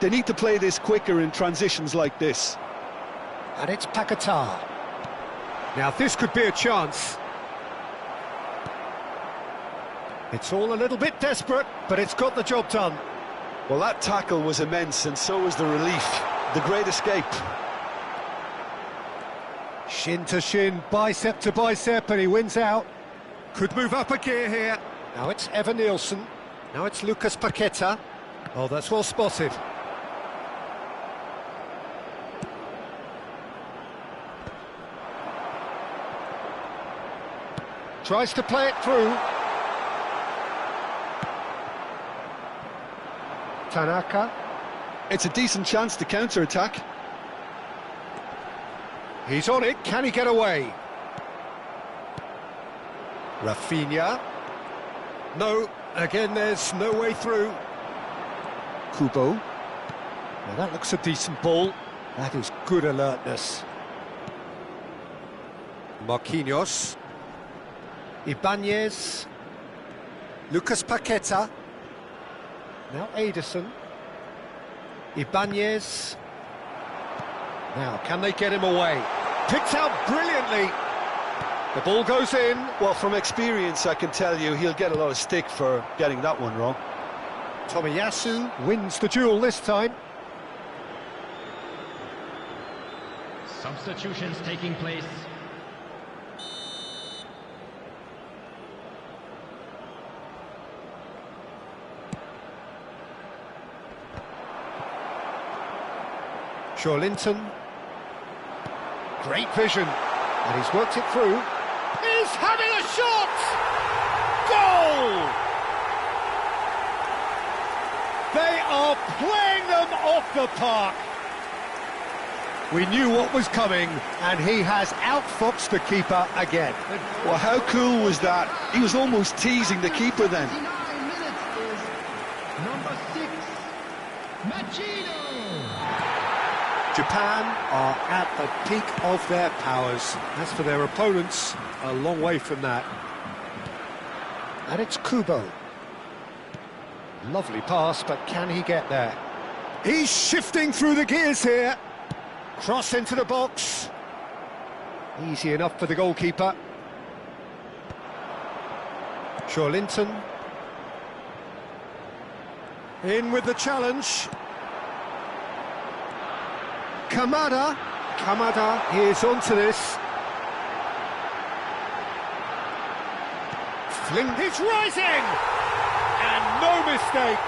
They need to play this quicker in transitions like this. And it's Paqueta. Now this could be a chance. It's all a little bit desperate, but it's got the job done. Well, that tackle was immense, and so was the relief. The great escape. Shin to shin, bicep to bicep, and he wins out. Could move up a gear here. Now it's Evan Nielsen. Now it's Lucas Paqueta. Oh, that's well spotted. Tries to play it through. Tanaka. It's a decent chance to counter-attack. He's on it, can he get away? Rafinha. No, again there's no way through. Kubo. Now that looks a decent ball. That is good alertness. Marquinhos. Ibanez. Lucas Paqueta. Now Ederson. Ibanez. Now, can they get him away? Picked out brilliantly. The ball goes in. Well, from experience, I can tell you he'll get a lot of stick for getting that one wrong. Tomiyasu wins the duel this time. Substitutions taking place. Joelinton. Great vision. And he's worked it through. He's having a shot! Goal! They are playing them off the park. We knew what was coming, and he has outfoxed the keeper again. Well, how cool was that? He was almost teasing the keeper then. 59 minutes is number 6, Machino. Japan are at the peak of their powers. As for their opponents, a long way from that. And it's Kubo. Lovely pass, but can he get there? He's shifting through the gears here. Cross into the box. Easy enough for the goalkeeper. Joelinton. In with the challenge. Kamada. Kamada is onto this. Fling, it's rising! And no mistake.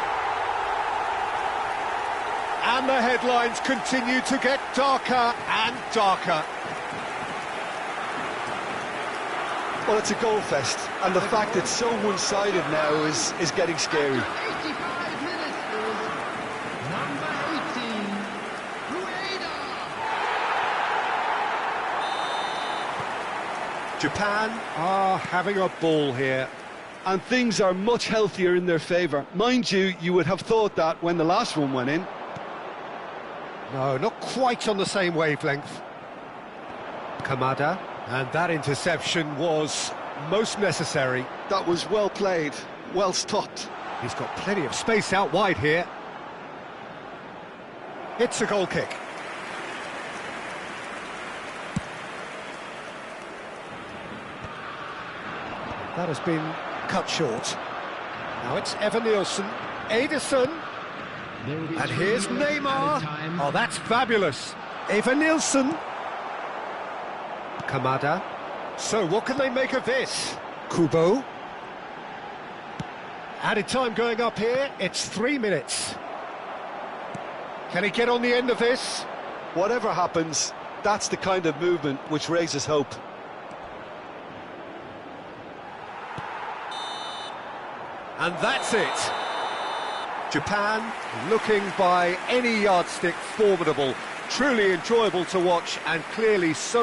And the headlines continue to get darker and darker. Well, it's a goal fest, and the fact it's so one-sided now is getting scary. 85 minutes is number 18, Rueda. Japan are having a ball here. And things are much healthier in their favour. Mind you, you would have thought that when the last one went in. No, not quite on the same wavelength. Kamada, and that interception was most necessary. That was well played, well stopped. He's got plenty of space out wide here. It's a goal kick. That has been cut short. Now it's Evan Nielsen, Ederson, and here's Neymar. Oh, that's fabulous. Evan Nielsen. Kamada. So what can they make of this? Kubo. Added time going up here, it's 3 minutes. Can he get on the end of this? Whatever happens, that's the kind of movement which raises hope. And that's it. Japan, looking by any yardstick formidable, truly enjoyable to watch and clearly so